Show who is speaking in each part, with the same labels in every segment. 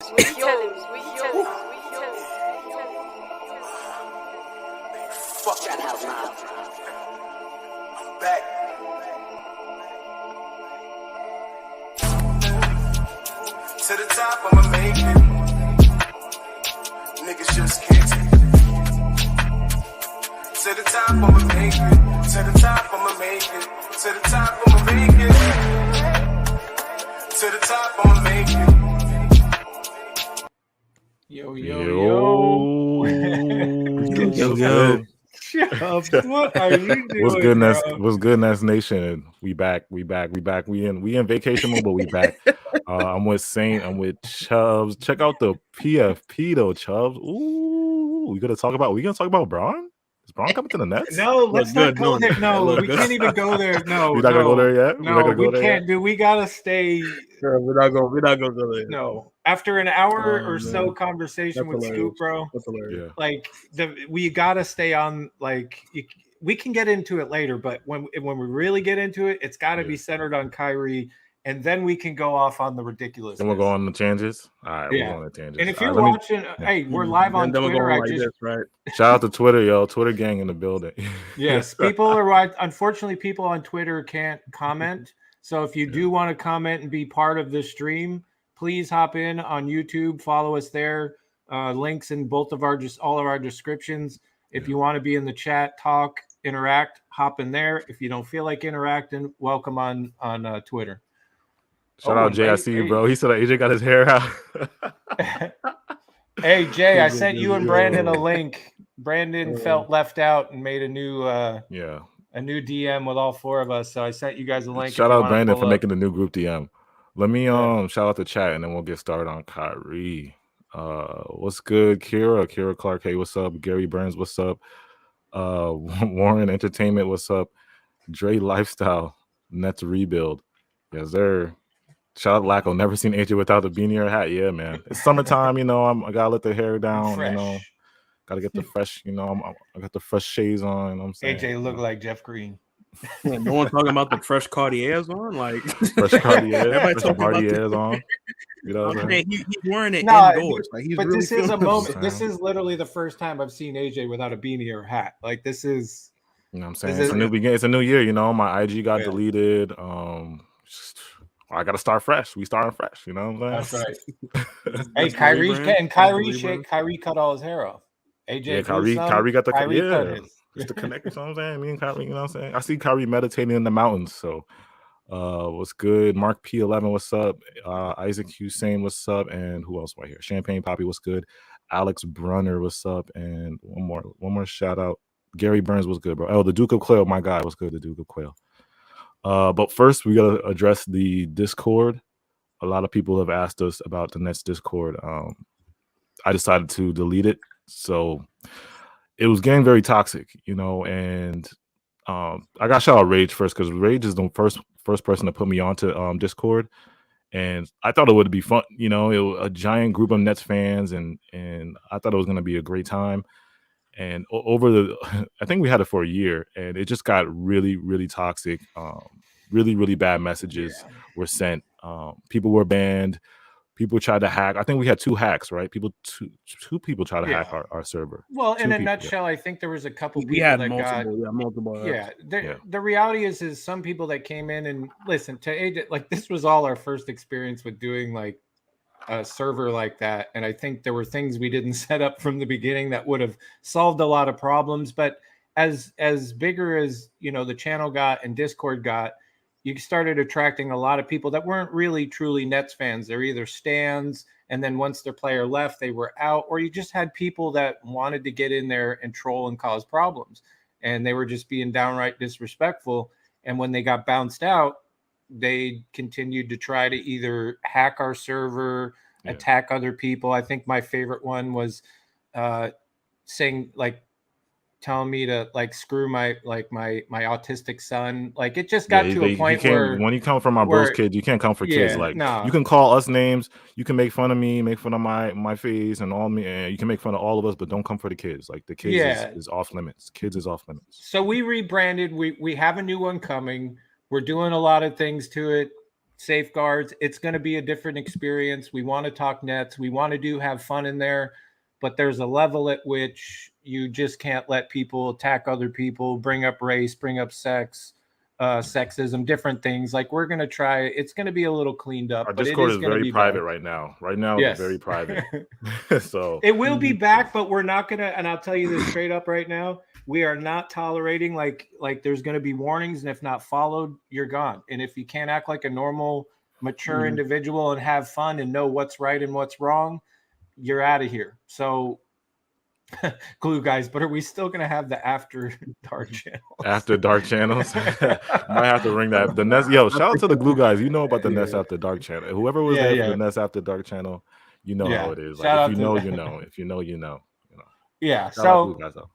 Speaker 1: Fuck that house now. I'm back. To the top, I'ma make it. Niggas just can't take it. To the top, I'ma make it. To the top, I'ma make it. To the top, I'ma make it. To the top, I'ma make it.
Speaker 2: Yo. What are you doing?
Speaker 3: What's good, Nash Nation? We back. We in vacation mode, but we back. I'm with Saint. I'm with Chubbs. Check out the PFP though, Chubbs. Ooh, we gonna talk about Braun? Is Braun coming to the Nets?
Speaker 2: No, let's not go there. No, we can't even go there. No,
Speaker 3: we're not gonna go there yet.
Speaker 2: No, we can't. Dude, we gotta stay.
Speaker 4: Sure, we're not gonna go there.
Speaker 2: No, after an hour or so conversation with Scoop, bro.
Speaker 4: That's hilarious.
Speaker 2: Like we gotta stay on. Like we can get into it later, but when we really get into it, it's got to be centered on Kyrie. And then we can go off on the ridiculous.
Speaker 3: And we'll go on the tangents. All right,
Speaker 2: yeah.
Speaker 3: We'll go on the tangents.
Speaker 2: And if you're watching, hey, we're live on Twitter.
Speaker 4: Right.
Speaker 3: Shout out to Twitter, yo. Twitter gang in the building.
Speaker 2: Yes, people are right. Unfortunately, people on Twitter can't comment. So if you do want to comment and be part of the stream, please hop in on YouTube. Follow us there. Links in all of our descriptions. If you want to be in the chat, talk, interact, hop in there. If you don't feel like interacting, welcome on Twitter.
Speaker 3: Shout out Jay, I see you, bro. He said that AJ got his hair out.
Speaker 2: Hey Jay, I sent you and Brandon a link. Brandon felt left out and made a new DM with all four of us. So I sent you guys a link.
Speaker 3: Shout out Brandon for making the new group DM. Let me shout out the chat and then we'll get started on Kyrie. What's good, Kira Clark? Hey, what's up? Gary Burns, what's up? Warren Entertainment, what's up? Dre Lifestyle, Nets rebuild. Yes, sir. Shout out Lacko. Never seen AJ without a beanie or a hat. Yeah, man. It's summertime, I gotta let the hair down,
Speaker 2: fresh.
Speaker 3: Gotta get the fresh, I got the fresh shades on. You know what I'm saying?
Speaker 2: AJ look like Jeff Green.
Speaker 4: No one talking about the fresh Cartiers on, like
Speaker 3: fresh Cartiers. Fresh Cartiers on. You know what I'm saying?
Speaker 4: He's wearing it indoors. Like
Speaker 2: but really this is a moment. This is literally the first time I've seen AJ without a beanie or a hat. Like this is.
Speaker 3: You know what I'm saying? It's a new beginning. It's a new year. My IG got deleted. I got to start fresh. We starting fresh. You know what I'm saying?
Speaker 2: That's right. Hey, Kyrie cut all his hair off. AJ,
Speaker 3: yeah, Kyrie got the just to connect. You know what I'm saying? Me and Kyrie. You know what I'm saying? I see Kyrie meditating in the mountains. So, what's good? Mark P11, what's up? Isaac Hussein, what's up? And who else right here? Champagne Poppy, what's good? Alex Brunner, what's up? And one more shout out. Gary Burns, what's good, bro? Oh, the Duke of Quail, my guy, what's good? The Duke of Quail. But first, we got to address the Discord. A lot of people have asked us about the Nets Discord. I decided to delete it. So it was getting very toxic, and I got shout out Rage first because Rage is the first person to put me onto Discord. And I thought it would be fun. It was a giant group of Nets fans, and I thought it was going to be a great time. And I think we had it for a year, and it just got really, really toxic. Really, really bad messages were sent. People were banned. People tried to hack. I think we had 2 hacks, right? Two people tried to hack our server.
Speaker 2: Well, in a nutshell, I think there was a couple people
Speaker 4: had
Speaker 2: that
Speaker 4: multiple.
Speaker 2: The reality is some people that came in and listen to AJ. Like this was all our first experience with doing like a server like that, and I think there were things we didn't set up from the beginning that would have solved a lot of problems. But as bigger as the channel got and Discord got, you started attracting a lot of people that weren't really truly Nets fans. They're either stans, and then once their player left, they were out, or you just had people that wanted to get in there and troll and cause problems, and they were just being downright disrespectful. And when they got bounced out, they continued to try to either hack our server, attack other people. I think my favorite one was saying telling me to screw my autistic son. Like it just got to a point where
Speaker 3: when you come from our bros kids, you can't come for kids. You can call us names, you can make fun of me, make fun of my face and all me, and you can make fun of all of us, but don't come for the kids. Like the kids is off limits. Kids is off limits.
Speaker 2: So we rebranded. We have a new one coming. We're doing a lot of things to it. safeguards. It's going to be a different experience. We want to talk Nets. We want to have fun in there, but there's a level at which you just can't let people attack other people, bring up race, bring up sex, sexism, different things. Like we're going to try. It's going to be a little cleaned up.
Speaker 3: Our
Speaker 2: but
Speaker 3: Discord
Speaker 2: it
Speaker 3: is very private right now. Right now,
Speaker 2: yes.
Speaker 3: It's very private. So
Speaker 2: it will be back, but we're not going to. And I'll tell you this straight up right now. We are not tolerating like there's going to be warnings, and if not followed, you're gone. And if you can't act like a normal, mature individual and have fun and know what's right and what's wrong, you're out of here. So, glue guys, but are we still going to have the after dark channels?
Speaker 3: After dark channels, might have to ring that. The Nets, yo, shout out to the glue guys. You know about the Nets after dark channel. Whoever was there for the Nets after dark channel, you know how it is. Like if you know, you know. If you know, you know.
Speaker 2: Yeah.
Speaker 3: Shout out glue guys, though.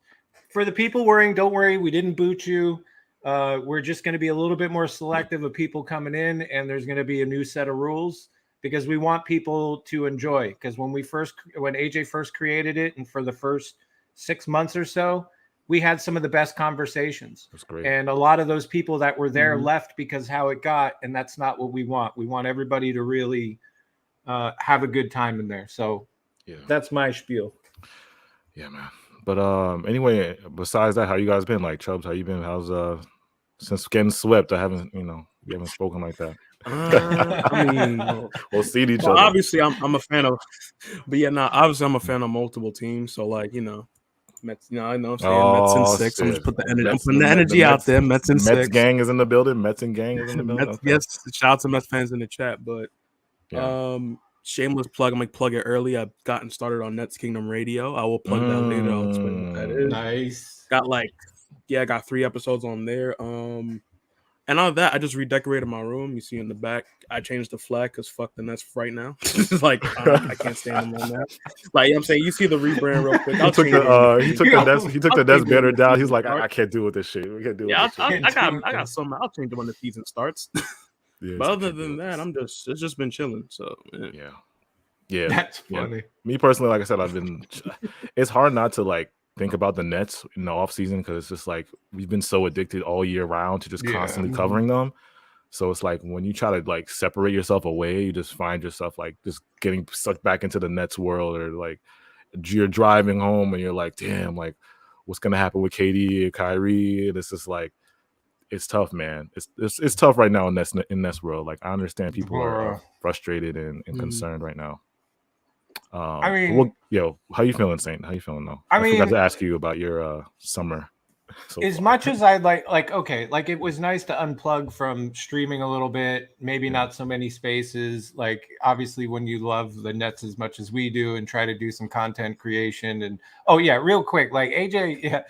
Speaker 2: For the people worrying, don't worry. We didn't boot you. We're just going to be a little bit more selective of people coming in, and there's going to be a new set of rules because we want people to enjoy. Because when AJ first created it, and for the first 6 months or so, we had some of the best conversations.
Speaker 3: That's great.
Speaker 2: And a lot of those people that were there left because how it got, and that's not what we want. We want everybody to really have a good time in there. So that's my spiel.
Speaker 3: Yeah, man. But anyway, besides that, how you guys been? Like Chubbs, how you been? How's since getting swept? We haven't spoken like that.
Speaker 4: I mean,
Speaker 3: we'll see each other.
Speaker 4: Obviously, I'm a fan of, but obviously I'm a fan of multiple teams. So like Mets. I know what I'm saying. Mets in 6. I'm just put the energy. I'm putting the energy out there. Mets in 6.
Speaker 3: Mets gang is in the building. Mets and gang is in the building.
Speaker 4: Okay. Yes, shout out to Mets fans in the chat. But shameless plug. I'm gonna plug it early. I've gotten started on Nets Kingdom Radio. I will plug that later. I'll explain what that is.
Speaker 2: Nice.
Speaker 4: I got 3 episodes on there. And all of that, I just redecorated my room. You see in the back, I changed the flag because fuck the Nets right now. I can't stand them on that. Like I'm saying, you see the rebrand real quick.
Speaker 3: He took the desk banner down. He's like, I can't deal with this shit. We can't do it.
Speaker 4: I got some. I'll change it when the season starts. But other than that, it's just been chilling. So
Speaker 3: yeah,
Speaker 2: that's funny.
Speaker 3: Me personally, like I said, it's hard not to think about the Nets in the offseason because it's just like we've been so addicted all year round to just constantly covering them. So it's like when you try to separate yourself away, you just find yourself just getting sucked back into the Nets world, or you're driving home and you're like, damn, what's gonna happen with KD and Kyrie? And it's just it's tough, man. It's tough right now in Nets world. I understand people are frustrated and concerned right now. I mean, how you feeling, Saint? How you feeling though? I forgot to ask you about your summer.
Speaker 2: As much as I'd it was nice to unplug from streaming a little bit, maybe not so many spaces. Obviously when you love the Nets as much as we do and try to do some content creation and real quick, AJ,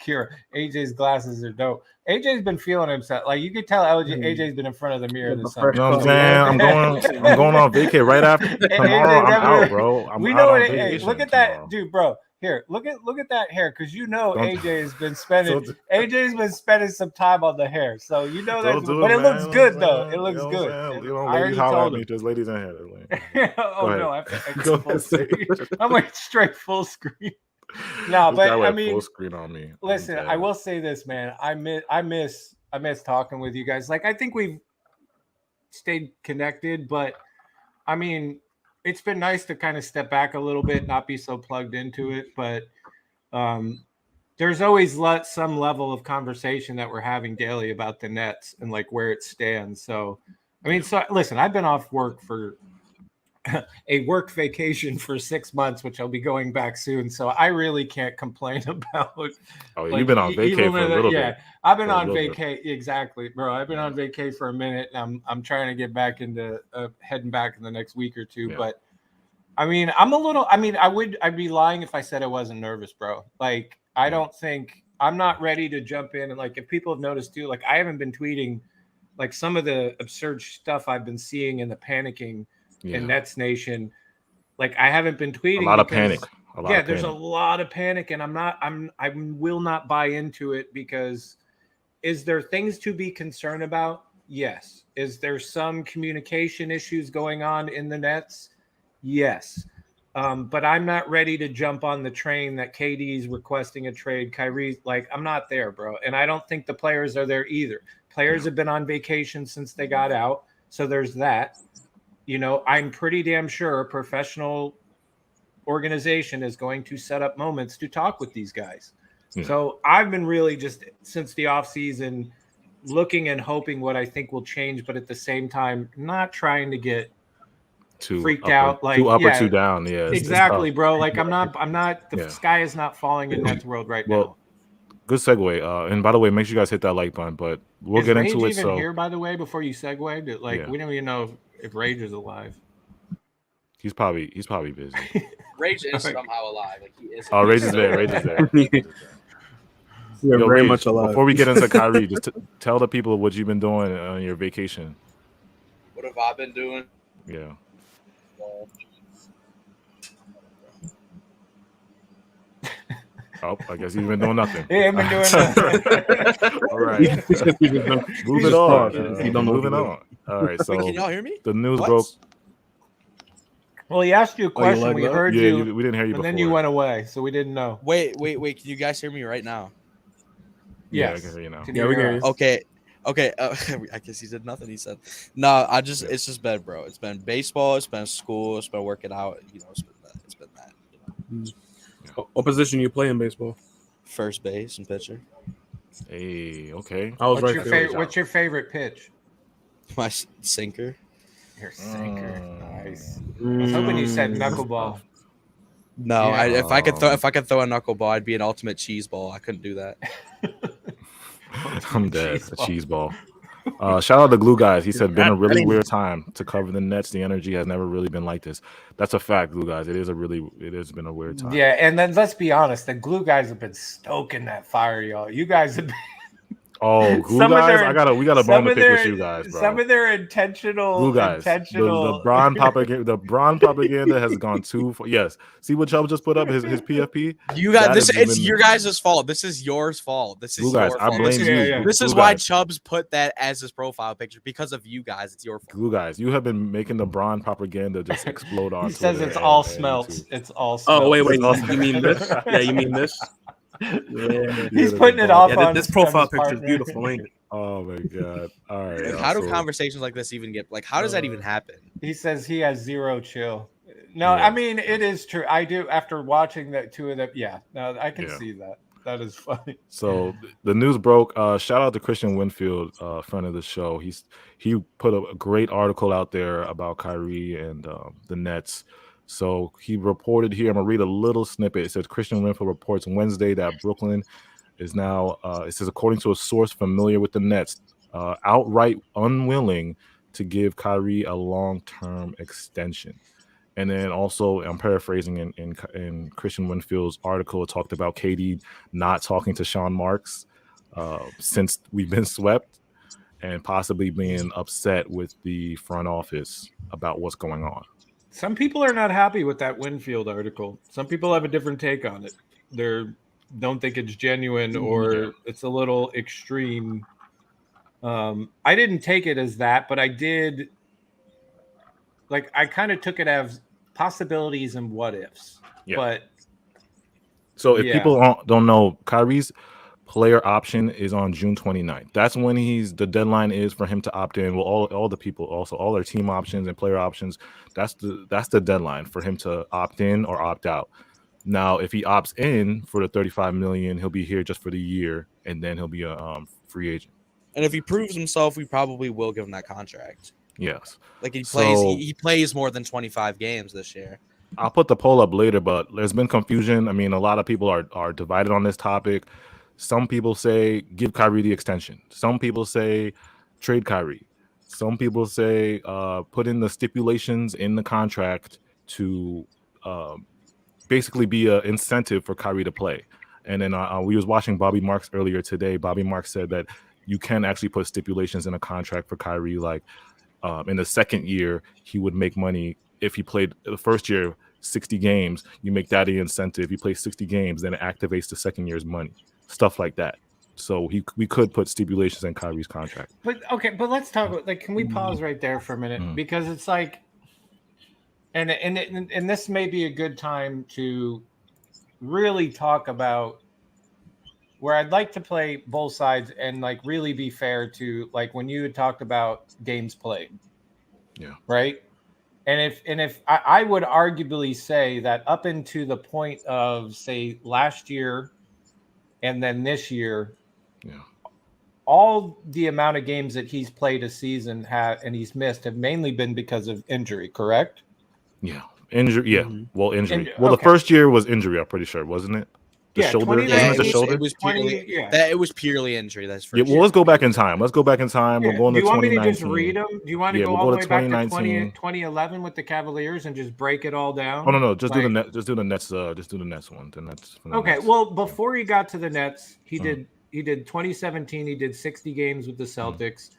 Speaker 2: Kira, AJ's glasses are dope. AJ's been feeling himself. You could tell AJ's been in front of the mirror this summer.
Speaker 3: You know what I'm saying? I'm going on vacay right after tomorrow. I'm out, bro.
Speaker 2: Look at that, dude, bro. Here, look at that hair, because AJ's been spending some time on the hair, so that's. But it looks good though. It looks good. I already told him.
Speaker 3: There's ladies in here.
Speaker 2: I'm straight full screen. No, but I mean,
Speaker 3: full screen on me.
Speaker 2: Listen, I will say this, man. I miss talking with you guys. I think we've stayed connected, but I mean, it's been nice to kind of step back a little bit, not be so plugged into it. But there's always some level of conversation that we're having daily about the Nets and where it stands. So, I mean, listen, I've been off work for a work vacation for 6 months, which I'll be going back soon. So I really can't complain about.
Speaker 3: You've been on vacation for a little bit.
Speaker 2: Yeah, I've been on vacay. Exactly, bro. I've been on vacay for a minute. And I'm trying to get back into heading back in the next week or two. Yeah. But I mean, I'd be lying if I said I wasn't nervous, bro. I don't think I'm not ready to jump in. And if people have noticed too, I haven't been tweeting some of the absurd stuff I've been seeing in the panicking. In Nets Nation, I haven't been tweeting.
Speaker 3: A lot of panic.
Speaker 2: There's a lot of panic, and I will not buy into it because is there things to be concerned about? Yes. Is there some communication issues going on in the Nets? Yes. But I'm not ready to jump on the train that KD's requesting a trade. Kyrie, I'm not there, bro. And I don't think the players are there either. Players have been on vacation since they got out. So there's that. I'm pretty damn sure a professional organization is going to set up moments to talk with these guys. Yeah. So I've been really just since the offseason looking and hoping what I think will change, but at the same time, not trying to get too freaked out. Like
Speaker 3: too up or too down. Yeah,
Speaker 2: exactly, bro. Like I'm not. The sky is not falling in Nets world right now.
Speaker 3: Good segue. And by the way, make sure you guys hit that like button. But we'll get into it.
Speaker 2: Is Rage even here, by the way? Before you segue, we don't even know if Rage is alive.
Speaker 3: He's probably busy.
Speaker 5: Rage is somehow alive. Like he is.
Speaker 3: Oh, Rage is there. Rage is there.
Speaker 4: You're very
Speaker 3: Rage,
Speaker 4: much alive.
Speaker 3: Before we get into Kyrie, just tell the people what you've been doing on your vacation.
Speaker 5: What have I been doing?
Speaker 3: Yeah. Oh, I guess you've been doing nothing.
Speaker 2: Yeah, I've been doing nothing.
Speaker 3: All right. Moving on. All right. So
Speaker 5: can y'all hear me?
Speaker 3: The news broke.
Speaker 2: Well, he asked you a question. We heard you.
Speaker 3: We didn't hear you before.
Speaker 2: And then you went away, so we didn't know.
Speaker 5: Wait. Can you guys hear me right now?
Speaker 3: Yeah, I can hear you now.
Speaker 4: Yeah, we hear you.
Speaker 5: Okay. I guess he said nothing. He said, "No, it's just been, bro. It's been baseball. It's been school. It's been working out. It's been that.
Speaker 4: What position you play in baseball?
Speaker 5: First base and pitcher.
Speaker 3: Hey, okay.
Speaker 4: I was
Speaker 2: What's your favorite pitch?
Speaker 5: My sinker.
Speaker 2: Your sinker. Nice. I was hoping you said knuckleball.
Speaker 5: No, if I could throw a knuckleball, I'd be an ultimate cheese ball. I couldn't do that.
Speaker 3: I'm dead. A cheese ball. Shout out to Glue Guys. He said, been a really weird time to cover the Nets. The energy has never really been like this. That's a fact, Glue Guys. It has been a weird time.
Speaker 2: Yeah, and then let's be honest. The Glue Guys have been stoking that fire, y'all. You guys have been.
Speaker 3: Oh, Glue Guys! We got a bone to pick with you guys, bro.
Speaker 2: Some of their intentional
Speaker 3: Glue Guys. The Bron propaganda has gone too far. Yes. See what Chubb just put up his PFP.
Speaker 5: You guys, it's your guys' fault. This is yours fault. This is
Speaker 3: Glue Guys. I blame you.
Speaker 5: This is why Chubbs put that as his profile picture because of you guys. It's your fault.
Speaker 3: Glue Guys, you have been making the Bron propaganda just explode on.
Speaker 2: He says it's all smelts. It's all smelts.
Speaker 4: Oh wait. You mean this? Yeah, you mean this?
Speaker 2: Yeah, he's putting it off on
Speaker 4: this profile picture is beautiful, ain't it?
Speaker 3: Oh my god! All right.
Speaker 5: Like, how do conversations like this even get? Like, how does that even happen?
Speaker 2: He says he has zero chill. No, I mean it is true. I do after watching that two of them. Yeah, no, I can see that. That is funny.
Speaker 3: So the news broke. Shout out to Christian Winfield, friend of the show. He put a great article out there about Kyrie and the Nets. So he reported here. I'm gonna read a little snippet. It says Christian Winfield reports Wednesday that Brooklyn is now. It says according to a source familiar with the Nets, outright unwilling to give Kyrie a long-term extension. And then also, I'm paraphrasing in Christian Winfield's article, it talked about KD not talking to Sean Marks since we've been swept, and possibly being upset with the front office about what's going on.
Speaker 2: Some people are not happy with that Winfield article. Some people have a different take on it. They don't think it's genuine or it's a little extreme. I didn't take it as that, but I did. Like, I kind of took it as possibilities and what ifs. Yeah. But
Speaker 3: so if people don't know, Kyrie's player option is on June 29th. That's when the deadline is for him to opt in. Well, all the people, also all their team options and player options, that's the deadline for him to opt in or opt out. Now, if he opts in for the $35 million, he'll be here just for the year, and then he'll be a free agent.
Speaker 5: And if he proves himself, we probably will give him that contract.
Speaker 3: Yes.
Speaker 5: Like he plays more than 25 games this year.
Speaker 3: I'll put the poll up later, but there's been confusion. I mean, a lot of people are divided on this topic. Some people say give Kyrie the extension. Some people say trade Kyrie. Some people say put in the stipulations in the contract to basically be an incentive for Kyrie to play. And then we was watching Bobby Marks earlier today. Bobby Marks said that you can actually put stipulations in a contract for Kyrie. Like in the second year, he would make money if he played the first year 60 games. You make that the incentive. He plays 60 games, then it activates the second year's money. Stuff like that. So we could put stipulations in Kyrie's contract.
Speaker 2: But let's talk about, like, can we pause right there for a minute? Because it's like, and this may be a good time to really talk about where I'd like to play both sides and like really be fair to, like, when you had talked about games played.
Speaker 3: Yeah.
Speaker 2: Right. And if I would arguably say that up into the point of, say, last year and then this year,
Speaker 3: Yeah.
Speaker 2: all the amount of games that he's played a season and he's missed have mainly been because of injury, correct?
Speaker 3: Yeah. Injury. Yeah.
Speaker 4: Mhm.
Speaker 3: Well, injury.
Speaker 2: And-
Speaker 3: Well, the
Speaker 2: okay.
Speaker 3: first year was injury, I'm pretty sure, wasn't it? The
Speaker 2: Yeah,
Speaker 3: shoulder. Wasn't
Speaker 2: 2019
Speaker 3: it the shoulder?
Speaker 5: It was purely
Speaker 2: 20, yeah.
Speaker 5: that it was purely injury. That's for
Speaker 3: Yeah. Well,
Speaker 5: sure.
Speaker 3: let's go back in time. Let's go back in time.
Speaker 2: Yeah.
Speaker 3: We'll go
Speaker 2: Do
Speaker 3: into
Speaker 2: you want me to
Speaker 3: 2019.
Speaker 2: just read them? Do you want to
Speaker 3: Yeah,
Speaker 2: go
Speaker 3: we'll
Speaker 2: all
Speaker 3: go
Speaker 2: the
Speaker 3: to
Speaker 2: way back to
Speaker 3: 2019.
Speaker 2: 2011 with the Cavaliers and just break it all down?
Speaker 3: Oh no, just do the
Speaker 2: Like-
Speaker 3: net. Just do the Nets. Just do the Nets one. The Nets.
Speaker 2: Okay,
Speaker 3: Nets.
Speaker 2: well, before he got to the Nets, he did 2017. He did 60 games with the Celtics.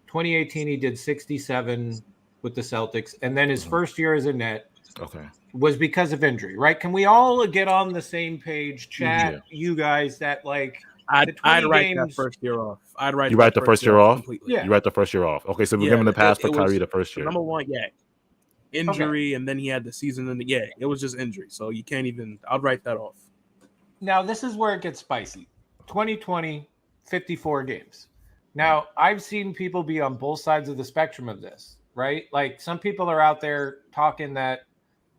Speaker 2: 2018, he did 67 with the Celtics, and then his first year as a Net
Speaker 3: Okay.
Speaker 2: was because of injury. Right? Can we all get on the same page, chat?
Speaker 3: Yeah.
Speaker 2: You guys, that like
Speaker 4: I'd
Speaker 2: the 20
Speaker 4: write that
Speaker 2: games-
Speaker 4: first year off. I'd write.
Speaker 3: You write the first year off?
Speaker 4: completely.
Speaker 2: Yeah.
Speaker 3: You write the first year off. Okay, so we're
Speaker 4: Yeah,
Speaker 3: giving the pass
Speaker 4: it
Speaker 3: for
Speaker 4: was-
Speaker 3: Kyrie the first
Speaker 4: So
Speaker 3: year.
Speaker 4: number one, injury, and then he had the season, and it was just injury. So you can't even. I'd write that off.
Speaker 2: Now, this is where it gets spicy. 2020, 54 games. Now, I've seen people be on both sides of the spectrum of this, right? Like some people are out there talking that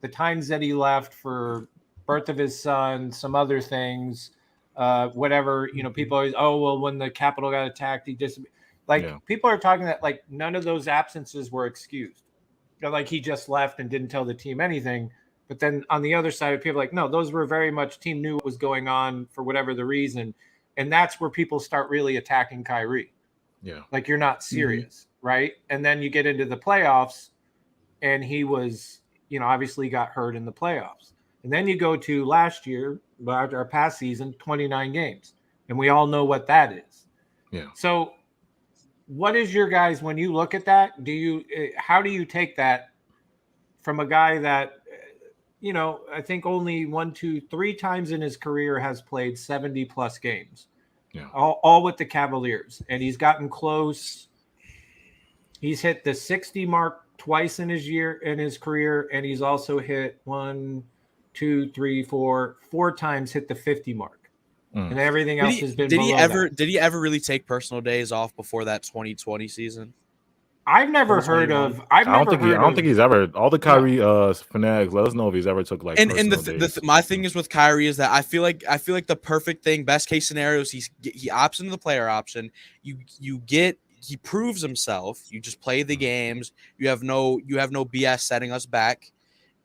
Speaker 2: the times that he left for birth of his son, some other things, whatever, people always, oh, well, when the Capitol got attacked, he just people are talking that like none of those absences were excused. Like he just left and didn't tell the team anything. But then on the other side, people are like, no, those were very much team knew what was going on for whatever the reason. And that's where people start really attacking Kyrie.
Speaker 3: Yeah.
Speaker 2: Like you're not serious, right? And then you get into the playoffs and he was, obviously got hurt in the playoffs. And then you go to last year, our past season, 29 games. And we all know what that is.
Speaker 3: Yeah.
Speaker 2: So what is your guys, when you look at that, how do you take that from a guy that, I think only 1, 2, 3 times in his career has played 70 plus games, all with the Cavaliers, and he's gotten close. He's hit the 60 mark twice in his career, and he's also hit 1, 2, 3, 4 times hit the 50 mark, and everything else has been.
Speaker 5: Did he ever really take personal days off before that 2020 season?
Speaker 2: I've never heard of. I don't think
Speaker 3: he's ever. All the Kyrie fanatics, let us know if he's ever took like.
Speaker 5: And my thing is with Kyrie is that I feel like the perfect thing, best case scenario is he opts into the player option. He proves himself. You just play the games. You have no BS setting us back,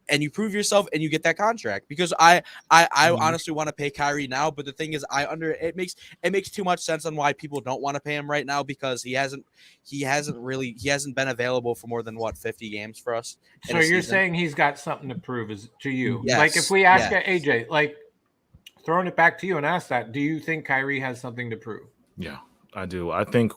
Speaker 5: and you prove yourself, and you get that contract. Because I honestly want to pay Kyrie now, but the thing is, it makes too much sense on why people don't want to pay him right now, because he hasn't been available for more than 50 games for us.
Speaker 2: So you're saying he's got something to prove to you?
Speaker 5: Yes,
Speaker 2: like if we ask AJ, like throwing it back to you and ask that, do you think Kyrie has something to prove?
Speaker 3: Yeah, I do. I think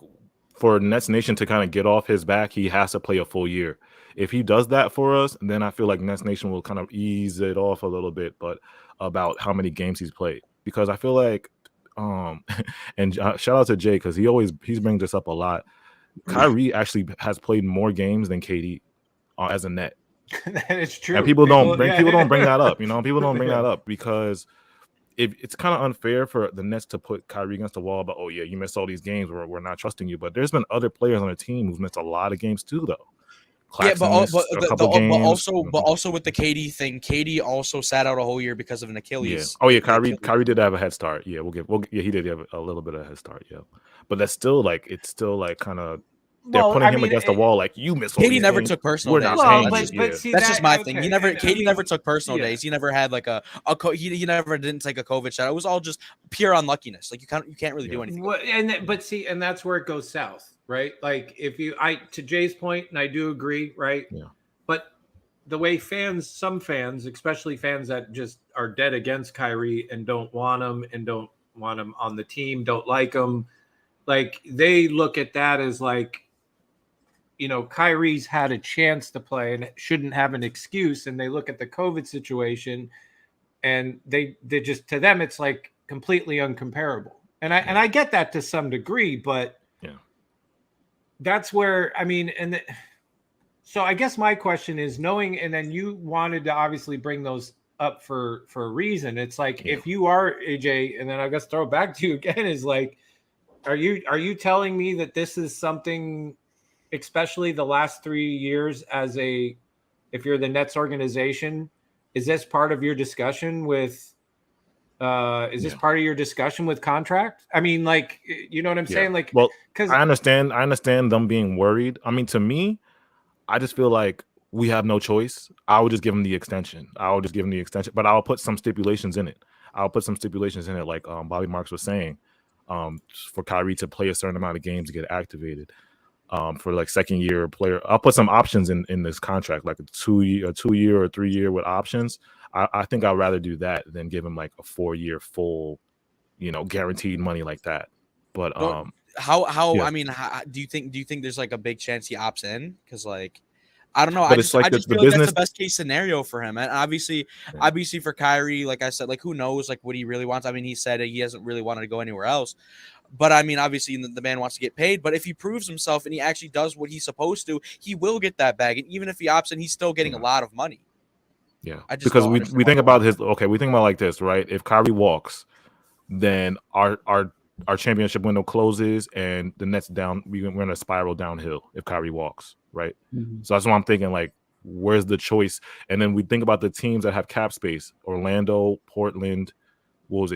Speaker 3: for Nets Nation to kind of get off his back, he has to play a full year. If he does that for us, then I feel like Nets Nation will kind of ease it off a little bit, but about how many games he's played. Because I feel like, and shout out to Jay, because he's bringing this up a lot. Kyrie actually has played more games than KD as a Net.
Speaker 2: That is true.
Speaker 3: And people don't bring that up. People don't bring that up because it's kind of unfair for the Nets to put Kyrie against the wall. But you missed all these games. We're not trusting you. But there's been other players on the team who've missed a lot of games too, though.
Speaker 5: Claxton but also with the KD thing, KD also sat out a whole year because of an Achilles.
Speaker 3: Yeah. Oh yeah, Kyrie did have a head start. Yeah, he did have a little bit of a head start. Yeah, but that's still kind of. They're putting him against the wall, like you missed.
Speaker 5: KD never took personal days.
Speaker 2: That's
Speaker 5: just my thing. KD never took personal days. He never had like he never didn't take a COVID shot. It was all just pure unluckiness. Like you can't really do anything.
Speaker 2: Well, and that's where it goes south, right? Like if to Jay's point, and I do agree, right?
Speaker 3: Yeah.
Speaker 2: But the way some fans, especially fans that just are dead against Kyrie and don't want him on the team, don't like him, like they look at that as like, Kyrie's had a chance to play and shouldn't have an excuse. And they look at the COVID situation and they just, to them, it's like completely uncomparable. And I get that to some degree, but that's where, so I guess my question is knowing, and then you wanted to obviously bring those up for a reason. It's like, if you are AJ, and then I guess throw it back to you again, is like, are you telling me that this is something, especially the last 3 years if you're the Nets organization, is this part of your discussion with part of your discussion with contract? I mean, like, you know what I'm saying? Like,
Speaker 3: well,
Speaker 2: because
Speaker 3: I understand them being worried. I mean, to me, I just feel like we have no choice. I would just give him the extension. But I'll put some stipulations in it. Like Bobby Marks was saying, for Kyrie to play a certain amount of games to get activated. For like second year player, I'll put some options in this contract, like a 2 year or 3 year with options. I think I'd rather do that than give him like a 4 year full, guaranteed money like that. But
Speaker 5: I mean, do you think there's like a big chance he opts in? Because like, I don't know.
Speaker 3: But
Speaker 5: I just feel like that's the best case scenario for him. And obviously for Kyrie, like I said, like who knows like what he really wants. I mean, he said he hasn't really wanted to go anywhere else. But I mean, obviously the man wants to get paid. But if he proves himself and he actually does what he's supposed to, he will get that bag. And even if he opts in, he's still getting a lot of money.
Speaker 3: Yeah, because we think about we think about like this, right? If Kyrie walks, then our championship window closes and the Nets down. We're going to spiral downhill if Kyrie walks, right? Mm-hmm. So that's what I'm thinking. Like, where's the choice? And then we think about the teams that have cap space: Orlando, Portland,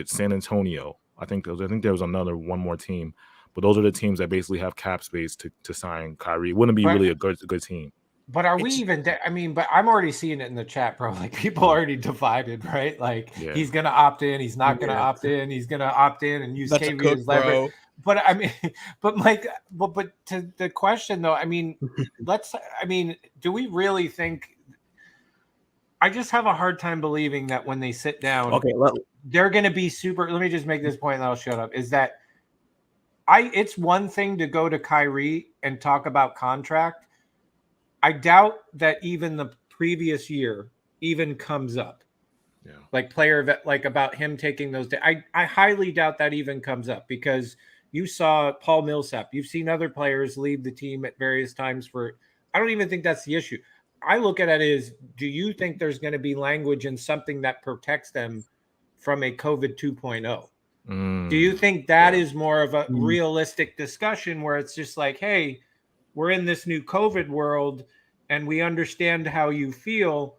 Speaker 3: San Antonio. I think there was one more team, but those are the teams that basically have cap space to sign Kyrie. It wouldn't be really a good team.
Speaker 2: But are we even? I mean, but I'm already seeing it in the chat, bro. Like people already divided, right? Like he's gonna opt in, he's not gonna opt in, he's gonna opt in and use KV as leverage. Bro. But I mean, but to the question though, I mean, do we really think? I just have a hard time believing that when they sit down, they're going to be super. Let me just make this point and I'll shut up. Is that it's one thing to go to Kyrie and talk about contract. I doubt that even the previous year even comes up. Yeah. Like about him taking those days. I highly doubt that even comes up because you saw Paul Millsap. You've seen other players leave the team at various times I don't even think that's the issue. I look at it as, do you think there's going to be language in something that protects them from a COVID 2.0? Do you think that is more of a realistic discussion where it's just like, hey, we're in this new COVID world and we understand how you feel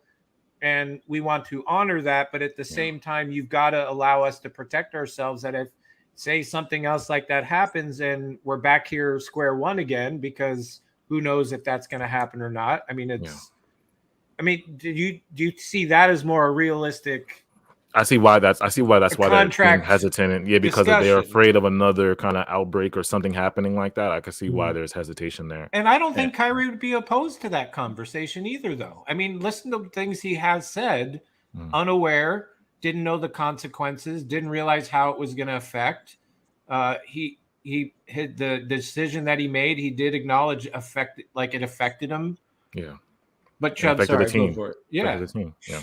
Speaker 2: and we want to honor that. But at the same time, you've got to allow us to protect ourselves that if, say, something else like that happens and we're back here square one again, because who knows if that's going to happen or not. I mean, I mean, do you see that as more a realistic? I see why that's why they're being hesitant. Yeah, because they're afraid of another kind of outbreak or something happening like that. I can see why there's hesitation there. And I don't think Kyrie would be opposed to that conversation either, though. I mean, listen to things he has said, unaware, didn't know the consequences, didn't realize how it was going to affect. He hit the decision that he made. He did acknowledge it affected him. Yeah. But Chubb, sorry, the team. Go for it. Yeah. The team. Yeah.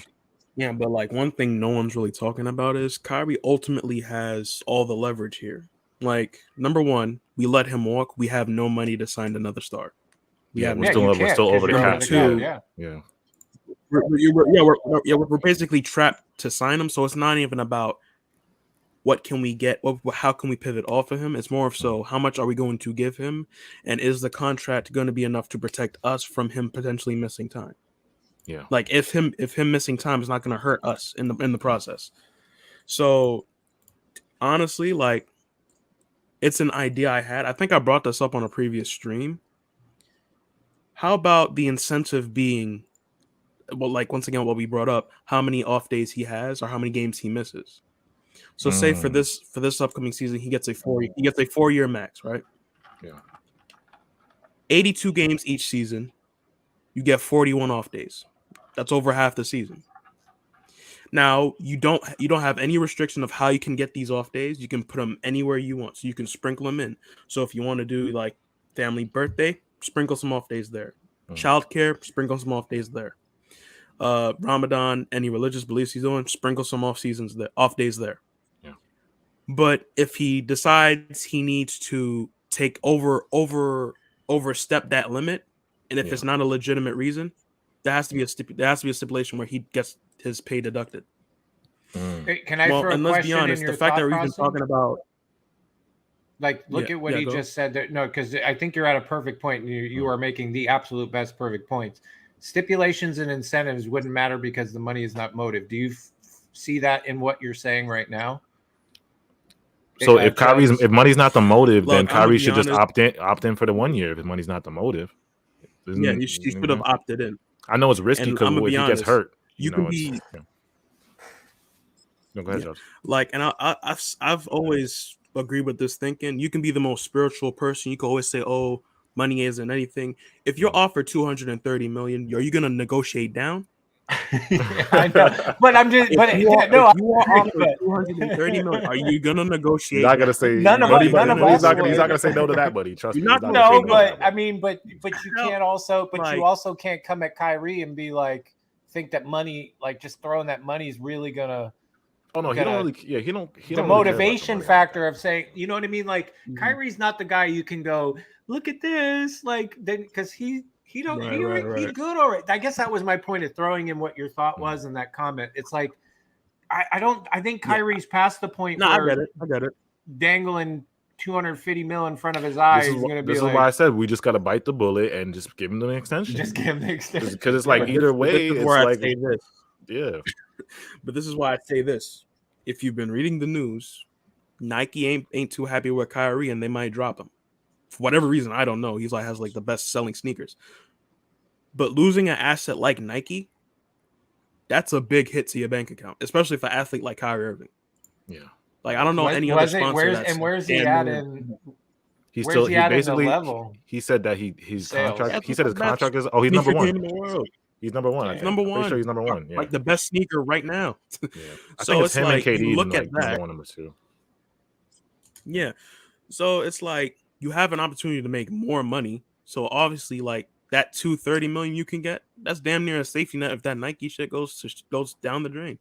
Speaker 4: Yeah, but like one thing no one's really talking about is Kyrie ultimately has all the leverage here. Like, number one, we let him walk. We have no money to sign another star.
Speaker 3: We're still over the cap.
Speaker 4: We're basically trapped to sign him. So it's not even about what can we get, how can we pivot off of him. It's more of so how much are we going to give him, and is the contract going to be enough to protect us from him potentially missing time? Yeah, like if him missing time is not going to hurt us in the process. So honestly, like, it's an idea I had. I think I brought this up on a previous stream. How about the incentive being, well, like once again, what we brought up, how many off days he has or how many games he misses. So say for this upcoming season, he gets a 4-year max, right?
Speaker 3: Yeah.
Speaker 4: 82 games each season. You get 41 off days. That's over half the season. Now, you don't have any restriction of how you can get these off days. You can put them anywhere you want. So you can sprinkle them in. So if you want to do like family birthday, sprinkle some off days there. Childcare, sprinkle some off days there. Ramadan, any religious beliefs he's doing, sprinkle some off days there.
Speaker 3: Yeah.
Speaker 4: But if he decides he needs to take overstep that limit, and if it's not a legitimate reason, there has to be a stipulation where he gets his pay deducted.
Speaker 2: Hey, can I throw a question?
Speaker 4: Let's be honest, the fact that we're even talking about
Speaker 2: Like, look at what he just said. There. No, because I think you're at a perfect point. And you are making the absolute best perfect points. Stipulations and incentives wouldn't matter because the money is not motive. Do you see that in what you're saying right now?
Speaker 3: So if money's not the motive, then Kyrie should just opt in for the 1 year if money's not the motive.
Speaker 4: He should have opted in.
Speaker 3: I know it's risky because if he gets hurt, you know, No, go ahead, Josh.
Speaker 4: Like, and I've always agreed with this thinking. You can be the most spiritual person. You can always say, "Oh, money isn't anything." If you're offered $230 million, are you going to negotiate down?
Speaker 2: I know, but I'm just. But
Speaker 4: if you are offered $230 million, are you going to negotiate?
Speaker 3: You're not going to say
Speaker 2: none of us.
Speaker 3: He's not going to say no to that, buddy. Trust me.
Speaker 2: No, but I mean, but you can't also, you also can't come at Kyrie and be like, think that money, like just throwing that money is really gonna.
Speaker 3: Oh no, he don't really. Yeah, he don't.
Speaker 2: The motivation factor of saying, you know what I mean? Like Kyrie's not the guy you can go look at this, like then because he's good already. I guess that was my point of throwing in what your thought was in that comment. It's like I think Kyrie's past the point.
Speaker 4: No, where I get it.
Speaker 2: Dangling $250 million in front of his eyes.
Speaker 3: This is why I said we just got to bite the bullet and just give him the extension.
Speaker 2: Just give him the extension
Speaker 3: because it's like either way. It's like yeah.
Speaker 4: But this is why I say this. If you've been reading the news, Nike ain't too happy with Kyrie and they might drop him. For whatever reason, I don't know. He's like has like the best selling sneakers. But losing an asset like Nike, that's a big hit to your bank account, especially for an athlete like Kyrie Irving.
Speaker 3: Yeah.
Speaker 4: Like I don't know any other sponsor.
Speaker 2: Where's he at in
Speaker 3: he
Speaker 2: basically
Speaker 3: said that his contract he said his contract is he's number one. He's number one.
Speaker 4: He's number one.
Speaker 3: I'm sure he's number one. Yeah.
Speaker 4: Like the best sneaker right now.
Speaker 3: Yeah. I think it's him like, and KD.
Speaker 4: Look at that.
Speaker 3: Number one, number two.
Speaker 4: Yeah. So it's like you have an opportunity to make more money. So obviously, like that $230 million you can get, that's damn near a safety net if that Nike shit goes down the drain.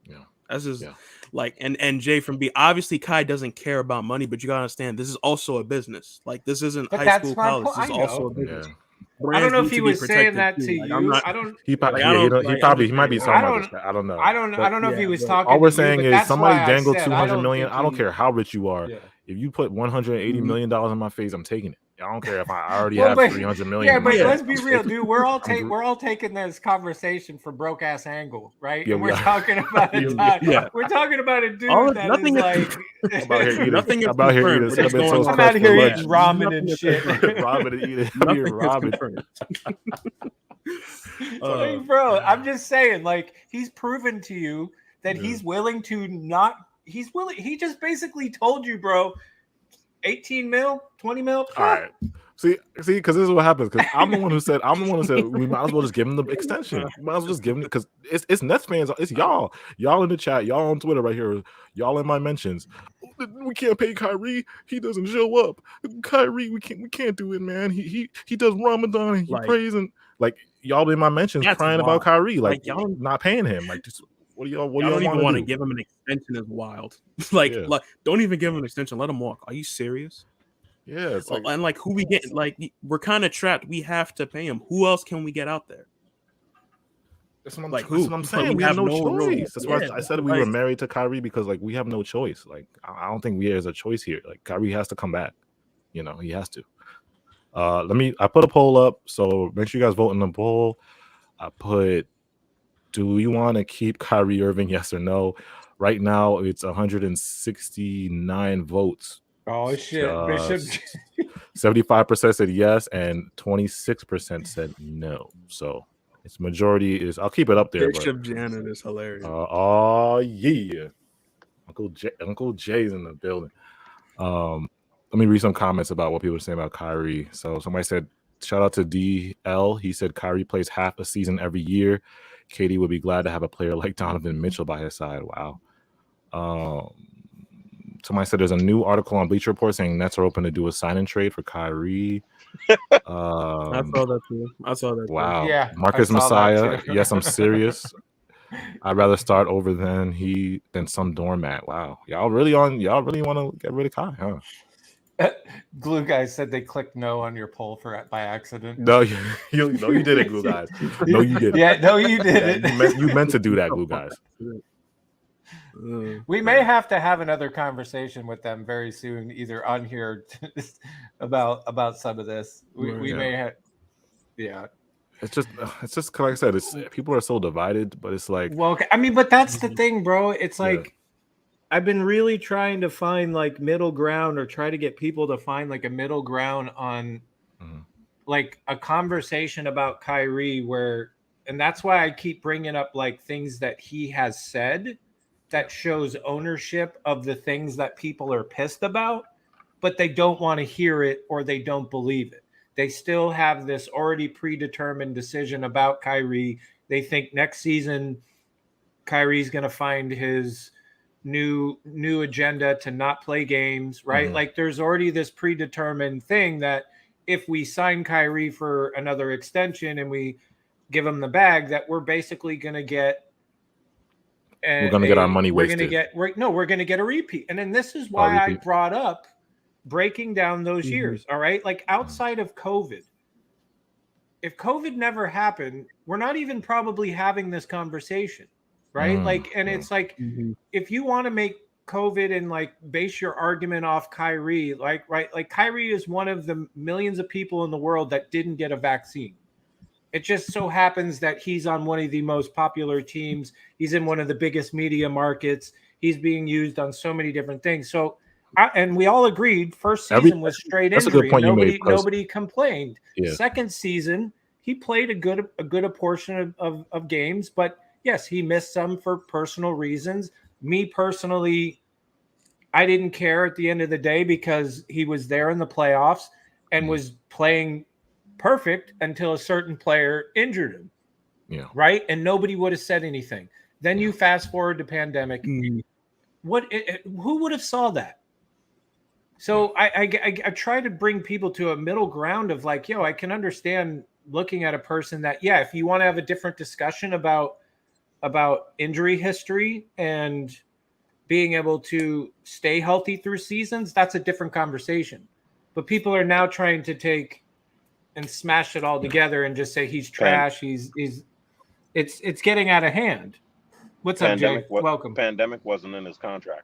Speaker 3: Yeah.
Speaker 4: That's just like and Jay from B. Obviously, Kai doesn't care about money, but you gotta understand this is also a business. Like this isn't high school, college. This is also a business.
Speaker 3: Yeah.
Speaker 2: I don't know if he was saying that to you.
Speaker 3: He might be talking about this. I don't know.
Speaker 2: I don't know if he was talking.
Speaker 3: All we're saying is somebody dangled $200 million. I don't care how rich you are. If you put $180 million in my face, I'm taking it. I don't care if I already have $300 million.
Speaker 2: Yeah, but let's be real, dude. We're all taking this conversation from broke ass angle, right?
Speaker 3: Yeah,
Speaker 2: and we're talking about a time. We're talking about a dude
Speaker 4: nothing
Speaker 2: is like
Speaker 4: nothing.
Speaker 3: I'm out here eating
Speaker 2: I'm out here eating ramen and shit.
Speaker 3: Ramen and eating ramen.
Speaker 2: Bro, I'm just saying, like he's proven to you that he's willing to not. He's willing. He just basically told you, bro. 18 mil, 20 mil.
Speaker 3: All right. See, because this is what happens. Because I'm the one who said we might as well just give him the extension. We might as well just give him because it's Nets fans. It's y'all in the chat, y'all on Twitter right here, y'all in my mentions. We can't pay Kyrie. He doesn't show up. Kyrie, we can't do it, man. He does Ramadan and he prays and like y'all in my mentions crying about Kyrie, like y'all not paying him. Like just what do y'all
Speaker 4: don't even
Speaker 3: want
Speaker 4: to give him an extension is wild. like don't even give him an extension. Let him walk. Are you serious?
Speaker 3: Yeah, it's like,
Speaker 4: and like who we get, like we're kind of trapped. We have to pay him. Who else can we get out there?
Speaker 3: That's what I'm saying. We have no choice. That's why I said we were married to Kyrie because like we have no choice. Like I don't think there's a choice here. Like Kyrie has to come back. You know, he has to. I put a poll up, so make sure you guys vote in the poll. I put, do you want to keep Kyrie Irving? Yes or no? Right now it's 169 votes.
Speaker 2: Oh shit!
Speaker 3: 75% said yes, and 26% said no. So its majority is. I'll keep it up there.
Speaker 4: Bishop Janet is hilarious.
Speaker 3: Oh yeah, Uncle Jay's in the building. Let me read some comments about what people are saying about Kyrie. So somebody said, shout out to DL. He said Kyrie plays half a season every year. KD would be glad to have a player like Donovan Mitchell by his side. Wow. Somebody said there's a new article on Bleacher Report saying Nets are open to do a sign and trade for Kyrie.
Speaker 4: I saw that too.
Speaker 3: Wow.
Speaker 2: Yeah,
Speaker 3: Marcus Messiah. Yes, I'm serious. I'd rather start over than some doormat. Wow. Y'all really want to get rid of Kai, huh?
Speaker 2: Glue guys said they clicked no on your poll by accident.
Speaker 3: No, you did it, Glue guys. No, you didn't.
Speaker 2: Yeah, no, you did it.
Speaker 3: You meant to do that, Glue guys.
Speaker 2: We may have to have another conversation with them very soon, either on here about some of this. We may have, yeah.
Speaker 3: It's just like I said, people are so divided, but it's like,
Speaker 2: well, I mean, but that's the thing, bro. It's like I've been really trying to find like middle ground, or try to get people to find like a middle ground on like a conversation about Kyrie, and that's why I keep bringing up like things that he has said that shows ownership of the things that people are pissed about, but they don't want to hear it or they don't believe it. They still have this already predetermined decision about Kyrie. They think next season Kyrie's going to find his new agenda to not play games, right? Like there's already this predetermined thing that if we sign Kyrie for another extension and we give him the bag, that we're basically going to get
Speaker 3: we're going to get our money wasted.
Speaker 2: We're going to get a repeat. And then this is why I brought up breaking down those years. All right. Like outside of COVID, if COVID never happened, we're not even probably having this conversation. Right. Like, and it's like, if you want to make COVID and like base your argument off Kyrie, like Kyrie is one of the millions of people in the world that didn't get a vaccine. It just so happens that he's on one of the most popular teams. He's in one of the biggest media markets. He's being used on so many different things. So, and we all agreed first season was straight injury.
Speaker 3: That's a good point
Speaker 2: nobody complained. Yeah. Second season, he played a good portion of games, but yes, he missed some for personal reasons. Me personally, I didn't care at the end of the day because he was there in the playoffs and was playing perfect until a certain player injured him.
Speaker 3: Yeah.
Speaker 2: Right. And nobody would have said anything. Then you fast forward to pandemic. Who would have saw that? So I try to bring people to a middle ground of like, I can understand looking at a person that, if you want to have a different discussion about injury history and being able to stay healthy through seasons, that's a different conversation. But people are now trying to take and smash it all together and just say he's trash. It's getting out of hand. What's up, Jay? Welcome.
Speaker 6: Pandemic wasn't in his contract.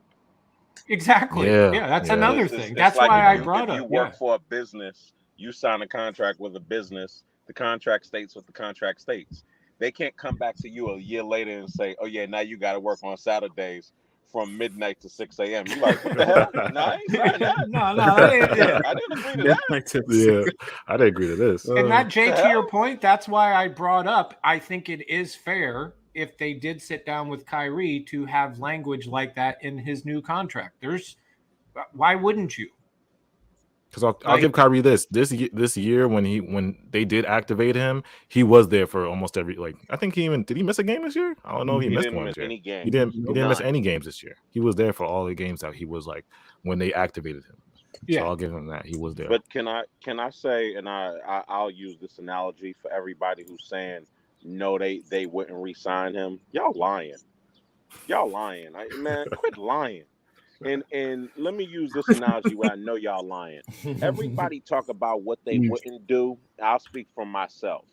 Speaker 2: Exactly. Yeah, that's another thing. That's like why I brought up.
Speaker 6: If you work for a business, you sign a contract with a business. The contract states what the contract states. They can't come back to you a year later and say, "Oh yeah, now you got to work on Saturdays from midnight to 6 a.m." You're like, "What the hell? No, I ain't saying that.
Speaker 2: No, I didn't
Speaker 6: agree to that."
Speaker 3: Yeah, I didn't agree to this.
Speaker 2: And that, Jay, to your point, that's why I brought up. I think it is fair if they did sit down with Kyrie to have language like that in his new contract. Why wouldn't you?
Speaker 3: Because I'll give Kyrie this year when they did activate him, he was there for almost every, like, I think did he miss a game this year? I don't know if he missed one this year.
Speaker 6: Any game.
Speaker 3: He didn't miss any games this year. He was there for all the games that he was like when they activated him. Yeah. So I'll give him that. He was there.
Speaker 6: But can I say, and I'll use this analogy for everybody who's saying no, they wouldn't re-sign him. Y'all lying. Man, quit lying. And let me use this analogy where I know y'all lying. Everybody talk about what they wouldn't do. I'll speak for myself.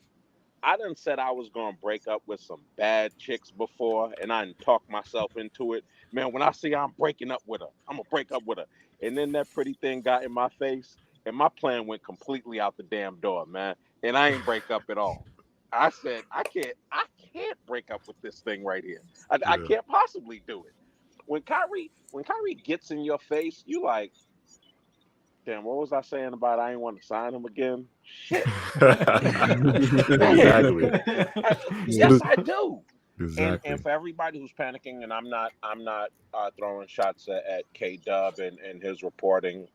Speaker 6: I done said I was going to break up with some bad chicks before, and I done talked myself into it. Man, when I see I'm breaking up with her, I'm going to break up with her. And then that pretty thing got in my face, and my plan went completely out the damn door, man. And I ain't break up at all. I said, I can't break up with this thing right here. I can't possibly do it. When Kyrie gets in your face, you like, damn, what was I saying about I ain't want to sign him again? Shit.
Speaker 3: Exactly.
Speaker 6: Yes, I do.
Speaker 3: Exactly.
Speaker 6: And for everybody who's panicking, and I'm not throwing shots at KDub and his reporting.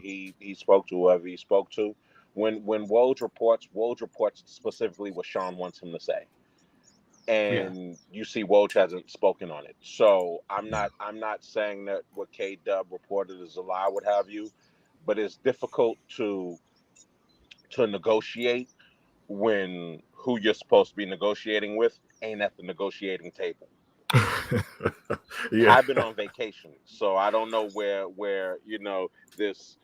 Speaker 6: He spoke to whoever he spoke to. When Woj reports specifically what Sean wants him to say. And you see Woj hasn't spoken on it. So I'm not saying that what KDub reported is a lie, what have you, but it's difficult to negotiate when who you're supposed to be negotiating with ain't at the negotiating table. I've been on vacation, so I don't know where this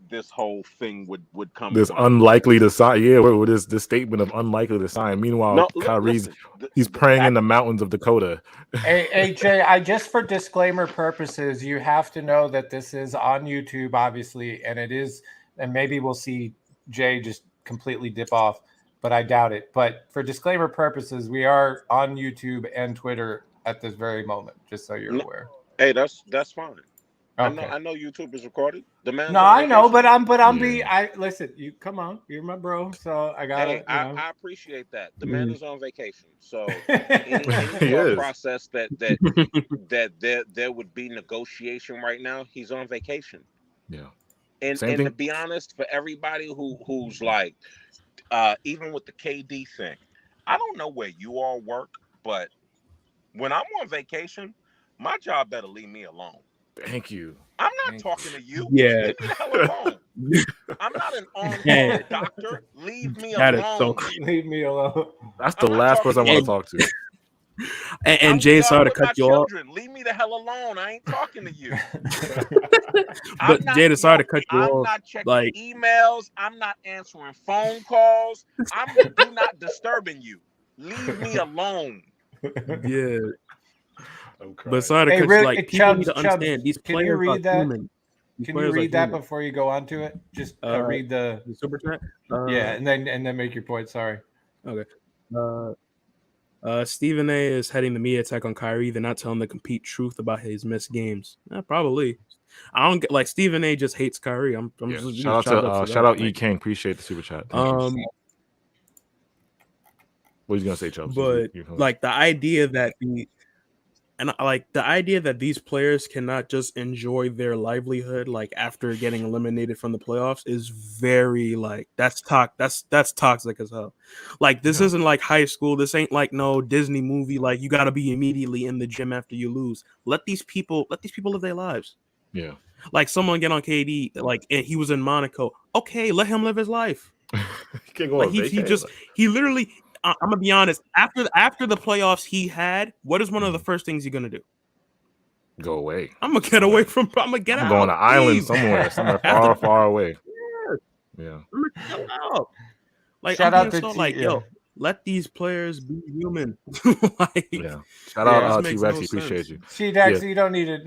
Speaker 6: this whole thing would come.
Speaker 3: This
Speaker 6: from.
Speaker 3: unlikely to sign. Yeah, what is this statement of unlikely to sign? Meanwhile,
Speaker 6: No,
Speaker 3: Kyrie's
Speaker 6: listen,
Speaker 3: he's praying in the mountains of Dakota.
Speaker 2: Hey, Jay, just for disclaimer purposes, you have to know that this is on YouTube, obviously, and it is, and maybe we'll see Jay just completely dip off, but I doubt it. But for disclaimer purposes, we are on YouTube and Twitter at this very moment, just so you're aware.
Speaker 6: Hey, that's fine.
Speaker 2: Okay.
Speaker 6: I know YouTube is recorded. The man.
Speaker 2: No, I know, but I'm listen. You come on, you're my bro, so I gotta.
Speaker 6: Hey, I appreciate that. The man is on vacation, so any process that there would be negotiation right now, he's on vacation.
Speaker 3: Yeah.
Speaker 6: And to be honest, for everybody who's like, even with the KD thing, I don't know where you all work, but when I'm on vacation, my job better leave me alone.
Speaker 3: Thank you.
Speaker 6: I'm not talking to you.
Speaker 4: Yeah.
Speaker 6: Leave me the hell alone. I'm not an on-call doctor. Leave me alone.
Speaker 4: That is so crazy.
Speaker 2: Leave me alone.
Speaker 3: That's the last person I want to talk to.
Speaker 4: And Jay, sorry to cut you off.
Speaker 6: Leave me the hell alone. I ain't talking to you.
Speaker 4: But Jay, sorry to cut you off.
Speaker 6: I'm not checking emails. I'm not answering phone calls. I'm do not disturbing you. Leave me alone.
Speaker 4: Yeah. But sorry to cut you. Like, people need to understand these players.
Speaker 2: Can you read that?
Speaker 4: Human.
Speaker 2: Can you read that before you go on to it? Just read the
Speaker 4: super chat.
Speaker 2: Yeah, and then make your point. Sorry.
Speaker 4: Okay. Stephen A is heading the media attack on Kyrie. They're not telling the complete truth about his missed games. Probably. I don't get like Stephen A just hates Kyrie.
Speaker 3: Shout out E King. Appreciate the super chat. What are you gonna say, Chubbs?
Speaker 4: But like the idea that the idea that these players cannot just enjoy their livelihood like after getting eliminated from the playoffs is very like that's toxic as hell. Like this isn't like high school. This ain't like no Disney movie. Like you got to be immediately in the gym after you lose. Let these people live their lives.
Speaker 3: Yeah.
Speaker 4: Like someone get on KD. Like he was in Monaco. Okay, let him live his life.
Speaker 3: He can't go
Speaker 4: like he literally. I'm gonna be honest. After the playoffs he had, what is one of the first things you're gonna do?
Speaker 3: Go away.
Speaker 4: I'm gonna get away from. I'm gonna get out.
Speaker 3: Going to island somewhere far away. Yeah.
Speaker 4: I'm gonna get out. Like
Speaker 2: shout out to
Speaker 4: yo, let these players be human.
Speaker 3: Shout out T-Rex. Appreciate you.
Speaker 2: T-Rex, you don't need it.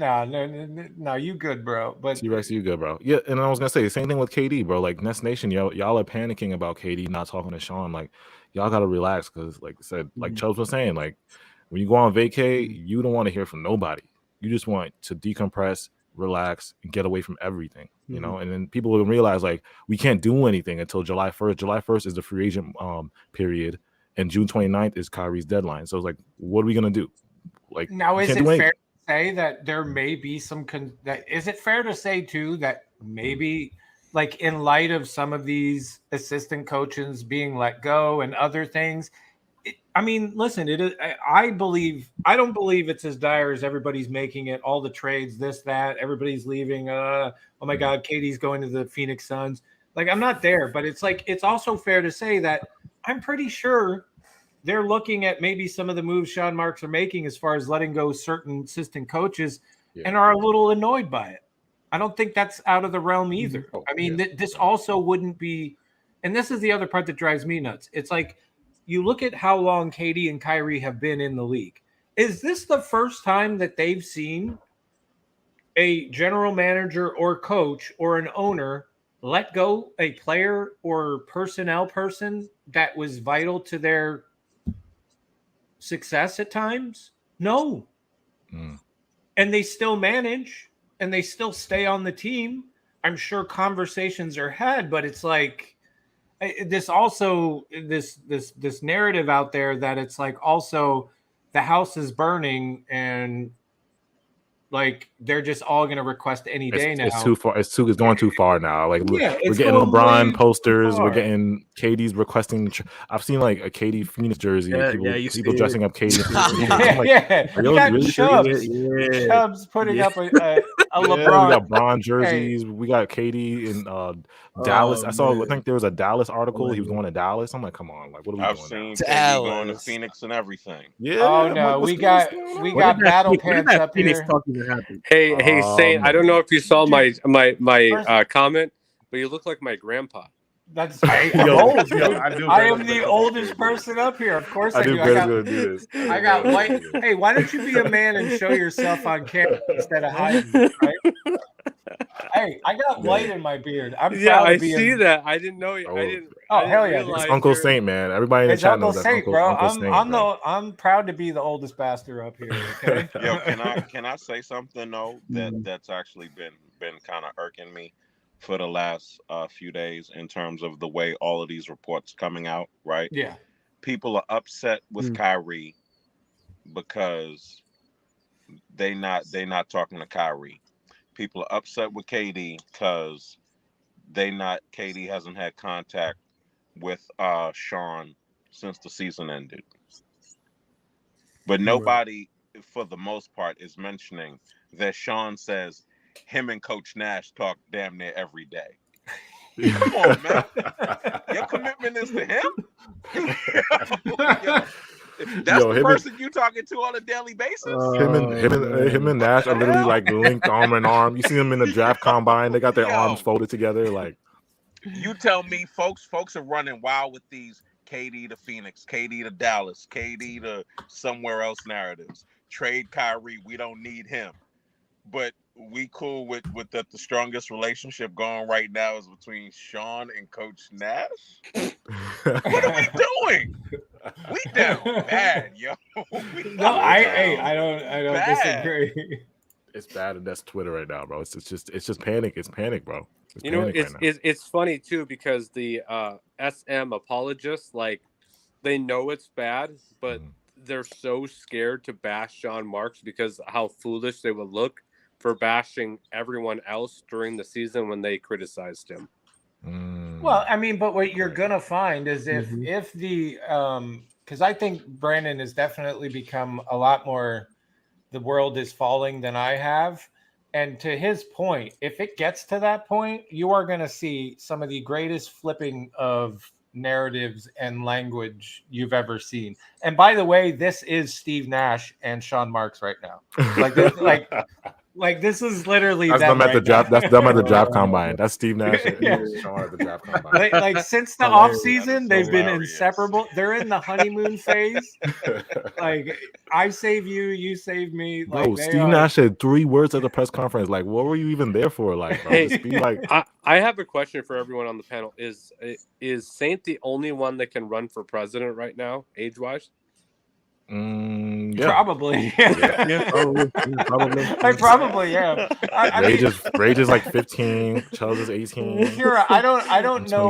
Speaker 2: No, you good, bro. But
Speaker 3: T-Rex, you good, bro. Yeah, and I was gonna say the same thing with KD, bro. Like Nest Nation, y'all are panicking about KD not talking to Sean. Like y'all gotta relax because, like I said, like Chubbs was saying, like when you go on vacay, you don't want to hear from nobody. You just want to decompress, relax, and get away from everything, you know. And then people will realize like we can't do anything until July 1st. July 1st is the free agent period, and June 29th is Kyrie's deadline. So it's like, what are we gonna do? Like
Speaker 2: now, is it fair to say that there may be some? Is it fair to say too that maybe, like in light of some of these assistant coaches being let go and other things? I mean, listen, it is. I don't believe it's as dire as everybody's making it. All the trades, this, that, everybody's leaving. Oh my God, Katie's going to the Phoenix Suns. Like, I'm not there, but it's like it's also fair to say that I'm pretty sure they're looking at maybe some of the moves Sean Marks are making as far as letting go certain assistant coaches and are a little annoyed by it. I don't think that's out of the realm either. I mean, this also wouldn't be, and this is the other part that drives me nuts. It's like, you look at how long KD and Kyrie have been in the league. Is this the first time that they've seen a general manager or coach or an owner let go a player or personnel person that was vital to their success at times? No. And they still manage and they still stay on the team. I'm sure conversations are had, but it's like, this narrative out there that it's like also the house is burning and like they're just all going to request any day now.
Speaker 3: It's too far. It's going too far now. Like we're getting LeBron posters. We're getting KD's requesting. I've seen like a KD Phoenix jersey. People dressing up KD.
Speaker 2: Chubbs putting up a LeBron.
Speaker 3: We got Bron jerseys. We got KD in Dallas. I think there was a Dallas article. He was going to Dallas. I'm like, come on, like what are we doing?
Speaker 6: I've seen KD going to Phoenix and everything.
Speaker 2: Yeah. Oh no, we got battle pants up here.
Speaker 7: Hey, Saint, I don't know if you saw my comment. but you look like my grandpa.
Speaker 2: That's I'm old. Dude. I am the oldest
Speaker 3: this.
Speaker 2: person up here. Of course I
Speaker 3: I knew
Speaker 2: do.
Speaker 3: Ben's gonna do this.
Speaker 2: I got white. Hey, why don't you be a man and show yourself on camera instead of hiding? Right? Hey, I got white in my beard. I'm proud
Speaker 7: I
Speaker 2: of being...
Speaker 7: see that. I didn't know.
Speaker 3: Oh.
Speaker 7: I didn't.
Speaker 2: Oh,
Speaker 7: I didn't
Speaker 2: hell yeah.
Speaker 7: realize
Speaker 3: It's Uncle
Speaker 7: you're-
Speaker 3: Saint, man. Everybody in the
Speaker 2: It's
Speaker 3: chat
Speaker 2: Uncle
Speaker 3: knows that's
Speaker 2: Saint, bro.
Speaker 3: Uncle Saint,
Speaker 2: I'm proud to be the oldest bastard up here. Okay?
Speaker 6: Yo, can I say something though that's actually been kind of irking me for the last few days in terms of the way all of these reports coming out, right?
Speaker 2: Yeah.
Speaker 6: People are upset with Kyrie because they not talking to Kyrie. People are upset with KD because KD hasn't had contact with Sean since the season ended. But nobody, for the most part, is mentioning that Sean says him and Coach Nash talk damn near every day. Come on, man. Your commitment is to him? That's the person you talking to on a daily basis?
Speaker 3: Him and Nash are literally like linked arm in arm. You see them in the draft combine. They got their arms folded together. Like,
Speaker 6: you tell me folks are running wild with these KD to Phoenix, KD to Dallas, KD to somewhere else narratives. Trade Kyrie, we don't need him. But we cool with the strongest relationship going right now is between Sean and Coach Nash. What are we doing? We down bad, yo.
Speaker 2: I don't disagree.
Speaker 3: It's bad, and that's Twitter right now, bro. It's just panic. It's panic, bro.
Speaker 7: It's funny too because the SM apologists, like, they know it's bad, but they're so scared to bash Sean Marks because how foolish they would look for bashing everyone else during the season when they criticized him.
Speaker 2: Well, I mean, but what you're gonna find is if the because I think Brandon has definitely become a lot more the world is falling than I have. And to his point, if it gets to that point, you are going to see some of the greatest flipping of narratives and language you've ever seen. And by the way, this is Steve Nash and Sean Marks right now. Like this is literally
Speaker 3: that's them at the draft. That's them at the draft combine. That's Steve Nash and Sean at the draft combine.
Speaker 2: Like since the offseason, they've been inseparable. They're in the honeymoon phase. Like, I save you, you save me.
Speaker 3: Bro,
Speaker 2: like,
Speaker 3: Steve Nash said 3 words at the press conference. Like, what were you even there for? Like, bro, just be like.
Speaker 7: I have a question for everyone on the panel. Is Saint the only one that can run for president right now, age-wise?
Speaker 3: Yeah.
Speaker 2: Probably.
Speaker 3: Probably.
Speaker 2: I probably am.
Speaker 3: Rage is like 15. Chubbs is 18.
Speaker 2: Kira, I don't know.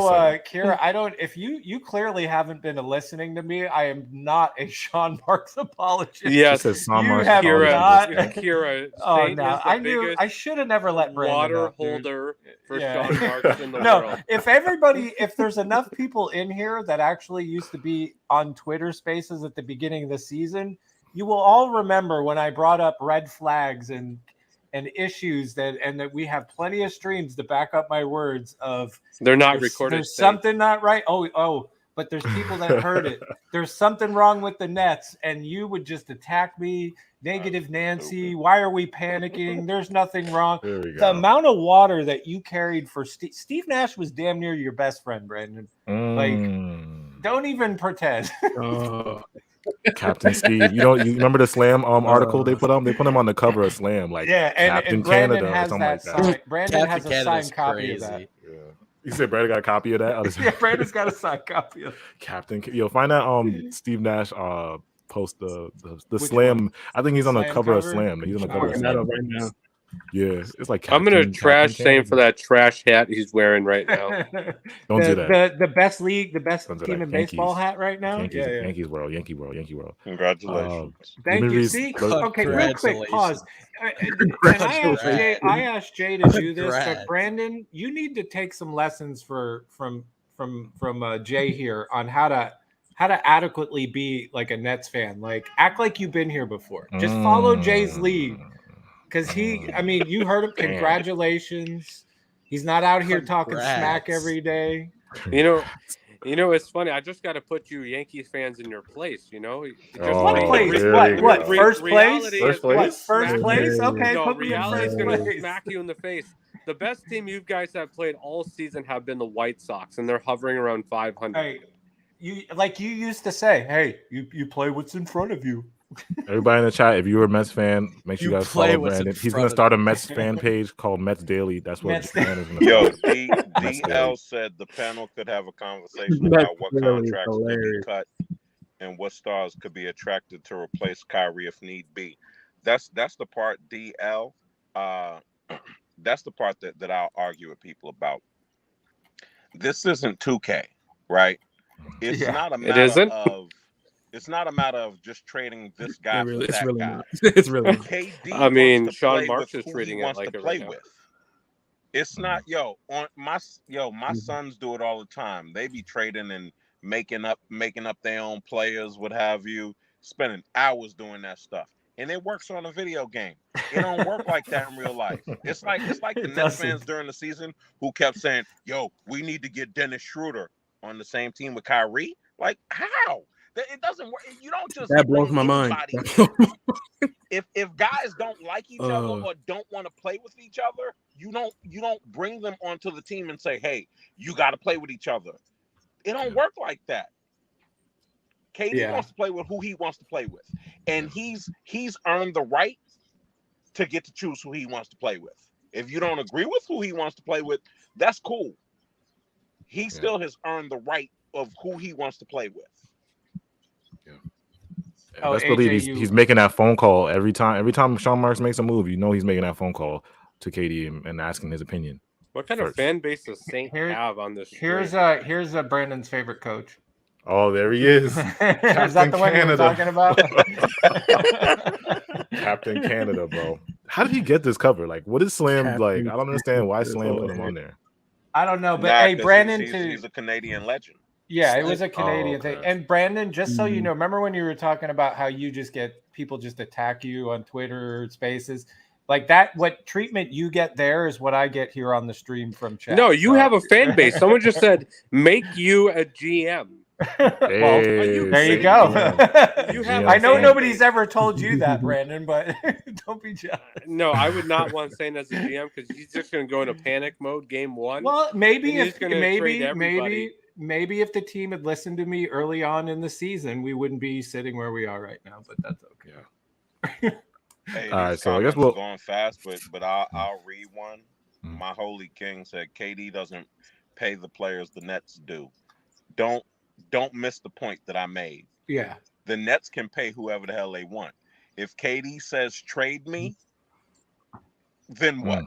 Speaker 2: Kira, I don't. If you clearly haven't been listening to me, I am not a Sean Marks apologist.
Speaker 7: Yes,
Speaker 2: you have not.
Speaker 7: Kira.
Speaker 2: Oh no, I knew. I should have never let Brandon
Speaker 7: water holder for Sean Marks in the world.
Speaker 2: If there's enough people in here that actually used to be on Twitter Spaces at the beginning of the season, you will all remember when I brought up red flags and issues that we have plenty of streams to back up my words of
Speaker 7: they're not recorded.
Speaker 2: There's something not right. But there's people that heard it. There's something wrong with the Nets, and you would just attack me. Negative Nancy. Why are we panicking? There's nothing wrong. The amount of water that you carried for Steve Nash was damn near your best friend, Brandon. Like, don't even pretend.
Speaker 3: Captain Steve. You remember the Slam article they put him? They put him on the cover of Slam, like Captain
Speaker 2: Brandon
Speaker 3: Canada
Speaker 2: has
Speaker 3: or something
Speaker 2: that
Speaker 3: like that.
Speaker 2: sign. Brandon has a signed copy of that.
Speaker 3: Yeah. You said Brandon got a copy of that?
Speaker 2: Yeah, Brandon's got a signed copy of
Speaker 3: Captain. Yo, find that Steve Nash post the Slam.
Speaker 2: One?
Speaker 3: I think he's on the cover of Slam. He's on the cover of Slam. Right now. Yeah, it's like
Speaker 7: I'm gonna trash Shane for that trash hat he's wearing right now.
Speaker 3: Don't do that.
Speaker 2: The best league, the best team in baseball hat right now.
Speaker 3: Yankee world.
Speaker 6: Congratulations.
Speaker 2: Thank you. See, okay, real quick pause. I asked Jay to do this, but Brandon, you need to take some lessons from Jay here on how to adequately be like a Nets fan. Like, act like you've been here before. Just follow Jay's lead. Because you heard him. Congratulations. He's not out here talking smack every day.
Speaker 7: You know, it's funny. I just got to put you Yankees fans in your place.
Speaker 2: What place? What? First place? First place? Okay,
Speaker 7: no,
Speaker 2: put me in
Speaker 7: reality
Speaker 2: first
Speaker 7: is going to
Speaker 2: place.
Speaker 7: smack you in the face. The best team you guys have played all season have been the White Sox, and they're hovering around 500.
Speaker 2: Hey, you used to say, hey, you play what's in front of you.
Speaker 3: Everybody in the chat, if you're a Mets fan, make sure you guys
Speaker 5: play
Speaker 3: follow
Speaker 5: what's in
Speaker 3: Brandon. He's
Speaker 5: front
Speaker 3: gonna
Speaker 5: of
Speaker 3: start a
Speaker 5: you.
Speaker 3: Mets fan page called Mets Daily. That's what
Speaker 2: Mets
Speaker 3: Brandon's gonna
Speaker 6: Yo,
Speaker 3: start.
Speaker 6: DL said the panel could have a conversation about what contracts could be cut and what stars could be attracted to replace Kyrie if need be. That's the part, DL. That's the part that I'll argue with people about. This isn't 2K, right? It's not a matter of. It's not a matter of just trading this guy for that guy.
Speaker 4: Not. It's really not.
Speaker 6: KD
Speaker 7: I mean,
Speaker 6: wants to
Speaker 7: Sean
Speaker 6: play
Speaker 7: Marks
Speaker 6: with
Speaker 7: is
Speaker 6: who
Speaker 7: treating
Speaker 6: he
Speaker 7: it
Speaker 6: wants
Speaker 7: like
Speaker 6: to
Speaker 7: it
Speaker 6: play
Speaker 7: right now.
Speaker 6: with. It's not my sons do it all the time. They be trading and making up their own players, what have you, spending hours doing that stuff. And it works on a video game. It don't work like that in real life. It's like the Nets fans during the season who kept saying, "Yo, we need to get Dennis Schroeder on the same team with Kyrie." Like, how? It doesn't work. You don't just
Speaker 4: That blows my mind.
Speaker 6: If guys don't like each other or don't want to play with each other, you don't bring them onto the team and say, "Hey, you got to play with each other." It don't work like that. KD wants to play with who he wants to play with, and he's earned the right to get to choose who he wants to play with. If you don't agree with who he wants to play with, that's cool. He still has earned the right of who he wants to play with.
Speaker 3: Best believe he's making that phone call every time. Every time Sean Marks makes a move, you know he's making that phone call to KD and asking his opinion.
Speaker 7: What kind of fan base does Saint have on this?
Speaker 2: Here's Brandon's favorite coach.
Speaker 3: Oh, there he is.
Speaker 2: Is that the one you were talking about?
Speaker 3: Captain Canada, bro. How did he get this cover? Like, what is Slam like? I don't understand why Slam put him on there.
Speaker 2: I don't know, but hey, Brandon,
Speaker 6: he's a Canadian legend.
Speaker 2: Yeah, it was a Canadian thing. And Brandon, just so you know, remember when you were talking about how you just get people just attack you on Twitter Spaces? Like that, what treatment you get there is what I get here on the stream from chat.
Speaker 7: No, you have a fan base. Someone just said, make you a GM.
Speaker 2: Well, there you go. I know nobody's ever told you that, Brandon, but don't be jealous.
Speaker 7: No, I would not want Saint as a GM because he's just going to go into panic mode game one.
Speaker 2: Well, maybe if if the team had listened to me early on in the season, we wouldn't be sitting where we are right now. But that's okay.
Speaker 6: Hey,
Speaker 3: all right, so I guess we'll
Speaker 6: going fast, but I'll read one. My holy king said KD doesn't pay the players the Nets do. Don't miss the point that I made.
Speaker 2: Yeah.
Speaker 6: The Nets can pay whoever the hell they want. If KD says trade me, then what?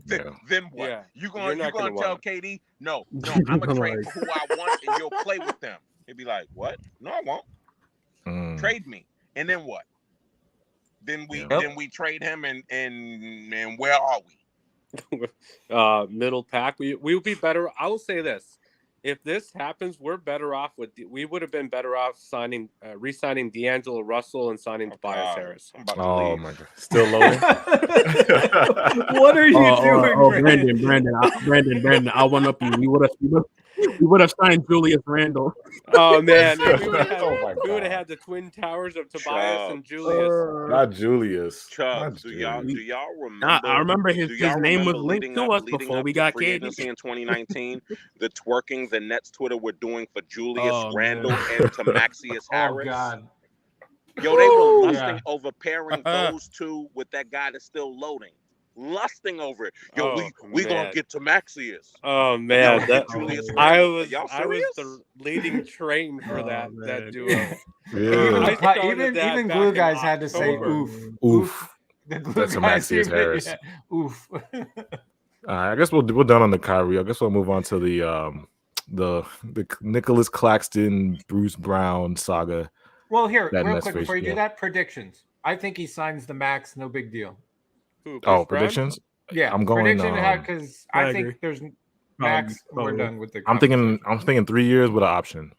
Speaker 6: Then what?
Speaker 7: Yeah.
Speaker 6: You're gonna tell KD, no, I'm gonna trade for who I want and you'll play with them. He'd be like, what? No, I won't. Trade me. And then what? Then we trade him and where are we?
Speaker 7: Middle pack. We would be better. I will say this. If this happens, we're better off we would have been better off re-signing D'Angelo Russell and signing Tobias Harris.
Speaker 3: Oh my god, still loading.
Speaker 2: What are you doing,
Speaker 4: Brandon? I'll one up you. We would have signed Julius Randle.
Speaker 7: Oh man, we would have had the twin towers of Tobias and Julius.
Speaker 3: Not Julius.
Speaker 6: Chubbs, do y'all remember?
Speaker 4: I remember his name was linked to us before we got KD
Speaker 6: in 2019. The twerking the Nets Twitter were doing for Julius Randle and to Maxius Harris.
Speaker 2: Oh God.
Speaker 6: Yo, they were lusting over pairing those two with that guy that's still loading. Lusting over it. Yo, we gonna get to Maxius.
Speaker 7: Oh man, I was the leading train for that duo.
Speaker 3: Yeah.
Speaker 2: Even glue guys had to say oof.
Speaker 3: That's a Maxius Harris.
Speaker 2: Yeah. Oof.
Speaker 3: I guess we're done on the Kyrie. I guess we'll move on to the Nicholas Claxton, Bruce Brown saga.
Speaker 2: Well, here, real quick before you do that, predictions. I think he signs the max, no big deal.
Speaker 3: Predictions?
Speaker 2: Yeah,
Speaker 3: I'm going
Speaker 2: because I think there's max. We're done with the.
Speaker 3: I'm thinking 3 years with an option.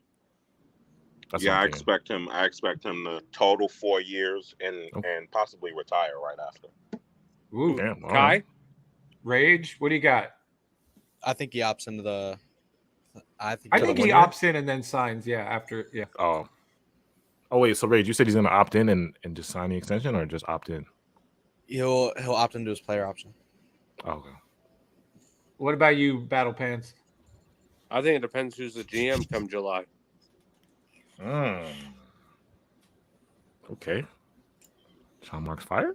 Speaker 6: I expect him. I expect him to total 4 years and possibly retire right after.
Speaker 2: Ooh,
Speaker 3: damn,
Speaker 2: Kai, Rage, what do you got?
Speaker 5: I think he opts into the.
Speaker 2: I think he opts in and then signs. Yeah, after. Yeah.
Speaker 3: Oh wait. So Rage, you said he's going to opt in and just sign the extension, or just opt in?
Speaker 5: He'll opt into his player option.
Speaker 3: Okay.
Speaker 2: What about you, Battle Pants?
Speaker 7: I think it depends who's the GM come July.
Speaker 3: Okay. Sean Marks fired?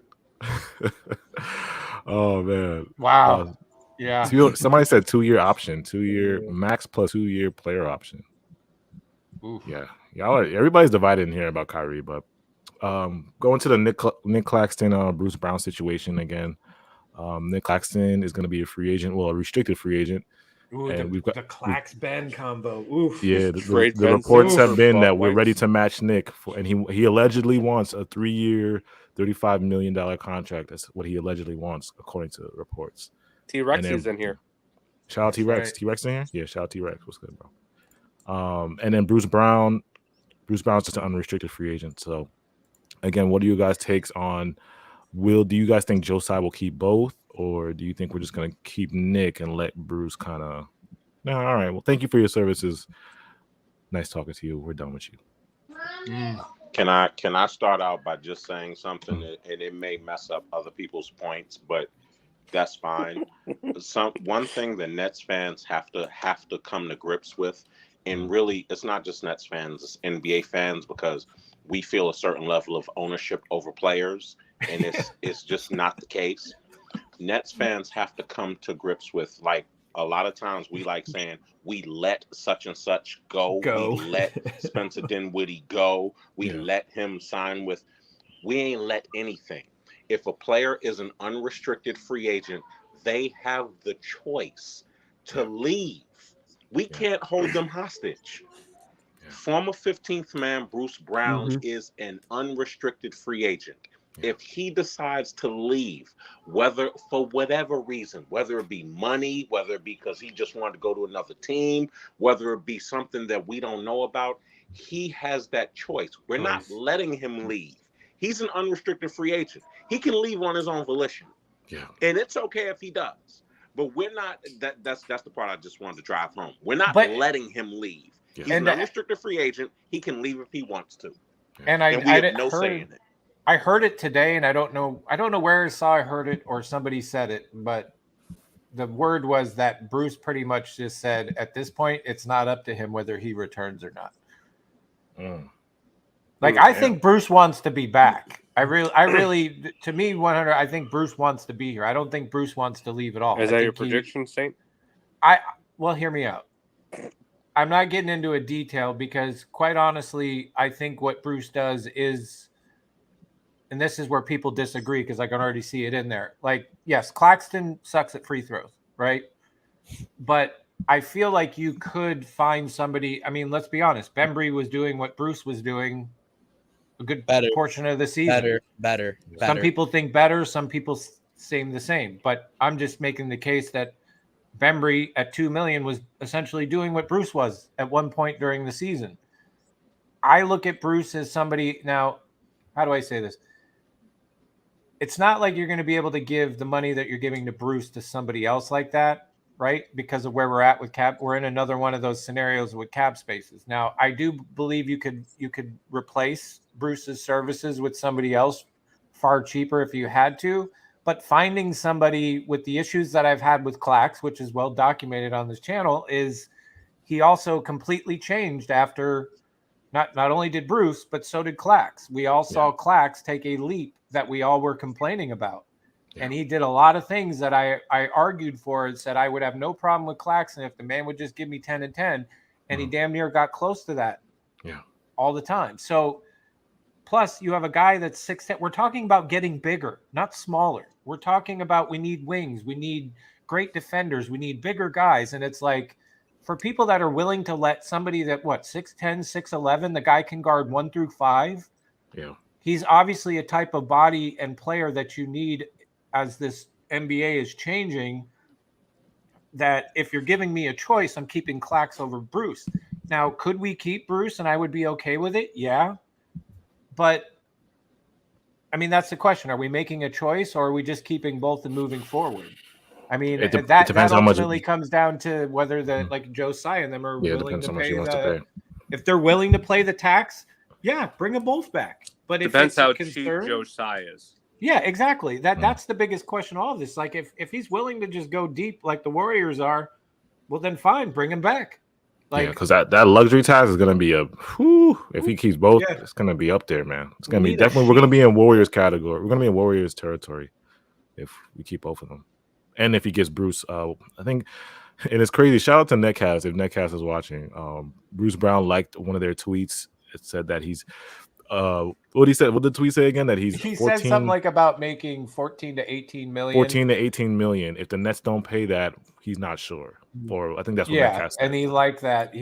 Speaker 3: Oh man!
Speaker 2: Wow. Yeah.
Speaker 3: Somebody said 2-year option, 2-year max plus 2-year player option.
Speaker 2: Oof.
Speaker 3: Yeah, everybody's divided in here about Kyrie, but going to the Nick Claxton, Bruce Brown situation again. Nick Claxton is going to be a free agent, well, a restricted free agent.
Speaker 2: Ooh,
Speaker 3: and
Speaker 2: the Clax Ben combo. Oof.
Speaker 3: Yeah, the reports have been that we're ready to match Nick, and he allegedly wants a 3-year, $35 million contract. That's what he allegedly wants, according to reports.
Speaker 7: T-Rex is in here.
Speaker 3: Shout out T-Rex. Right. T-Rex in here? Yeah, shout out T-Rex. What's good, bro? And then Bruce Brown's just an unrestricted free agent. So, again, what are you guys' takes on do you guys think Joe Tsai will keep both, or do you think we're just going to keep Nick and let Bruce kind of... No, all right. Well, thank you for your services. Nice talking to you. We're done with you.
Speaker 6: Can I start out by just saying something, and it may mess up other people's points, but that's fine. One thing the Nets fans have to come to grips with, and really, it's not just Nets fans, it's NBA fans, because we feel a certain level of ownership over players, and it's just not the case. Nets fans have to come to grips with, like, a lot of times we like saying we let such and such go. We let Spencer Dinwiddie go. We let him sign with. We ain't let anything. If a player is an unrestricted free agent, they have the choice to leave. We can't hold them hostage. Former 15th man Bruce Brown is an unrestricted free agent. If he decides to leave, whether for whatever reason, whether it be money, whether it be because he just wanted to go to another team, whether it be something that we don't know about, he has that choice. We're not letting him leave. He's an unrestricted free agent. He can leave on his own volition. Yeah. And it's okay if he does. But we're not, that's the part I just wanted to drive home. We're not letting him leave. Yeah. He's an unrestricted free agent. He can leave if he wants to.
Speaker 2: And we have no say in it. I heard it today, and I don't know where I heard it or somebody said it, but the word was that Bruce pretty much just said, at this point, it's not up to him whether he returns or not. I think Bruce wants to be back. I really, to me, 100. I think Bruce wants to be here. I don't think Bruce wants to leave at all.
Speaker 7: Is that your prediction, Saint?
Speaker 2: Well, hear me out. I'm not getting into a detail because, quite honestly, I think what Bruce does is. And this is where people disagree because I can already see it in there. Like, yes, Claxton sucks at free throws, right? But I feel like you could find somebody. I mean, let's be honest. Bembry was doing what Bruce was doing a good portion of the season.
Speaker 5: Better.
Speaker 2: Some people think better. Some people seem the same. But I'm just making the case that Bembry at $2 million was essentially doing what Bruce was at one point during the season. I look at Bruce as somebody now. How do I say this? It's not like you're going to be able to give the money that you're giving to Bruce to somebody else like that, right? Because of where we're at with cap. We're in another one of those scenarios with cap spaces. Now, I do believe you could replace Bruce's services with somebody else far cheaper if you had to. But finding somebody with the issues that I've had with Clax, which is well documented on this channel, is he also completely changed after not only did Bruce, but so did Clax. We all saw Clax take a leap that we all were complaining about. Yeah. And he did a lot of things that I argued for and said I would have no problem with Claxton if the man would just give me 10 and 10. And he damn near got close to that all the time. So plus you have a guy that's 6'10". We're talking about getting bigger, not smaller. We're talking about we need wings. We need great defenders. We need bigger guys. And it's like for people that are willing to let somebody that 6'10", 6'11", the guy can guard 1 through 5. Yeah. He's obviously a type of body and player that you need as this NBA is changing, that if you're giving me a choice, I'm keeping Clax over Bruce. Now, could we keep Bruce and I would be okay with it? Yeah. But, I mean, that's the question. Are we making a choice or are we just keeping both and moving forward? I mean, that ultimately comes down to whether like Joe Tsai and them are willing to pay. If they're willing to play the tax, bring them both back. But
Speaker 7: depends how cheap Joe Tsai is.
Speaker 2: Yeah, exactly. That's the biggest question. All of this, like, if he's willing to just go deep like the Warriors are, well, then fine, bring him back. Like,
Speaker 3: because that luxury tax is gonna be if he keeps both, it's gonna be up there, man. It's gonna be definitely. We're gonna be in Warriors category. We're gonna be in Warriors territory if we keep both of them, and if he gets Bruce, I think. And it's crazy. Shout out to Netcast if Netcast is watching. Bruce Brown liked one of their tweets. It said that he's what he said. What did the tweet say again? That
Speaker 2: he said something like about making 14 to 18 million.
Speaker 3: 14 to 18 million. If the Nets don't pay that, he's not sure. Or I think that's what Netcast said.
Speaker 2: And he liked that.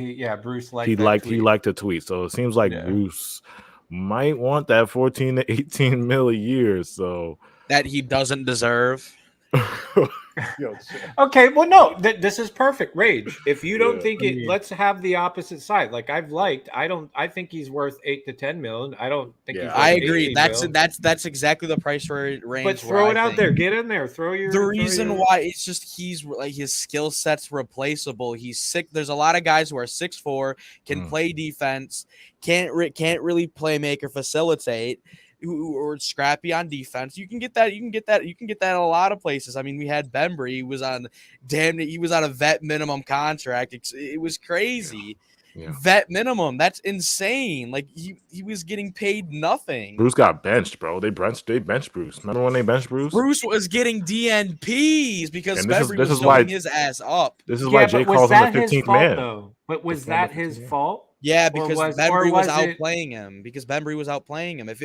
Speaker 2: Bruce liked
Speaker 3: he
Speaker 2: that
Speaker 3: liked
Speaker 2: tweet.
Speaker 3: He liked the tweet. So it seems like Bruce might want that 14 to 18 mil a year. So
Speaker 5: that he doesn't deserve.
Speaker 2: Okay, well, no, this is perfect. Rage. If you don't think it, let's have the opposite side. Like I think he's worth 8 to 10 million. I don't think. He's worth
Speaker 5: I agree.
Speaker 2: 18
Speaker 5: that's exactly the price range.
Speaker 2: But throw it out there. Get in there. The
Speaker 5: reason why it's just he's like his skill set's replaceable. He's sick. There's a lot of guys who are 6'4", can play defense, can't really playmaker facilitate. Or scrappy on defense. You can get that a lot of places. I mean, we had Bembry. He was on a vet minimum contract. It was crazy. Yeah. Vet minimum. That's insane. Like he was getting paid nothing.
Speaker 3: Bruce got benched, bro. They benched Bruce. Remember when they benched Bruce?
Speaker 5: Bruce was getting DNPs because Bembry was showing his ass up.
Speaker 3: This is why Jay calls him the 15th man.
Speaker 2: Though? But was that his fault?
Speaker 5: Yeah, because Bembry was outplaying him. Because Bembry was outplaying him. If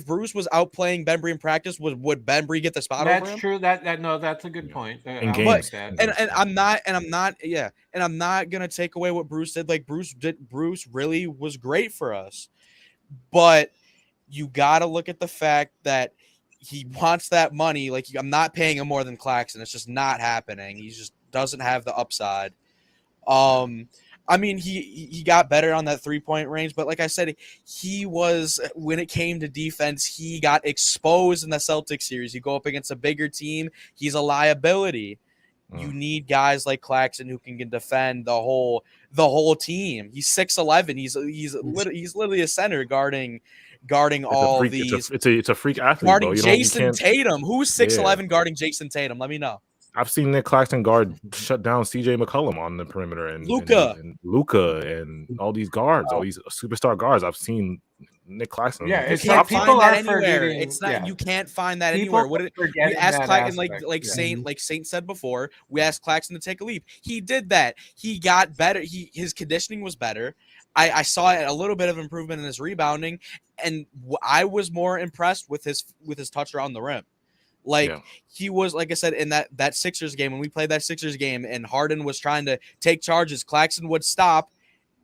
Speaker 5: Bruce was outplaying Bembry in practice, would Bembry get the spot over him?
Speaker 2: That's true. That's a good point.
Speaker 5: And I'm not gonna take away what Bruce did. Like Bruce really was great for us, but you gotta look at the fact that he wants that money. Like I'm not paying him more than Claxton. It's just not happening. He just doesn't have the upside. I mean, he got better on that 3-point range, but like I said, when it came to defense, he got exposed in the Celtics series. You go up against a bigger team, he's a liability. You need guys like Claxton who can defend the whole team. He's 6'11". He's literally a center guarding all these.
Speaker 3: It's a freak athlete.
Speaker 5: Guarding Jason Tatum. Who's 6'11" guarding Jason Tatum? Let me know.
Speaker 3: I've seen Nick Claxton shut down CJ McCollum on the perimeter and Luka and all these guards, all these superstar guards. I've seen Nick Claxton.
Speaker 2: Yeah, it's like people are forgetting.
Speaker 5: It's not. You can't find that anywhere. We asked Claxton, like Saint said before, we asked Claxton to take a leap. He did that. He got better. His conditioning was better. I saw a little bit of improvement in his rebounding, and I was more impressed with his touch around the rim. He was, like I said, in that Sixers game, when we played that Sixers game and Harden was trying to take charges, Claxton would stop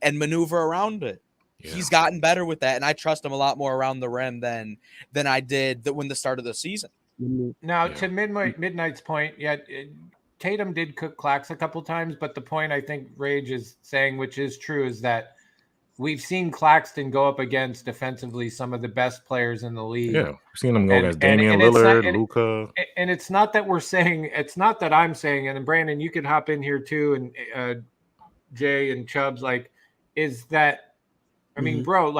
Speaker 5: and maneuver around it. Yeah. He's gotten better with that, and I trust him a lot more around the rim than I did when the start of the season.
Speaker 2: Now, to Midnight's point, Tatum did cook Clax a couple times, but the point I think Rage is saying, which is true, is that we've seen Claxton go up against defensively some of the best players in the league.
Speaker 3: Yeah, we've seen him go against Damian Lillard, Luka.
Speaker 2: And it's not that it's not that I'm saying, and Brandon, you could hop in here too, and Jay and Chubbs, is that, I mean, bro,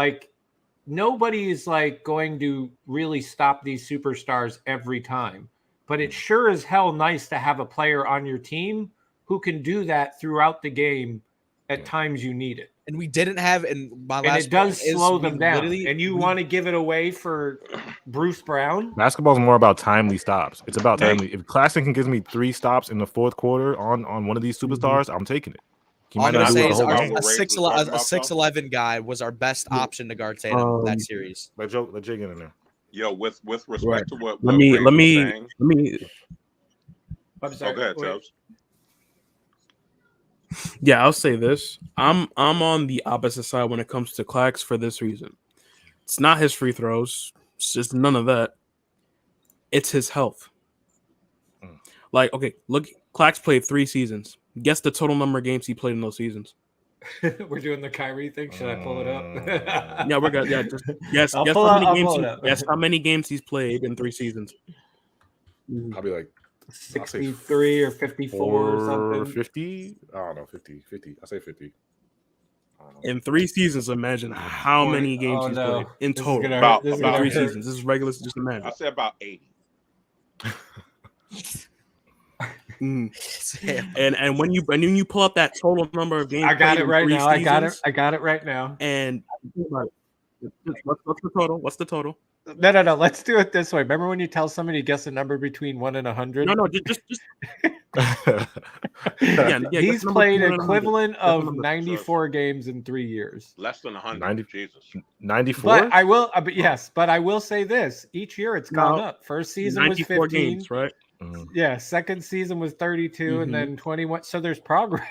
Speaker 2: nobody is going to really stop these superstars every time, but it's sure as hell nice to have a player on your team who can do that throughout the game at times you need it.
Speaker 5: And we didn't have, and it
Speaker 2: does slow them down. And you want to give it away for Bruce Brown?
Speaker 3: Basketball is more about timely stops. It's about timely. If Claxton can give me 3 stops in the fourth quarter on one of these superstars, I'm taking it.
Speaker 5: All I'm going to say is a 6'11" guy was our best option to guard Tatum that series.
Speaker 3: Let Jay get in there.
Speaker 6: Yo, with respect to what
Speaker 7: let me.
Speaker 6: Go ahead, Chubbs.
Speaker 4: Yeah, I'll say this. I'm on the opposite side when it comes to Clax for this reason. It's not his free throws. It's just none of that. It's his health. Okay, look, Clax played 3 seasons. Guess the total number of games he played in those seasons.
Speaker 2: We're doing the Kyrie thing. Should I pull it up?
Speaker 4: Yeah, we're good. Yeah, just guess how many games he's played in 3 seasons.
Speaker 3: Probably
Speaker 2: 63 or 54 or something.
Speaker 3: 50? I don't know, 50. I say 50.
Speaker 4: In 3 seasons, imagine how many games he's played in
Speaker 2: This is
Speaker 4: total.
Speaker 2: gonna
Speaker 6: About-
Speaker 2: hurt. This is
Speaker 6: about
Speaker 2: gonna
Speaker 4: 3
Speaker 2: hurt.
Speaker 4: seasons. This is regular. Just imagine.
Speaker 6: I say about 80.
Speaker 4: And when you pull up that total number of games,
Speaker 2: I got
Speaker 4: played
Speaker 2: it
Speaker 4: in
Speaker 2: right
Speaker 4: 3
Speaker 2: now. I got it.
Speaker 4: seasons,
Speaker 2: I got it right now.
Speaker 4: And what's the total? What's the total?
Speaker 2: No. Let's do it this way. Remember when you tell somebody to guess a number between 1 and 100?
Speaker 4: No, just yeah.
Speaker 2: He's played
Speaker 4: between 1 and 100.
Speaker 2: equivalent
Speaker 4: Guess the
Speaker 2: of
Speaker 4: number.
Speaker 2: 94 games in 3 years.
Speaker 6: Less than 100.
Speaker 3: 90.
Speaker 6: Jesus.
Speaker 3: 94.
Speaker 2: But I will. But I will say this: each year it's gone
Speaker 4: No.
Speaker 2: up. First season was
Speaker 4: 94
Speaker 2: 15.
Speaker 4: games, right?
Speaker 2: Yeah. Second season was 32, and
Speaker 4: Mhm.
Speaker 2: then 21. So there's progress.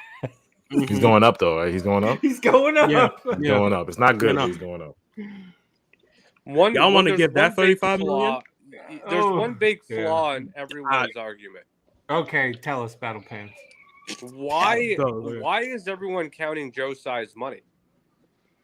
Speaker 3: He's going up though, right? He's going up.
Speaker 2: He's going up.
Speaker 4: Yeah.
Speaker 3: He's going up. It's not good,
Speaker 4: Going
Speaker 3: but
Speaker 4: up.
Speaker 3: he's going up.
Speaker 4: Y'all wanna
Speaker 7: there's
Speaker 4: give that
Speaker 7: one big
Speaker 4: 35 million?
Speaker 7: flaw- There's
Speaker 2: Oh,
Speaker 7: one big
Speaker 2: yeah.
Speaker 7: flaw in everyone's argument.
Speaker 2: Okay, tell us, Battle Pants.
Speaker 7: Why?
Speaker 4: Go.
Speaker 7: Why is everyone counting Joe Tsai's money?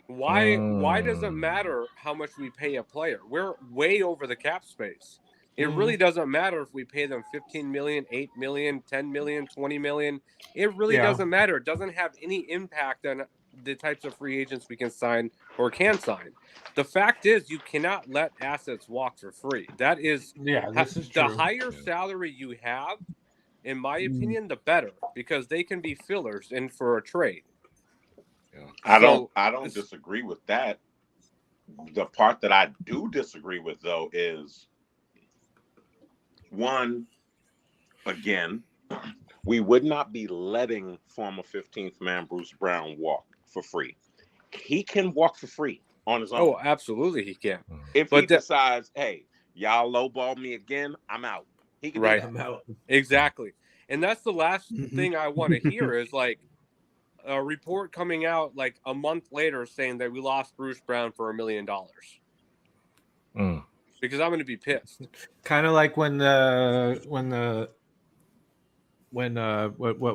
Speaker 7: Why does it matter how much we pay a player? We're way over the cap space. It really doesn't matter if we pay them 15 million, 8 million, 10 million, 20 million. It really doesn't matter. It doesn't have any impact on the types of free agents we can sign or can sign. The fact is, you cannot let assets walk for free. That is,
Speaker 2: this is
Speaker 7: the
Speaker 2: true.
Speaker 7: higher salary you have, in my opinion, the better, because they can be fillers in for a trade.
Speaker 6: I
Speaker 7: So,
Speaker 6: don't disagree with that. The part that I do disagree with, though, is one, again, we would not be letting former 15th man Bruce Brown walk for free. He can walk for free on his own.
Speaker 7: Oh, absolutely, he can.
Speaker 6: If
Speaker 7: but
Speaker 6: he decides, hey, y'all lowball me again, I'm out. He can do
Speaker 7: Right.
Speaker 6: that.
Speaker 4: I'm out.
Speaker 7: Exactly. And that's the last thing I want to hear is like a report coming out like a month later saying that we lost Bruce Brown for $1 million. Because I'm going to be pissed.
Speaker 2: Kind of like when what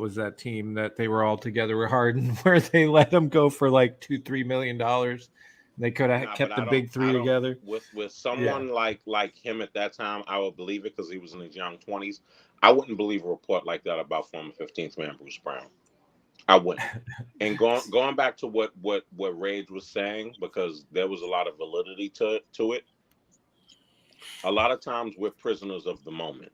Speaker 2: was that team that they were all together with Harden, where they let him go for like $2-3 million. They could have kept the big three together.
Speaker 6: With someone like him at that time, I would believe it because he was in his young 20s. I wouldn't believe a report like that about former 15th man Bruce Brown. I wouldn't. And going back to what Rage was saying, because there was a lot of validity to it. A lot of times we're prisoners of the moment.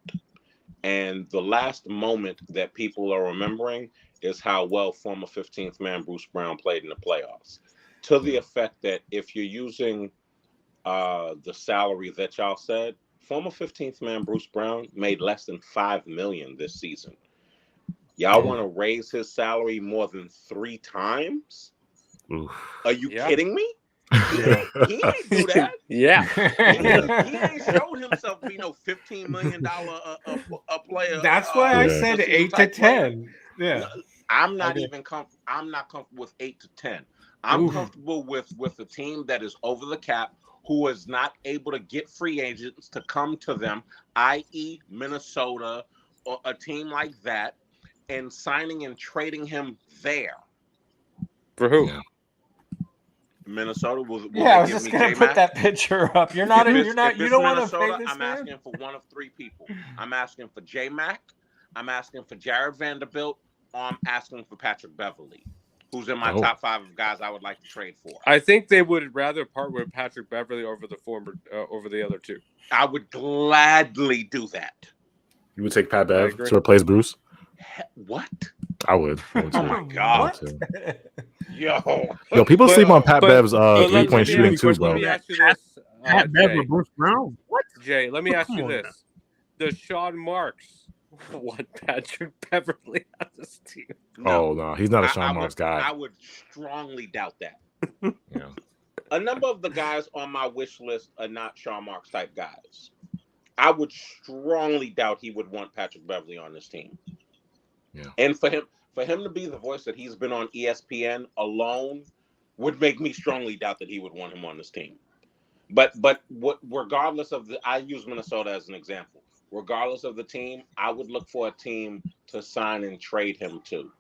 Speaker 6: And the last moment that people are remembering is how well former 15th man Bruce Brown played in the playoffs. To the effect that if you're using the salary that y'all said, former 15th man Bruce Brown made less than $5 million this season. Y'all want to raise his salary more than 3 times?
Speaker 3: Oof.
Speaker 6: Are you kidding me? He ain't do that.
Speaker 7: Yeah.
Speaker 6: He ain't showed himself to be no $15 million a player.
Speaker 2: That's why I said 8 to 10.
Speaker 6: Yeah, I'm not comfortable with 8 to 10. I'm comfortable with a team that is over the cap, who is not able to get free agents to come to them, i.e. Minnesota or a team like that, and signing and trading him there.
Speaker 7: For who?
Speaker 3: Yeah.
Speaker 6: Minnesota will
Speaker 2: I was just gonna put that picture up. You don't want to pay this
Speaker 6: I'm
Speaker 2: man?
Speaker 6: asking for one of 3 people. I'm asking for J-Mac, I'm asking for Jared Vanderbilt, or I'm asking for Patrick Beverly, who's in my top 5 of guys I would like to trade for.
Speaker 7: I think they would rather part with Patrick Beverly over the other 2.
Speaker 6: I would gladly do that.
Speaker 3: You would take Pat Bev to replace Bruce?
Speaker 6: What?
Speaker 3: I would.
Speaker 6: Oh my God.
Speaker 3: Yo, people sleep on Pat Bev's 3-point shooting too, bro.
Speaker 7: Let me ask you this.
Speaker 4: Pat Bev or Bruce Brown? What?
Speaker 7: Jay, let me ask you this. Does Sean Marks want Patrick Beverly on this team?
Speaker 3: No. Oh, no. He's not a Sean Marks guy.
Speaker 6: I would strongly doubt that.
Speaker 3: Yeah.
Speaker 6: A number of the guys on my wish list are not Sean Marks type guys. I would strongly doubt he would want Patrick Beverly on this team.
Speaker 3: Yeah.
Speaker 6: And for him to be the voice that he's been on ESPN alone would make me strongly doubt that he would want him on this team. But regardless of I use Minnesota as an example. Regardless of the team, I would look for a team to sign and trade him to.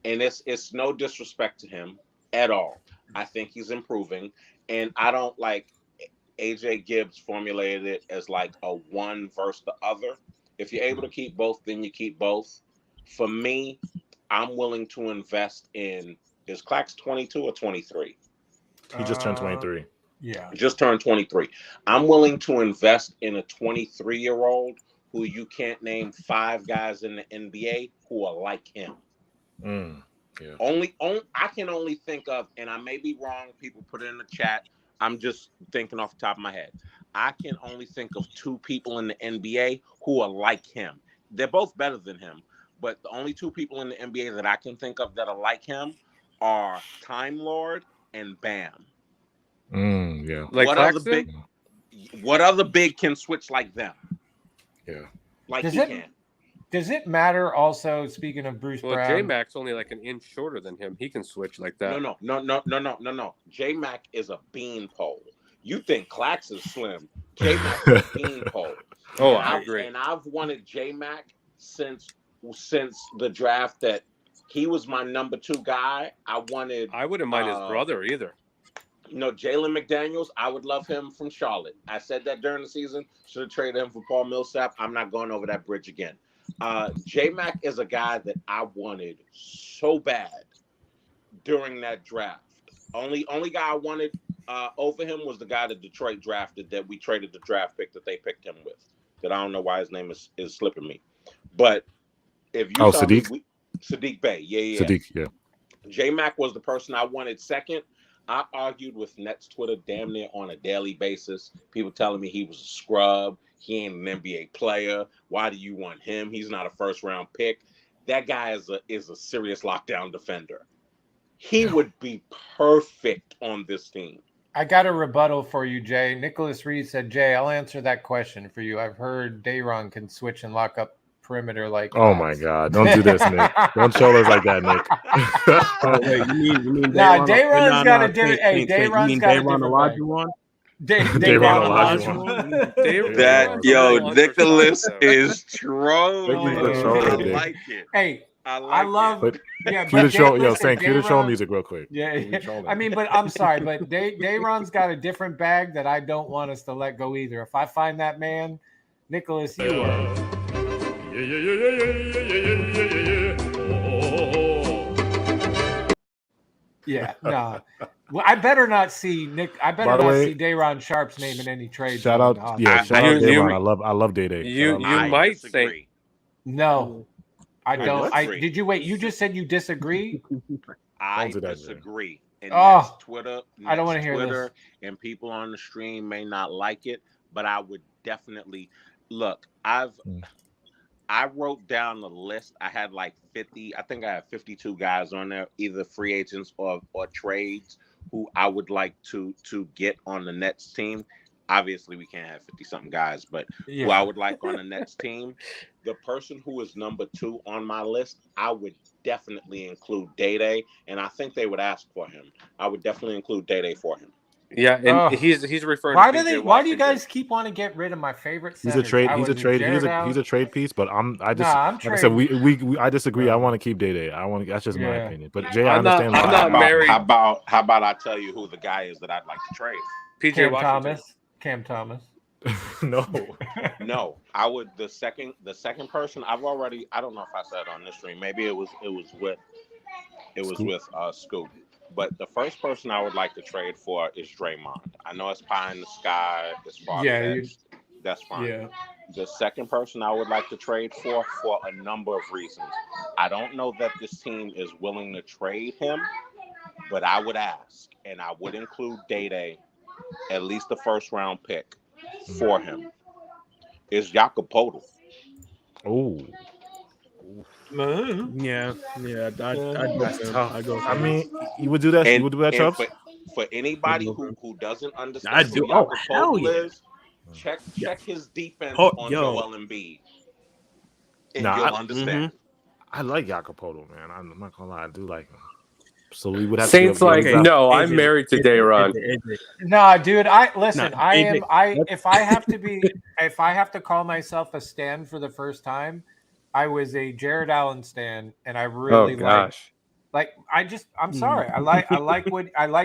Speaker 6: And it's no disrespect to him at all. I think he's improving. And I don't like AJ Gibbs formulated it as like a one versus the other. If you're able to keep both, then you keep both. For me, I'm willing to invest in Is Clax 22 or 23?
Speaker 3: He just turned 23.
Speaker 2: Yeah.
Speaker 6: Just turned 23. I'm willing to invest in a 23-year-old who you can't name 5 guys in the NBA who are like him.
Speaker 3: Yeah.
Speaker 6: Only I can only think of, and I may be wrong, people put it in the chat. I'm just thinking off the top of my head. I can only think of 2 people in the NBA who are like him. They're both better than him, but the only 2 people in the NBA that I can think of that are like him are Time Lord and Bam.
Speaker 3: Yeah.
Speaker 7: Like
Speaker 6: What other big can switch like them?
Speaker 3: Yeah.
Speaker 6: Like
Speaker 2: Does
Speaker 6: he
Speaker 2: it-
Speaker 6: can.
Speaker 2: Does it matter also, speaking of Bruce
Speaker 7: Well,
Speaker 2: Brown?
Speaker 7: J-Mac's only like an inch shorter than him. He can switch like that.
Speaker 6: No. J-Mac is a beanpole. You think Clax is slim. J-Mac is a beanpole.
Speaker 7: Oh,
Speaker 6: And
Speaker 7: I agree.
Speaker 6: And I've wanted J-Mac since the draft that he was my number 2 guy. I wouldn't
Speaker 7: mind his brother either.
Speaker 6: Jalen McDaniels, I would love him from Charlotte. I said that during the season. Should have traded him for Paul Millsap. I'm not going over that bridge again. J-Mac is a guy that I wanted so bad during that draft. Only guy I wanted over him was the guy that Detroit drafted that we traded the draft pick that they picked him with. That I don't know why his name is slipping me. But if you
Speaker 3: Sadiq?
Speaker 6: Sadiq Bey. Yeah.
Speaker 3: Sadiq, yeah.
Speaker 6: J-Mac was the person I wanted second. I argued with Nets Twitter damn near on a daily basis. People telling me he was a scrub. He ain't an NBA player. Why do you want him? He's not a first-round pick. That guy is a serious lockdown defender. He would be perfect on this team.
Speaker 2: I got a rebuttal for you, Jay. Nicholas Reed said, Jay, I'll answer that question for you. I've heard Dayron can switch and lock up perimeter like
Speaker 3: Oh my God. Don't do this, Nick. Don't show us like that, Nick.
Speaker 4: Oh, wait, you mean
Speaker 2: Dayron's got a different. Hey, Dayron's got a different.
Speaker 3: Dayron
Speaker 6: That Nicholas is trolling. I like it.
Speaker 2: Hey,
Speaker 6: I
Speaker 2: love.
Speaker 3: But
Speaker 2: Yeah,
Speaker 3: cue the show,
Speaker 2: listen,
Speaker 3: Saint, cue the show
Speaker 2: Dayron-
Speaker 3: music real quick.
Speaker 2: Yeah, I mean, but I'm sorry, but Dayron's got a different bag that I don't want us to let go either. If I find that man, Nicholas, you are. Yeah, no. Well, I better not see Nick. I better
Speaker 3: By the
Speaker 2: not
Speaker 3: way,
Speaker 2: see Dayron Sharp's name in any trade.
Speaker 3: Shout out Dayron. I love Day Day.
Speaker 7: You might say
Speaker 2: no. I don't.
Speaker 6: disagree.
Speaker 2: Did you wait? You just said you disagree.
Speaker 6: I
Speaker 3: do that,
Speaker 6: disagree. And
Speaker 2: Oh,
Speaker 6: Twitter,
Speaker 2: I don't want to hear
Speaker 6: Twitter,
Speaker 2: this.
Speaker 6: and people on the stream may not like it, but I would definitely look. I wrote down the list. I had like 50. I think I had 52 guys on there, either free agents or trades, who I would like to get on the Nets team. Obviously, we can't have 50-something guys, but who I would like on the Nets team. The person who is number 2 on my list, I would definitely include Day-Day, and I think they would ask for him. I would definitely include Day-Day for him.
Speaker 7: Yeah, and he's referring.
Speaker 2: Why
Speaker 7: to
Speaker 2: do they? Why do you guys keep wanting to get rid of my favorite?
Speaker 3: He's
Speaker 2: centers?
Speaker 3: a trade.
Speaker 2: I
Speaker 3: He's a
Speaker 2: was
Speaker 3: trade.
Speaker 2: Jared Allen.
Speaker 3: He's a trade piece. But I'm
Speaker 2: I'm
Speaker 3: like I said, we I disagree.
Speaker 2: No.
Speaker 3: I want to keep Day Day. That's just my
Speaker 2: Yeah.
Speaker 3: opinion. But Jay, I understand.
Speaker 7: I'm not married.
Speaker 6: How about I tell you who the guy is that I'd like to trade?
Speaker 7: PJ
Speaker 2: Cam
Speaker 7: Washington.
Speaker 2: Thomas. Cam Thomas.
Speaker 6: No, I would the second person I don't know if I said on this stream. Maybe it was with Scoop. But the first person I would like to trade for is Draymond. I know it's pie in the sky, it's far-fetched. That's fine.
Speaker 2: Yeah.
Speaker 6: The second person I would like to trade for a number of reasons. I don't know that this team is willing to trade him, but I would ask, and I would include Day-Day, at least the first-round pick for him, is Jakob Poeltl.
Speaker 3: Oh.
Speaker 4: Yeah.
Speaker 3: That's tough. I mean, you would do that. You would do that, Chubbs?
Speaker 6: For anybody who doesn't understand
Speaker 4: I do.
Speaker 6: who Jakob
Speaker 4: hell
Speaker 6: Poeltl
Speaker 4: yeah.
Speaker 6: is, check his defense
Speaker 4: Oh,
Speaker 6: on
Speaker 4: yo.
Speaker 6: Joel Embiid, and
Speaker 3: Nah,
Speaker 6: you'll understand.
Speaker 3: I like Jakob Poeltl, man. I'm not gonna lie, I do like him. So we would have
Speaker 7: Saints
Speaker 3: to
Speaker 7: like
Speaker 3: give him
Speaker 7: no.
Speaker 4: AJ,
Speaker 7: I'm married to Dayron.
Speaker 2: No, dude. Listen.
Speaker 4: Nah,
Speaker 2: I
Speaker 4: AJ,
Speaker 2: am. If I have to call myself a stan for the first time, I was a Jared Allen stan, and I really I'm sorry. I like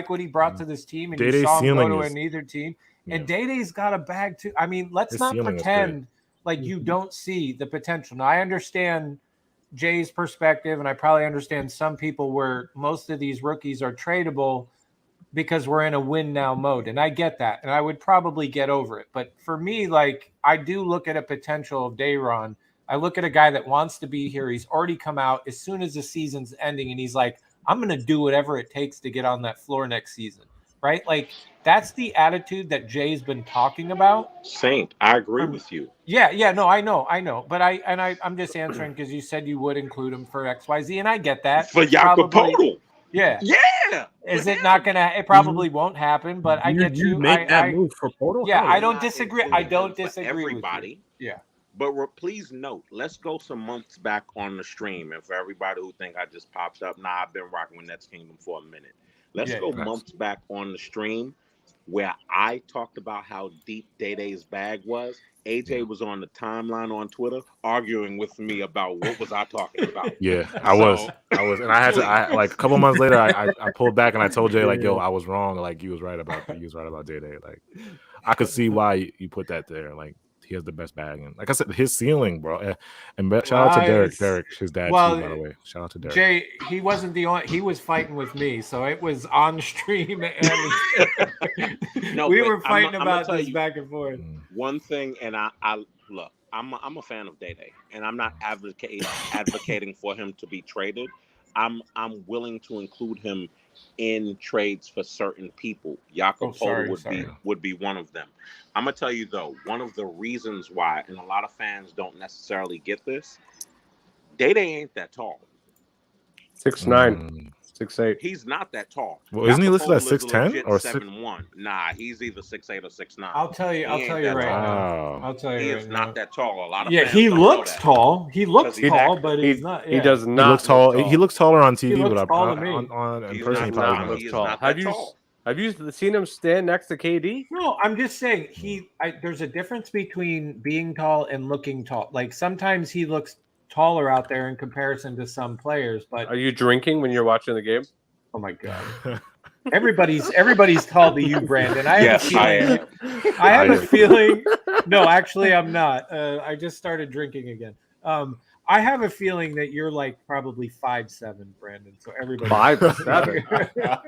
Speaker 2: what he brought to this team, and you
Speaker 3: Day-Day's
Speaker 2: saw him go
Speaker 3: ceiling
Speaker 2: to
Speaker 3: is-
Speaker 2: another team. And
Speaker 3: Yeah.
Speaker 2: Day-Day's got a bag too. I mean, let's
Speaker 3: His
Speaker 2: not
Speaker 3: ceiling is
Speaker 2: pretend like you don't see the potential. Now I understand Jay's perspective, and I probably understand some people where most of these rookies are tradable because we're in a win now mode. And I get that. And I would probably get over it. But for me, like, I do look at a potential of Dayron. I look at a guy that wants to be here. He's already come out as soon as the season's ending. And he's like, I'm going to do whatever it takes to get on that floor next season. Right? Like, that's the attitude that Jay's been talking about.
Speaker 6: Saint, I agree with you.
Speaker 2: Yeah, no, I know. But I'm just answering because you said you would include him for XYZ, and I get that.
Speaker 6: For Jacopo.
Speaker 2: Yeah. Is it not gonna? It probably won't happen. But I get you.
Speaker 4: Make that move for Poto.
Speaker 2: Yeah, I don't disagree. I don't disagree
Speaker 6: Everybody.
Speaker 2: with you. Yeah.
Speaker 6: But please note, let's go some months back on the stream. And for everybody who think I just popped up, I've been rocking with Nets Kingdom for a minute. Let's go months back on the stream where I talked about how deep Day-Day's bag was. AJ was on the timeline on Twitter arguing with me about what was I talking about.
Speaker 3: Yeah, I was, and I had to. Like a couple months later, I pulled back and I told Jay like, "Yo, I was wrong. Like he was right about Day-Day. Like I could see why you put that there. Like he has the best bag, and like I said, his ceiling, bro. And shout out to Derek. Derek, his dad, too, by the way. Shout out to Derek.
Speaker 2: Jay, he wasn't the only. He was fighting with me, so it was on stream, and we were fighting about this back and forth.
Speaker 6: One thing, and I look, I'm a fan of Day-Day, and I'm not advocating for him to be traded. I'm willing to include him in trades for certain people. Jacopo would be one of them. I'm gonna tell you though, one of the reasons why, and a lot of fans don't necessarily get this, Day-Day ain't that tall.
Speaker 7: 6'9", 6'8".
Speaker 6: He's not that tall.
Speaker 3: Well, isn't he listed at 6'10" or
Speaker 6: 7'1"? Nah, he's either 6'8" or 6'9".
Speaker 2: I'll tell you right now. I'll tell you
Speaker 6: he
Speaker 2: right
Speaker 6: is
Speaker 2: now.
Speaker 6: not that tall. A lot of
Speaker 2: yeah, he looks tall. He looks tall, but he's not. Yeah.
Speaker 7: He does not.
Speaker 3: He looks tall. He looks taller on TV, but
Speaker 7: on
Speaker 3: in person, he probably
Speaker 7: not tall. Have you seen him stand next to KD?
Speaker 2: No, I'm just saying there's a difference between being tall and looking tall. Like sometimes he looks taller out there in comparison to some players. But
Speaker 7: are you drinking when you're watching the game?
Speaker 2: Oh my god. Everybody's tall to you, Brandon. I have a feeling. No, actually, I'm not. I just started drinking again. I have a feeling that you're like probably 5'7", Brandon. So everybody
Speaker 7: 5'7".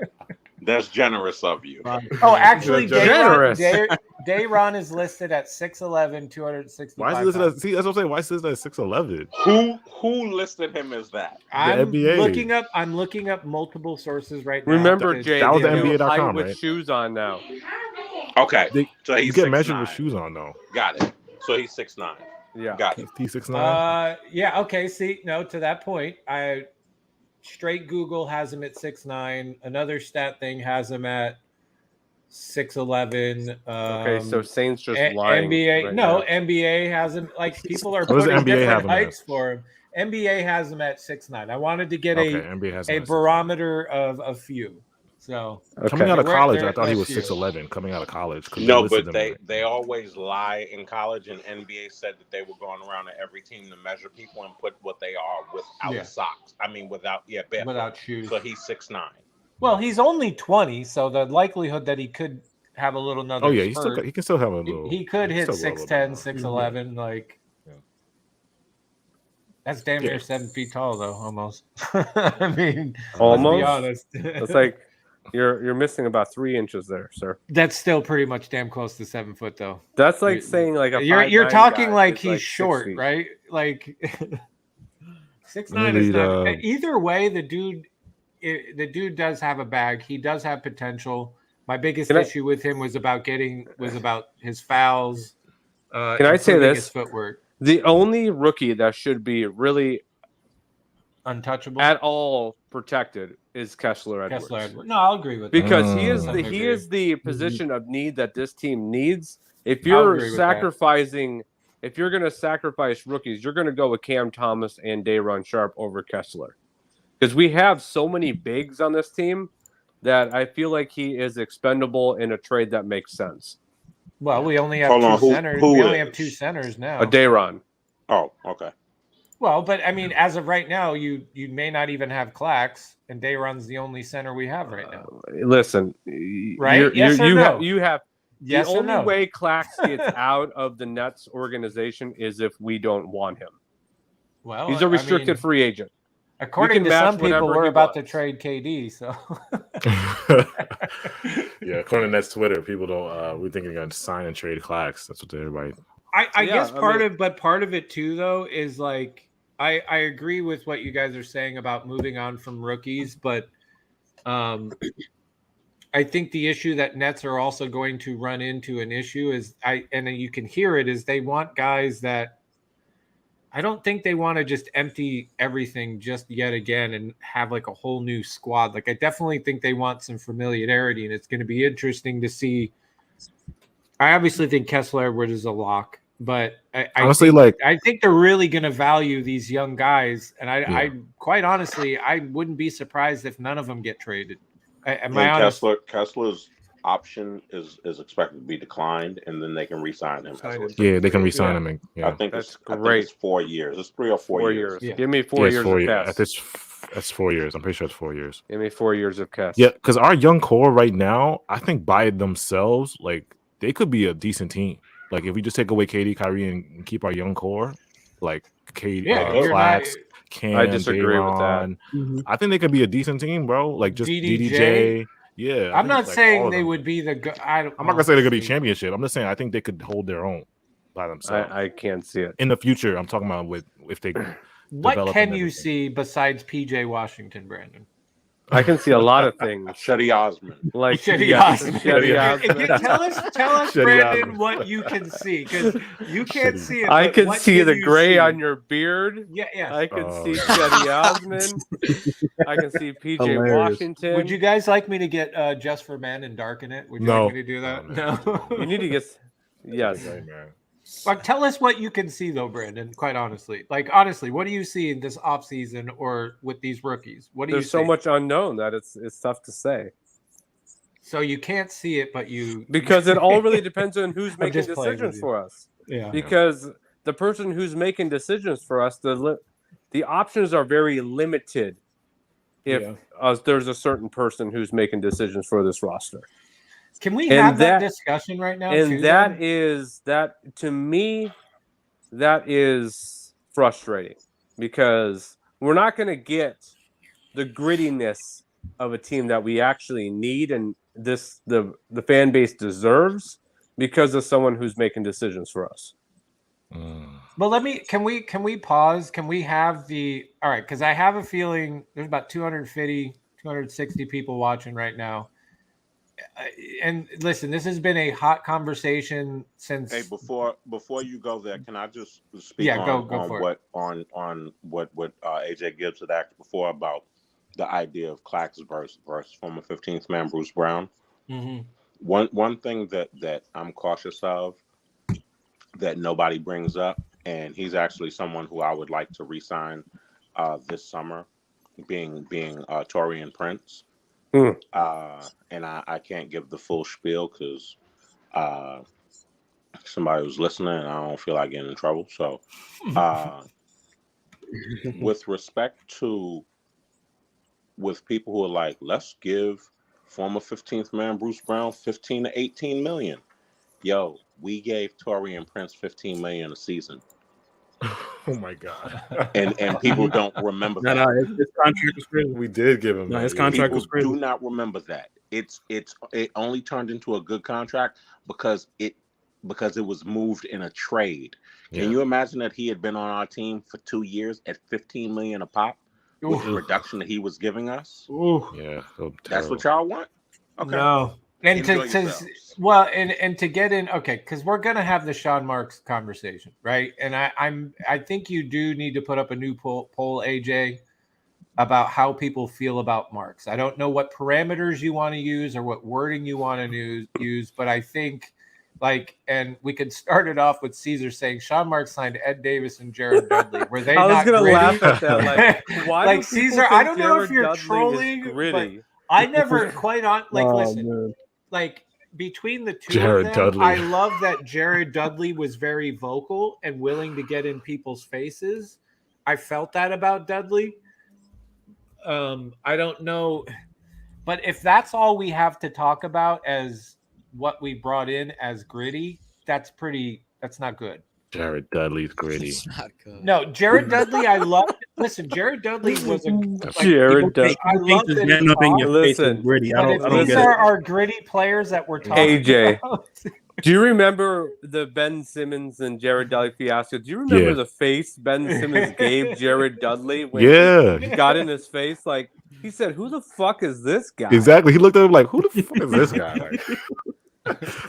Speaker 6: That's generous of you.
Speaker 2: Oh, actually, Dayron is listed at 6'11", 265.
Speaker 3: Why is he listed at? See, that's what I'm saying. Why is he listed at 6'11"?
Speaker 6: Who listed him as that?
Speaker 2: I'm looking up multiple sources right now.
Speaker 7: Remember, Jay,
Speaker 3: that was the NBA.com,
Speaker 7: with
Speaker 3: right?
Speaker 7: shoes on now.
Speaker 6: Okay, so he's
Speaker 3: you get measured
Speaker 6: 6'9".
Speaker 3: with shoes on, though.
Speaker 6: Got it. So he's 6'9".
Speaker 7: Yeah,
Speaker 6: got it.
Speaker 3: He's 6'9".
Speaker 2: Yeah. Okay. See, no, to that point, straight Google has him at 6'9". Another stat thing has him at 6'11".
Speaker 7: Okay, so Saints just lying.
Speaker 2: NBA, NBA has him. Like people are putting different heights for him. NBA has him at 6'9". I wanted to get a barometer of a few. So
Speaker 3: coming out of college, I thought he was 6'11". Coming out of college,
Speaker 6: no, but they always lie in college, and NBA said that they were going around to every team to measure people and put what they are without socks. I mean, without
Speaker 2: shoes.
Speaker 6: So he's 6'9".
Speaker 2: Well, he's only 20, so the likelihood that he could have a little another.
Speaker 3: Oh yeah, he can still have a little.
Speaker 2: He could hit 6'10", 6'11", like. That's damn near 7 feet tall, though. Almost. I mean,
Speaker 7: almost.
Speaker 2: Let's be honest.
Speaker 7: It's like. You're missing about 3 inches there, sir.
Speaker 2: That's still pretty much damn close to 7 foot, though.
Speaker 7: That's like saying like
Speaker 2: you're talking like he's short, right? Like 6'9" is not. Either way, the dude does have a bag. He does have potential. My biggest issue with him was about his fouls.
Speaker 7: Can I say this?
Speaker 2: His footwork.
Speaker 7: The only rookie that should be really
Speaker 2: untouchable
Speaker 7: at all protected is Kessler Edwards.
Speaker 2: No, I'll agree with that.
Speaker 7: Because he is the position of need that this team needs. If you're sacrificing, if you're going to sacrifice rookies, you're going to go with Cam Thomas and Dayron Sharp over Kessler. Because we have so many bigs on this team that I feel like he is expendable in a trade that makes sense.
Speaker 2: Well, we only have two centers. We only have 2 centers now.
Speaker 7: A Dayron.
Speaker 6: Oh, okay.
Speaker 2: Well, but I mean, as of right now, you may not even have Clax, and Dayron's the only center we have right now.
Speaker 7: Listen,
Speaker 2: right? Yes or no?
Speaker 7: You have
Speaker 2: yes
Speaker 7: the only way Clax gets out of the Nets organization is if we don't want him.
Speaker 2: Well,
Speaker 7: He's a restricted free agent.
Speaker 2: According to
Speaker 7: match
Speaker 2: some people,
Speaker 7: whatever
Speaker 2: we're
Speaker 7: he
Speaker 2: about to
Speaker 7: wants.
Speaker 2: trade KD. So
Speaker 3: Yeah, according to Nets Twitter, people don't. We think they're going to sign and trade Clax. That's what everybody.
Speaker 2: I guess part of it too, though, is like I agree with what you guys are saying about moving on from rookies, but I think the issue that Nets are also going to run into an issue is and you can hear it, is they want guys that I don't think they want to just empty everything just yet again and have like a whole new squad. Like I definitely think they want some familiarity, and it's going to be interesting to see. I obviously think Kessler Edwards is a lock, but I think they're really going to value these young guys, and I quite honestly I wouldn't be surprised if none of them get traded.
Speaker 6: Kessler's option is expected to be declined, and then they can re-sign him.
Speaker 3: Yeah, they can re-sign him.
Speaker 6: I think that's great. It's 4 years. It's 3 or 4 years.
Speaker 7: Yeah. Give me 4 years of Cass.
Speaker 3: That's 4 years. I'm pretty sure it's 4 years.
Speaker 7: Give me 4 years of Cass.
Speaker 3: Yeah, because our young core right now, I think by themselves, like they could be a decent team. Like if we just take away KD, Kyrie, and keep our young core, like KD, Clax, Cam,
Speaker 7: I disagree with that.
Speaker 3: Mm-hmm. I think they could be a decent team, bro. Like just DDJ. Yeah,
Speaker 2: I'm not saying they would be the.
Speaker 3: I'm not gonna say they're gonna be championship. I'm just saying I think they could hold their own by themselves.
Speaker 7: I can't see it
Speaker 3: in the future. I'm talking about if they.
Speaker 2: What can you see besides PJ Washington, Brandon?
Speaker 7: I can see a lot of things.
Speaker 6: Shetty Osman.
Speaker 2: Like Shetty Osman. Tell us, Brandon, what you can see, because you can't see it.
Speaker 7: I can see the gray on your beard.
Speaker 2: Yeah.
Speaker 7: I can see Shetty Osman. I can see PJ Washington.
Speaker 2: Would you guys like me to get Just for Men and darken it? Would you like me to do that?
Speaker 7: No. You need to get. Yes.
Speaker 2: Like, tell us what you can see, though, Brandon. Quite honestly, what do you see in this offseason or with these rookies? What do you see?
Speaker 7: There's so much unknown that it's tough to say.
Speaker 2: So you can't see it, but
Speaker 7: because it all really depends on who's making decisions for us.
Speaker 2: Yeah.
Speaker 7: Because the person who's making decisions for us, the options are very limited. If there's a certain person who's making decisions for this roster.
Speaker 2: Can we have that discussion right now?
Speaker 7: And that to me, that is frustrating because we're not going to get the grittiness of a team that we actually need and the fan base deserves because of someone who's making decisions for us.
Speaker 2: Well, can we pause? Can we have all right, because I have a feeling there's about 250, 260 people watching right now. And listen, this has been a hot conversation since.
Speaker 6: Hey, before you go there, can I just speak on what AJ Gibbs had asked before about the idea of Clax versus former 15th man Bruce Brown?
Speaker 2: Mm-hmm.
Speaker 6: One thing that I'm cautious of that nobody brings up, and he's actually someone who I would like to re-sign this summer, being Taurean Prince. And I can't give the full spiel because somebody was listening and I don't feel like getting in trouble. So with respect to with people who are like, let's give former 15th man Bruce Brown 15 to 18 million. Yo, we gave Taurean Prince 15 million a season.
Speaker 3: Oh my god!
Speaker 6: And people don't remember that.
Speaker 4: No, his contract was crazy.
Speaker 3: We did give him.
Speaker 4: No, his contract was crazy.
Speaker 6: Do not remember that. It only turned into a good contract because it was moved in a trade. Yeah. Can you imagine that he had been on our team for 2 years at 15 million a pop with the reduction that he was giving us?
Speaker 2: Ooh.
Speaker 3: Yeah,
Speaker 6: that's what y'all want. Okay.
Speaker 2: No. And to get in, okay, because we're gonna have the Sean Marks conversation, right? And I think you do need to put up a new poll, AJ, about how people feel about Marks. I don't know what parameters you want to use or what wording you want to use, but I think and we could start it off with Caesar saying Sean Marks signed Ed Davis and Jared Dudley. Were they? I was
Speaker 7: gonna laugh at that. Why?
Speaker 2: Caesar, I don't know if you're trolling, but I never quite listen. Man. Between the two of them, Dudley. I love that Jared Dudley was very vocal and willing to get in people's faces. I felt that about Dudley. I don't know, but if that's all we have to talk about as what we brought in as gritty, that's not good.
Speaker 3: Jared Dudley's gritty.
Speaker 5: It's not good.
Speaker 2: No, Jared Dudley, I love. Listen, Jared Dudley was a
Speaker 7: Jared Dudley.
Speaker 2: I love that
Speaker 4: getting up in your face
Speaker 7: Listen,
Speaker 4: is gritty. I
Speaker 2: But
Speaker 4: don't
Speaker 2: if
Speaker 4: get
Speaker 2: these
Speaker 4: it.
Speaker 2: are our gritty players that we're talking
Speaker 7: AJ.
Speaker 2: about.
Speaker 7: Do you remember the Ben Simmons and Jared Dudley fiasco? Do you remember
Speaker 3: Yeah.
Speaker 7: the face Ben Simmons gave Jared Dudley when
Speaker 3: Yeah,
Speaker 7: he got in his face? Like, he said, "Who the fuck is this guy?"
Speaker 3: exactly. He looked at him like, "Who the fuck is this guy?" Like,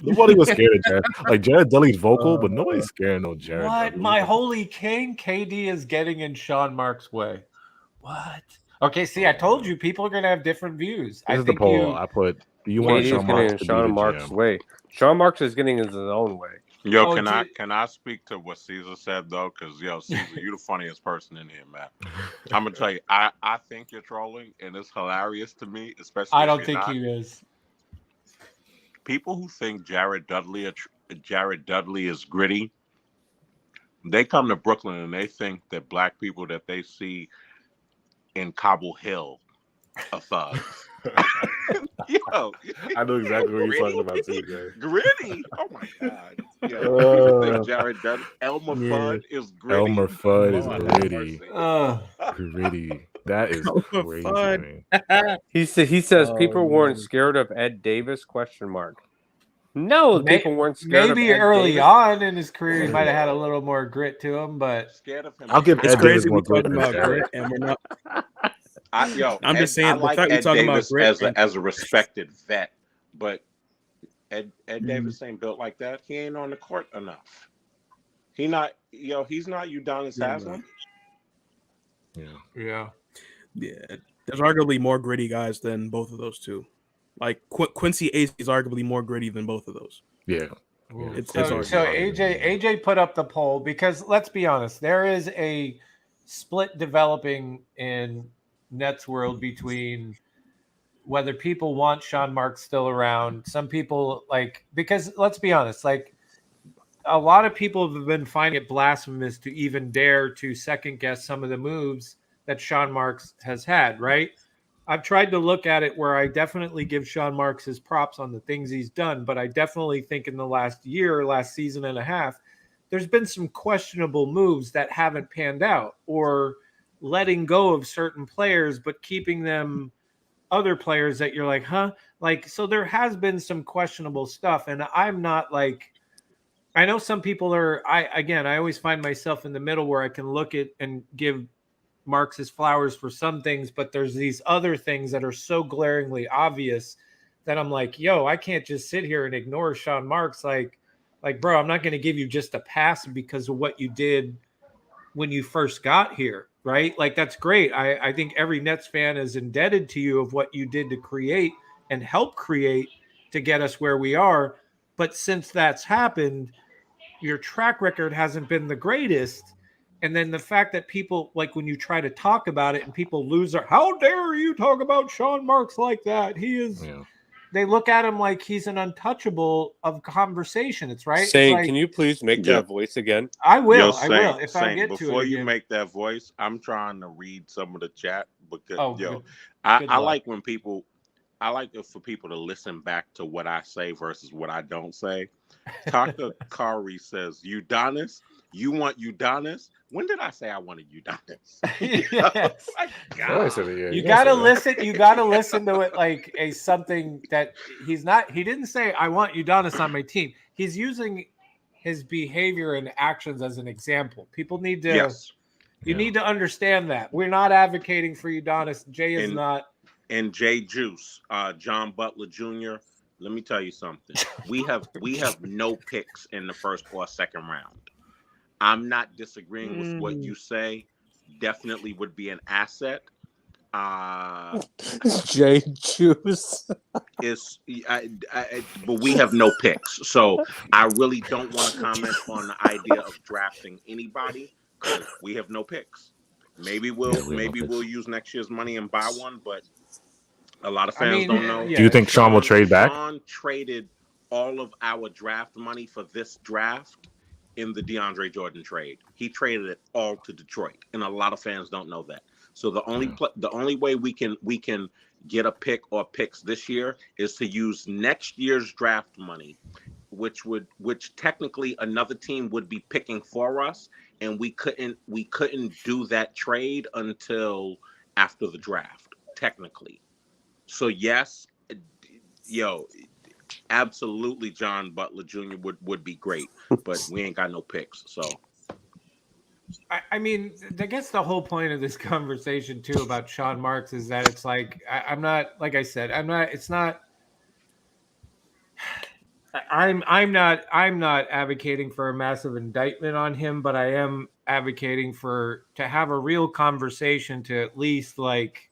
Speaker 3: nobody was scared of Jared. Like Jared Dudley's vocal, but nobody's scared of no Jared.
Speaker 2: What?
Speaker 3: Dudley.
Speaker 2: My holy king, KD is getting in Sean Mark's way. What? Okay, see, I told you people are going to have different views.
Speaker 3: This is the poll I put. Do you want
Speaker 7: KD's
Speaker 3: Sean
Speaker 7: getting
Speaker 3: Marks
Speaker 7: in
Speaker 3: to
Speaker 7: Sean
Speaker 3: be the
Speaker 7: Marks'
Speaker 3: GM?
Speaker 7: way. Sean Marks is getting in his own way.
Speaker 6: Yo,
Speaker 2: Oh,
Speaker 6: can I speak to what Caesar said though? Because yo, Caesar, you the funniest person in here, man. I'm gonna tell you, I think you're trolling, and it's hilarious to me, especially.
Speaker 2: I
Speaker 6: if
Speaker 2: don't
Speaker 6: you're
Speaker 2: think
Speaker 6: not.
Speaker 2: he is.
Speaker 6: People who think Jared Dudley is gritty, they come to Brooklyn and they think that black people that they see in Cobble Hill are thugs. Yo,
Speaker 3: I know exactly what you're
Speaker 6: Gritty?
Speaker 3: talking about too, Jay.
Speaker 6: Gritty. Oh my god. Yo, you think Jared Dudley, Elmer Fudd is gritty.
Speaker 3: Elmer Fudd is
Speaker 6: Lord have
Speaker 3: gritty.
Speaker 6: mercy.
Speaker 3: Gritty. That is
Speaker 4: Elmer
Speaker 3: crazy.
Speaker 4: Fudd.
Speaker 3: Man.
Speaker 7: He says
Speaker 4: Oh,
Speaker 7: people weren't
Speaker 4: man.
Speaker 7: scared of Ed Davis? ? No, people weren't scared
Speaker 2: Maybe
Speaker 7: of Ed
Speaker 2: early
Speaker 7: Davis.
Speaker 2: on in his career, he might have had a little more grit to him, but
Speaker 6: Scared of him.
Speaker 3: I'll give
Speaker 4: It's
Speaker 3: Ed Davis
Speaker 4: crazy
Speaker 3: more
Speaker 4: we
Speaker 3: grit
Speaker 4: talking
Speaker 3: than
Speaker 4: about
Speaker 3: Jared.
Speaker 4: grit and we're not.
Speaker 6: I'm
Speaker 4: just saying,
Speaker 6: I
Speaker 4: the
Speaker 6: like
Speaker 4: fact we
Speaker 6: Ed
Speaker 4: talking about
Speaker 6: Davis
Speaker 4: grit
Speaker 6: as a respected vet, but Ed
Speaker 4: Mm-hmm.
Speaker 6: Davis ain't built like that. He ain't on the court enough. He's not Udonis
Speaker 4: Yeah,
Speaker 6: Haslam.
Speaker 2: yeah.
Speaker 4: Yeah, there's arguably more gritty guys than both of those two. Like Quincy Ace is arguably more gritty than both of those.
Speaker 3: Yeah.
Speaker 4: It's
Speaker 2: So
Speaker 4: arguable.
Speaker 2: AJ put up the poll because let's be honest, there is a split developing in Nets world between whether people want Sean Marks still around. Some people because let's be honest, a lot of people have been finding it blasphemous to even dare to second guess some of the moves that Sean Marks has had, right? I've tried to look at it where I definitely give Sean Marks his props on the things he's done, but I definitely think in the last season and a half, there's been some questionable moves that haven't panned out, or letting go of certain players, but keeping them other players that you're like, huh? So there has been some questionable stuff. And I'm not I know some people are, I always find myself in the middle where I can look at and give Marks his flowers for some things, but there's these other things that are so glaringly obvious that I'm like, yo, I can't just sit here and ignore Sean Marks. Bro, I'm not going to give you just a pass because of what you did when you first got here, right? That's great. I think every Nets fan is indebted to you of what you did to create and help create to get us where we are. But since that's happened, your track record hasn't been the greatest. And then the fact that people, when you try to talk about it and people lose their, how dare you talk about Sean Marks like that? He is, they look at him like he's an untouchable of conversation. It's right.
Speaker 7: Saying, can you please make that voice again?
Speaker 2: I will.
Speaker 6: Yo,
Speaker 2: I will. If I get to it
Speaker 6: before you
Speaker 2: again.
Speaker 6: make that voice, I'm trying to read some of the chat because
Speaker 2: good
Speaker 6: I
Speaker 2: luck.
Speaker 6: like when people, I like it for people to listen back to what I say versus what I don't say. Taka Kari says, Udonis, you want Udonis? When did I say I wanted Udonis?
Speaker 2: Yes. You
Speaker 3: got
Speaker 2: gotta listen. You gotta listen to it like a something that he's not. He didn't say I want Udonis on my team. He's using his behavior and actions as an example. People need to.
Speaker 6: Yes.
Speaker 2: You need to understand that we're not advocating for Udonis. Jay is not.
Speaker 6: And Jay Juice, John Butler Jr. Let me tell you something. We have no picks in the first or second round. I'm not disagreeing with what you say. Definitely would be an asset.
Speaker 7: Jay Juice.
Speaker 6: But we have no picks. So I really don't want to comment on the idea of drafting anybody because we have no picks. Maybe we'll use next year's money and buy one, but a lot of fans don't know.
Speaker 3: Do you think Sean will trade back?
Speaker 6: Sean traded all of our draft money for this draft in the DeAndre Jordan trade. He traded it all to Detroit, and a lot of fans don't know that. So the only way we can get a pick or picks this year is to use next year's draft money which technically another team would be picking for us, and we couldn't do that trade until after the draft, technically. So yes, absolutely, John Butler Jr. would be great, but we ain't got no picks. So
Speaker 2: I mean, I guess the whole point of this conversation too about Sean Marks is that it's like I'm not, like I said, I'm not. It's not. I'm not advocating for a massive indictment on him, but I am advocating to have a real conversation to at least like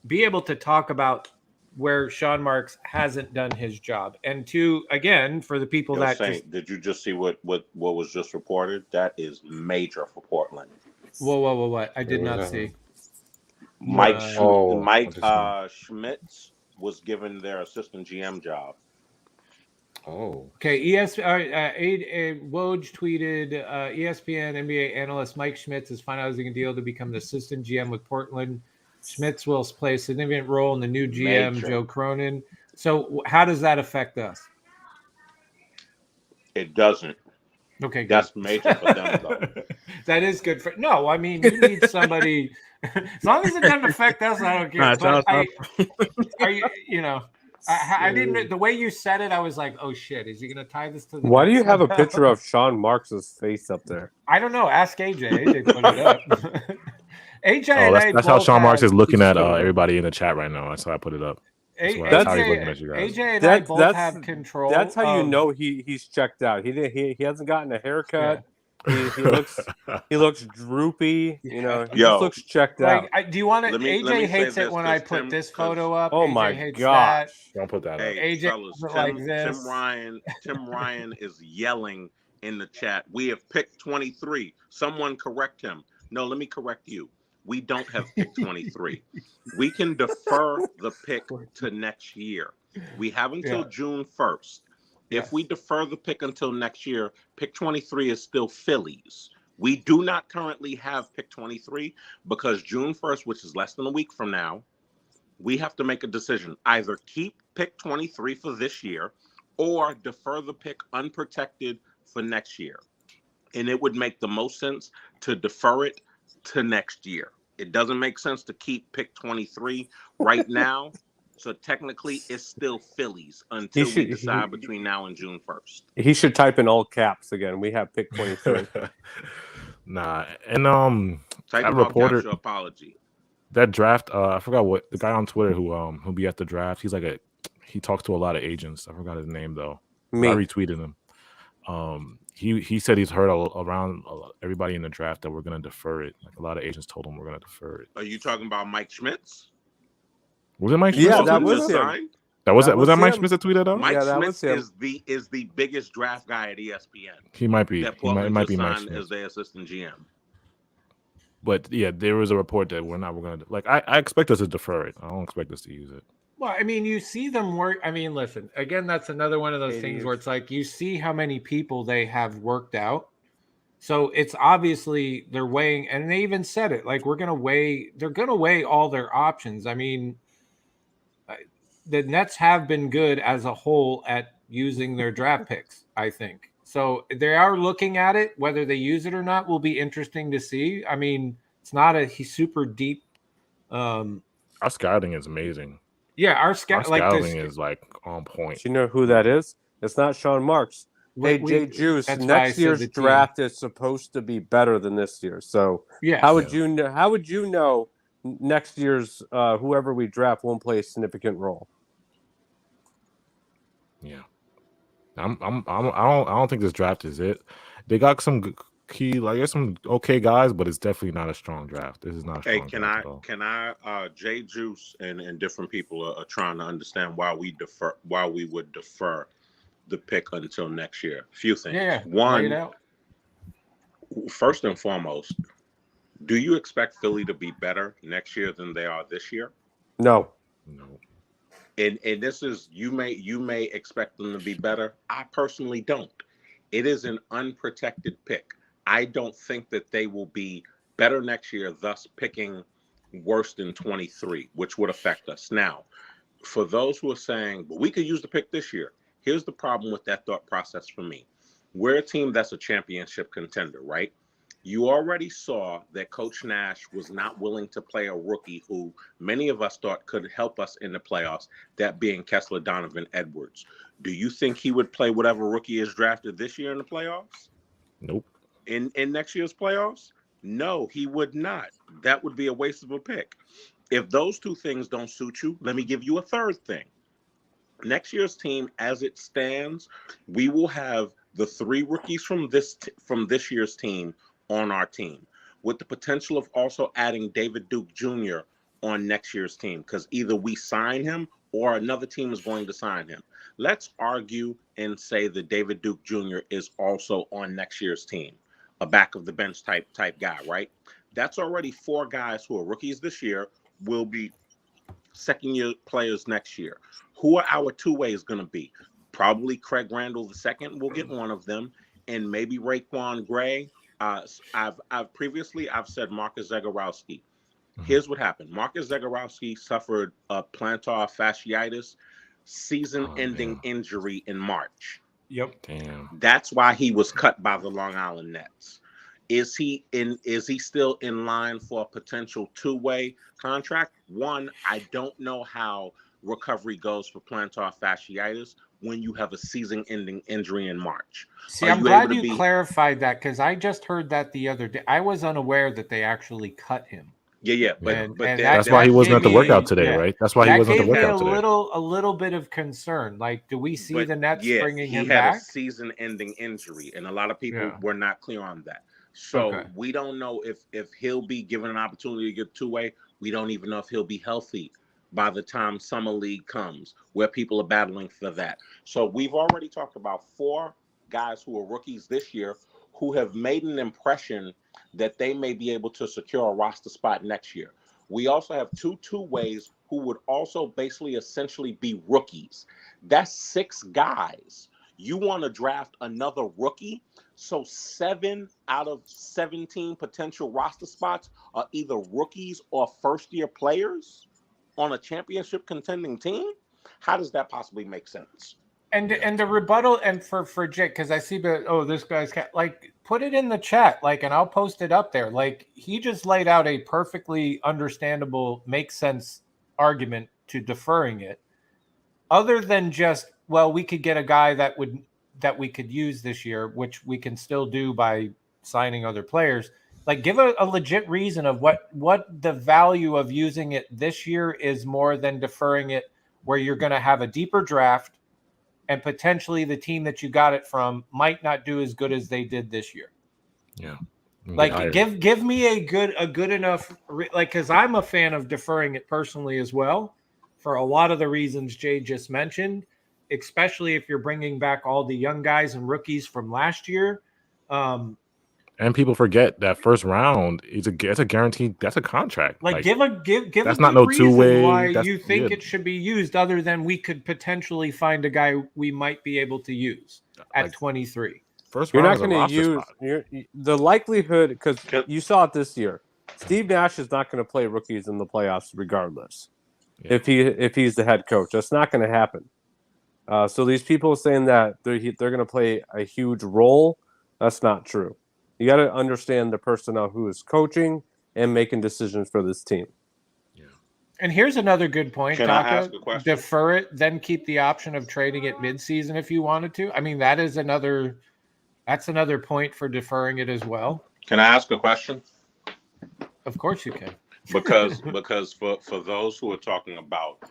Speaker 2: be able to talk about where Sean Marks hasn't done his job. And again, for the people
Speaker 6: did you just see what was just reported? That is major for Portland.
Speaker 2: Whoa, what? I did not see.
Speaker 6: Mike Schmitz was given their assistant GM job.
Speaker 8: Oh.
Speaker 2: Okay, Woj tweeted, ESPN NBA analyst Mike Schmitz is finalizing a deal to become the assistant GM with Portland. Schmitz will play a significant role in the new GM, Joe Cronin. So how does that affect us?
Speaker 6: It doesn't.
Speaker 2: Okay, good.
Speaker 6: That's major for them, though.
Speaker 2: That is good for. No, I mean you need somebody. As long as it doesn't affect us, I don't care. I didn't. The way you said it, I was like, "Oh shit, is he going to tie this to the?"
Speaker 7: Why do you have a picture of Sean Marks' face up there?
Speaker 2: I don't know. Ask AJ. AJ put it up. AJ,
Speaker 3: that's how Sean Marks is looking at everybody in the chat right now. That's how I put it up.
Speaker 2: That's how he's looking at you guys. AJ and I both have control.
Speaker 7: That's how you know he's checked out. He hasn't gotten a haircut. Yeah. He looks droopy. You know, he just looks checked out.
Speaker 2: Do you want to? AJ hates it when I put this photo up.
Speaker 7: Oh my gosh!
Speaker 3: Don't put that up.
Speaker 6: Hey,
Speaker 2: AJ
Speaker 6: fellas,
Speaker 2: like this.
Speaker 6: Tim Ryan is yelling in the chat. We have picked 23. Someone correct him. No, let me correct you. We don't have pick 23. We can defer the pick to next year. We have until June 1st. If we defer the pick until next year, pick 23 is still Phillies. We do not currently have pick 23 because June 1st, which is less than a week from now, we have to make a decision. Either keep pick 23 for this year or defer the pick unprotected for next year. And it would make the most sense to defer it to next year. It doesn't make sense to keep pick 23 right now. So technically, it's still Phillies until we decide between now and June 1st.
Speaker 7: He should type in all caps again. We have pick 23.
Speaker 3: Nah, and
Speaker 6: type in all caps your apology.
Speaker 3: That draft, I forgot what the guy on Twitter who be at the draft. He's like he talks to a lot of agents. I forgot his name though. I retweeted him. He said he's heard around everybody in the draft that we're going to defer it. Like a lot of agents told him we're going to defer it.
Speaker 6: Are you talking about Mike Schmitz?
Speaker 3: Was it Mike Schmitz?
Speaker 7: Yeah, that was him.
Speaker 3: Was that Mike Schmitz that tweeted out?
Speaker 6: Mike Schmitz is the biggest draft guy at ESPN.
Speaker 3: He might be. He might be Mike Schmitz
Speaker 6: as their assistant GM.
Speaker 3: But yeah, there was a report that we're going to like. I expect us to defer it. I don't expect us to use it.
Speaker 2: Well, I mean, you see them work. I mean, listen, again, that's another one of those things where it's like you see how many people they have worked out. So it's obviously they're weighing, and they even said it like they're going to weigh all their options. I mean, the Nets have been good as a whole at using their draft picks, I think. So they are looking at it. Whether they use it or not will be interesting to see. I mean, it's not a super deep.
Speaker 3: Our scouting is amazing.
Speaker 2: Yeah, our scouting
Speaker 3: is like on point.
Speaker 7: Do you know who that is? It's not Sean Marks. Hey, Jay Juice, next year's draft is supposed to be better than this year. So how would you know? How would you know next year's whoever we draft won't play a significant role?
Speaker 3: Yeah, I don't think this draft is it. They got some key, like there's some okay guys, but it's definitely not a strong draft. This is not a strong draft.
Speaker 6: Can I Jay Juice and different people are trying to understand why we would defer the pick until next year. A few things.
Speaker 2: Yeah.
Speaker 6: One, first and foremost, do you expect Philly to be better next year than they are this year?
Speaker 7: No.
Speaker 6: And this is you may expect them to be better. I personally don't. It is an unprotected pick. I don't think that they will be better next year, thus picking worse than 23, which would affect us. Now, for those who are saying, but we could use the pick this year, Here's the problem with that thought process for me. We're a team that's a championship contender, right? You already saw that Coach Nash was not willing to play a rookie who many of us thought could help us in the playoffs, that being Kessler Donovan Edwards. Do you think he would play whatever rookie is drafted this year in the playoffs?
Speaker 3: Nope.
Speaker 6: In next year's playoffs? No, he would not. That would be a waste of a pick. If those two things don't suit you, let me give you a third thing. Next year's team, as it stands, we will have the 3 rookies from this year's team on our team, with the potential of also adding David Duke Jr. on next year's team, because either we sign him or another team is going to sign him. Let's argue and say that David Duke Jr. is also on next year's team, a back of the bench type guy, right? That's already 4 guys who are rookies this year, will be second-year players next year. Who are our 2-ways going to be? Probably Craig Randall II will get one of them, and maybe Raekwon Gray. I've previously said Marcus Zagorowski. Here's what happened. Marcus Zagorowski suffered a plantar fasciitis season-ending injury in March.
Speaker 2: Yep.
Speaker 3: Damn.
Speaker 6: That's why he was cut by the Long Island Nets. Is he still in line for a potential 2-way contract? One, I don't know how recovery goes for plantar fasciitis when you have a season-ending injury in March.
Speaker 2: See, I'm glad you clarified that, because I just heard that the other day. I was unaware that they actually cut him.
Speaker 6: Yeah, but
Speaker 3: that's why he wasn't at the workout today, right? That's why he wasn't at the workout today.
Speaker 2: A little bit of concern. Like, do we see the Nets bringing him back?
Speaker 6: He had a season-ending injury, and a lot of people were not clear on that. So we don't know if he'll be given an opportunity to get 2-way. We don't even know if he'll be healthy by the time Summer League comes, where people are battling for that. So we've already talked about 4 guys who are rookies this year who have made an impression that they may be able to secure a roster spot next year. We also have 2 2-ways who would also basically essentially be rookies. That's 6 guys. You want to draft another rookie? So 7 out of 17 potential roster spots are either rookies or first-year players on a championship contending team? How does that possibly make sense?
Speaker 2: And the rebuttal, and for Jake, because I see this guy's like, put it in the chat, like, and I'll post it up there. Like, he just laid out a perfectly understandable, makes sense argument to deferring it, other than just, well, we could get a guy that we could use this year, which we can still do by signing other players. Like, give a legit reason of what the value of using it this year is, more than deferring it, where you're going to have a deeper draft and potentially the team that you got it from might not do as good as they did this year.
Speaker 3: Yeah.
Speaker 2: Like, give me a good enough, like, because I'm a fan of deferring it personally as well, for a lot of the reasons Jay just mentioned, especially if you're bringing back all the young guys and rookies from last year.
Speaker 3: And people forget that first round is a guaranteed. That's a contract.
Speaker 2: Like give
Speaker 3: that's
Speaker 2: a
Speaker 3: not no
Speaker 2: reason
Speaker 3: 2-way.
Speaker 2: Why you think it should be used, other than we could potentially find a guy we might be able to use at 23.
Speaker 3: First
Speaker 7: you're
Speaker 3: round
Speaker 7: not going to use the likelihood, because you saw it this year. Steve Nash is not going to play rookies in the playoffs regardless. Yeah. If he's the head coach, that's not going to happen. So these people saying that they're going to play a huge role, that's not true. You got to understand the personnel who is coaching and making decisions for this team.
Speaker 2: Yeah. And here's another good point.
Speaker 6: Can I ask a question?
Speaker 2: Defer it, then keep the option of trading it midseason if you wanted to. I mean, that's another point for deferring it as well.
Speaker 6: Can I ask a question?
Speaker 2: Of course you can.
Speaker 6: Because for those who are talking about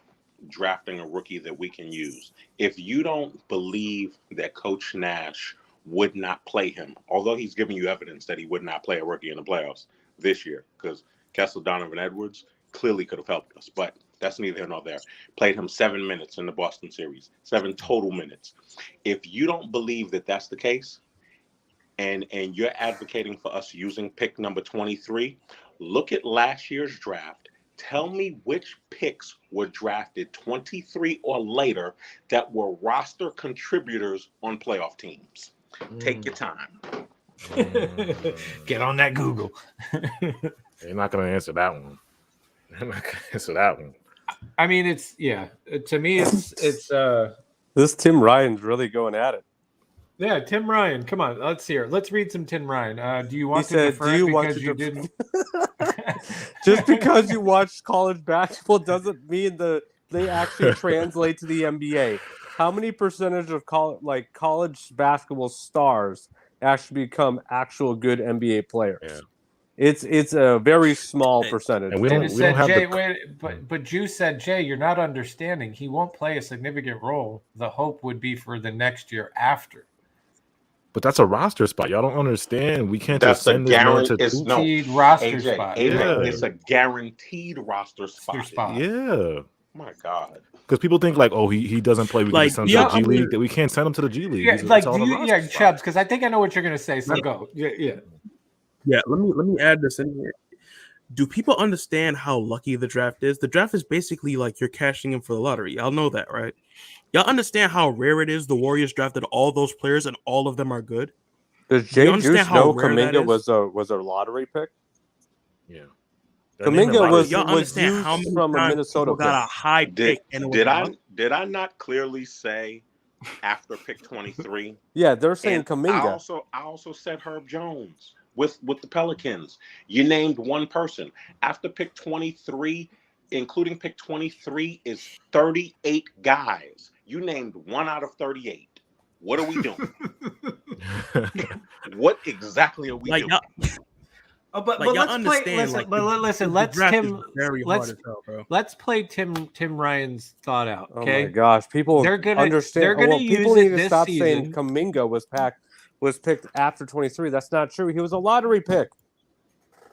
Speaker 6: drafting a rookie that we can use, if you don't believe that Coach Nash would not play him, although he's giving you evidence that he would not play a rookie in the playoffs this year, because Kessler Donovan Edwards clearly could have helped us, but that's neither here nor there. Played him 7 minutes in the Boston series, 7 total minutes. If you don't believe that that's the case, and you're advocating for us using pick number 23, look at last year's draft. Tell me which picks were drafted 23 or later that were roster contributors on playoff teams. Take your time.
Speaker 2: Get on that Google.
Speaker 3: They're not going to answer that one. They're not going to answer that one.
Speaker 2: I mean, to me, it's
Speaker 7: This Tim Ryan's really going at it.
Speaker 2: Yeah, Tim Ryan. Come on, let's hear. Let's read some Tim Ryan. Do you want
Speaker 7: He
Speaker 2: to
Speaker 7: said,
Speaker 2: defer
Speaker 7: "Do you
Speaker 2: it
Speaker 7: want
Speaker 2: because
Speaker 7: to
Speaker 2: you
Speaker 7: def-
Speaker 2: didn't?
Speaker 7: Just because you watch college basketball doesn't mean they actually translate to the NBA. How many percentage of college basketball stars actually become actual good NBA players?
Speaker 3: Yeah.
Speaker 7: It's a very small percentage.
Speaker 3: And we don't have
Speaker 2: Jay,
Speaker 3: the.
Speaker 2: but Juice said, Jay, you're not understanding. He won't play a significant role. The hope would be for the next year after.
Speaker 3: But that's a roster spot. Y'all don't understand. We can't
Speaker 6: That's
Speaker 3: just send this man to
Speaker 2: guaranteed roster
Speaker 6: AJ,
Speaker 2: spot.
Speaker 6: AJ,
Speaker 3: Yeah.
Speaker 6: it's a guaranteed roster spot.
Speaker 3: Yeah.
Speaker 6: My God.
Speaker 3: Because people think like, oh, he doesn't play. We can send him to the G League. That we can't send him to the G League.
Speaker 2: Yeah, Chubbs, because I think I know what you're gonna say. So go. Yeah.
Speaker 4: Let me add this in here. Do people understand how lucky the draft is? The draft is basically like you're cashing in for the lottery. Y'all know that, right? Y'all understand how rare it is the Warriors drafted all those players and all of them are good?
Speaker 7: Does Jay Juice know Kuminga was a lottery pick?
Speaker 3: Yeah.
Speaker 7: Kuminga was
Speaker 4: understand how many
Speaker 7: from a Minnesota
Speaker 4: got a high pick.
Speaker 6: Did I not clearly say after pick 23?
Speaker 7: Yeah, they're saying
Speaker 6: And
Speaker 7: Kuminga.
Speaker 6: I also said Herb Jones with the Pelicans. You named one person. After pick 23, including pick 23, is 38 guys. You named 1 out of 38. What are we doing? What exactly are we doing?
Speaker 2: But let's play Tim Ryan's thought out. Okay?
Speaker 7: Oh my gosh, people
Speaker 2: they're gonna
Speaker 7: understand.
Speaker 2: They're gonna
Speaker 7: people
Speaker 2: use
Speaker 7: need
Speaker 2: it
Speaker 7: to
Speaker 2: this
Speaker 7: stop
Speaker 2: season.
Speaker 7: saying Kuminga was picked after 23. That's not true. He was a lottery pick.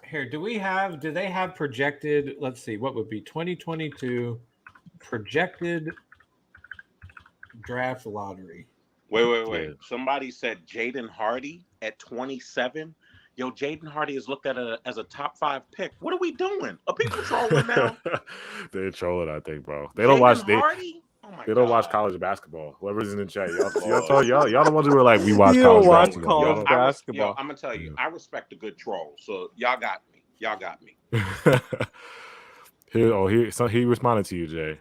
Speaker 2: Here, do they have projected? Let's see, what would be 2022 projected draft lottery?
Speaker 6: Wait. Somebody said Jaden Hardy at 27. Yo, Jaden Hardy is looked at as a top 5 pick. What are we doing? Are people trolling now?
Speaker 3: They're trolling, I think, bro. They don't watch. They don't watch
Speaker 6: God.
Speaker 3: college basketball. Whoever's in the chat, y'all the ones who were like, we watch college basketball.
Speaker 6: I'm gonna tell you, I respect a good troll. So y'all got me.
Speaker 3: He responded to you, Jay.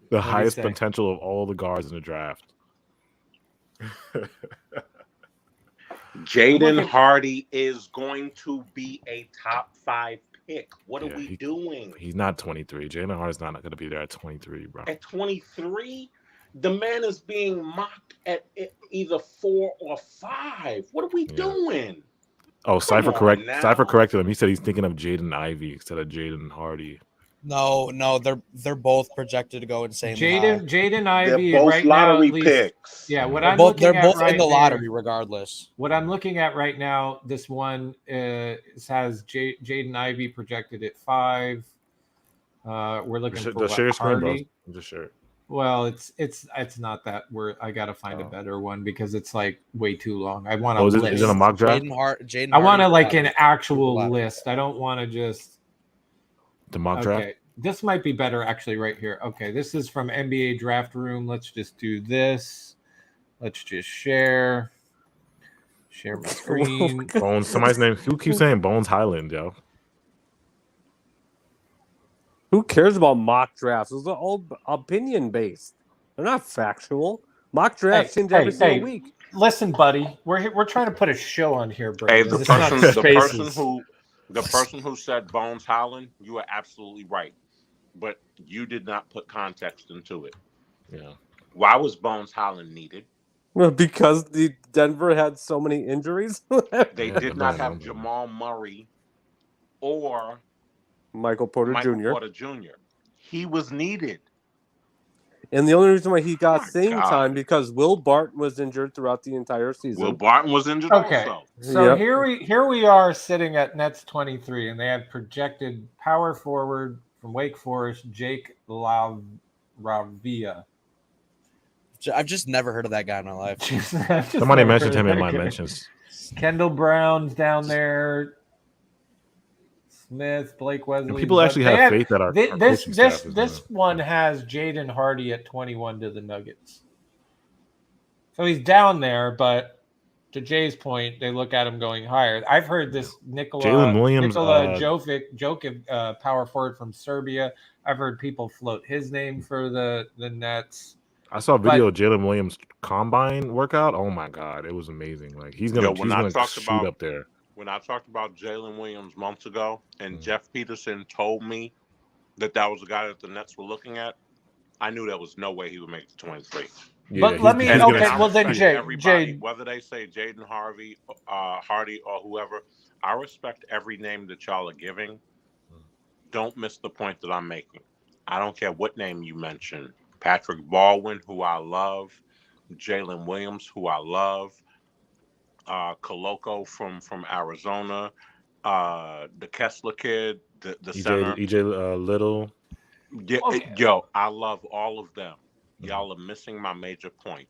Speaker 3: The highest
Speaker 2: say?
Speaker 3: potential of all the guards in the draft.
Speaker 6: Jaden Hardy is going to be a top 5 pick. What are we doing?
Speaker 3: He's not 23. Jaden Hardy's not going to be there at 23, bro.
Speaker 6: At 23, the man is being mocked at either 4 or 5. What are we doing?
Speaker 3: Oh, Cypher corrected him. He said he's thinking of Jaden Ivey instead of Jaden Hardy.
Speaker 5: No, they're both projected to go insane.
Speaker 2: Jaden Ivey,
Speaker 6: they're both
Speaker 2: right
Speaker 6: lottery
Speaker 2: now,
Speaker 6: picks.
Speaker 2: Yeah,
Speaker 5: they're both in the lottery, regardless.
Speaker 2: What I'm looking at right now, this one has Jaden Ivey projected at 5. We're looking for
Speaker 3: share your screen, bro.
Speaker 2: Hardy.
Speaker 3: Just share it.
Speaker 2: Well, it's not that. I gotta find a better one because it's like way too long. I want
Speaker 3: is it a mock draft?
Speaker 2: I want an actual list. I don't want to just.
Speaker 3: The mock draft?
Speaker 2: Okay, this might be better actually right here. Okay, this is from NBA Draft Room. Let's just do this. Let's just share my screen.
Speaker 3: Bones. Somebody's name. Who keeps saying Bones Highland, yo?
Speaker 7: Who cares about mock drafts? Those are all opinion based. They're not factual. Mock drafts change every single week.
Speaker 2: Listen, buddy, we're trying to put a show on here, bro.
Speaker 6: Hey, the person who said Bones Holland, you are absolutely right. But you did not put context into it.
Speaker 3: Yeah.
Speaker 6: Why was Bones Holland needed?
Speaker 7: Well, because the Denver had so many injuries.
Speaker 6: They did not have Jamal Murray or
Speaker 7: Michael Porter
Speaker 6: Jr. He was needed.
Speaker 7: And the only reason why he got time because Will Barton was injured throughout the entire season.
Speaker 6: Will Barton was injured also.
Speaker 2: So here we are sitting at Nets 23, and they have projected power forward from Wake Forest, Jake Lavia.
Speaker 5: I've just never heard of that guy in my life.
Speaker 3: Somebody mentioned him in my mentions.
Speaker 2: Kendall Brown's down there. Smith, Blake Wesley.
Speaker 3: And people actually have faith that our
Speaker 2: this one has Jaden Hardy at 21 to the Nuggets. So he's down there, but to Jay's point, they look at him going higher. I've heard this Nikola Jokic, power forward from Serbia. I've heard people float his name for the Nets.
Speaker 3: I saw a video of Jalen Williams combine workout. Oh my god, it was amazing. Like he's gonna shoot up there.
Speaker 6: When I talked about Jalen Williams months ago, and Jeff Peterson told me that was the guy that the Nets were looking at, I knew there was no way he would make the 23.
Speaker 3: Yeah,
Speaker 2: but let me. Okay, well then, Jay,
Speaker 6: whether they say Jaden Hardy or whoever, I respect every name that y'all are giving. Don't miss the point that I'm making. I don't care what name you mention. Patrick Baldwin, who I love, Jalen Williams, who I love, Koloko from Arizona, the Kessler kid, the center,
Speaker 3: EJ Little.
Speaker 6: Yeah, yo, I love all of them. Y'all are missing my major point.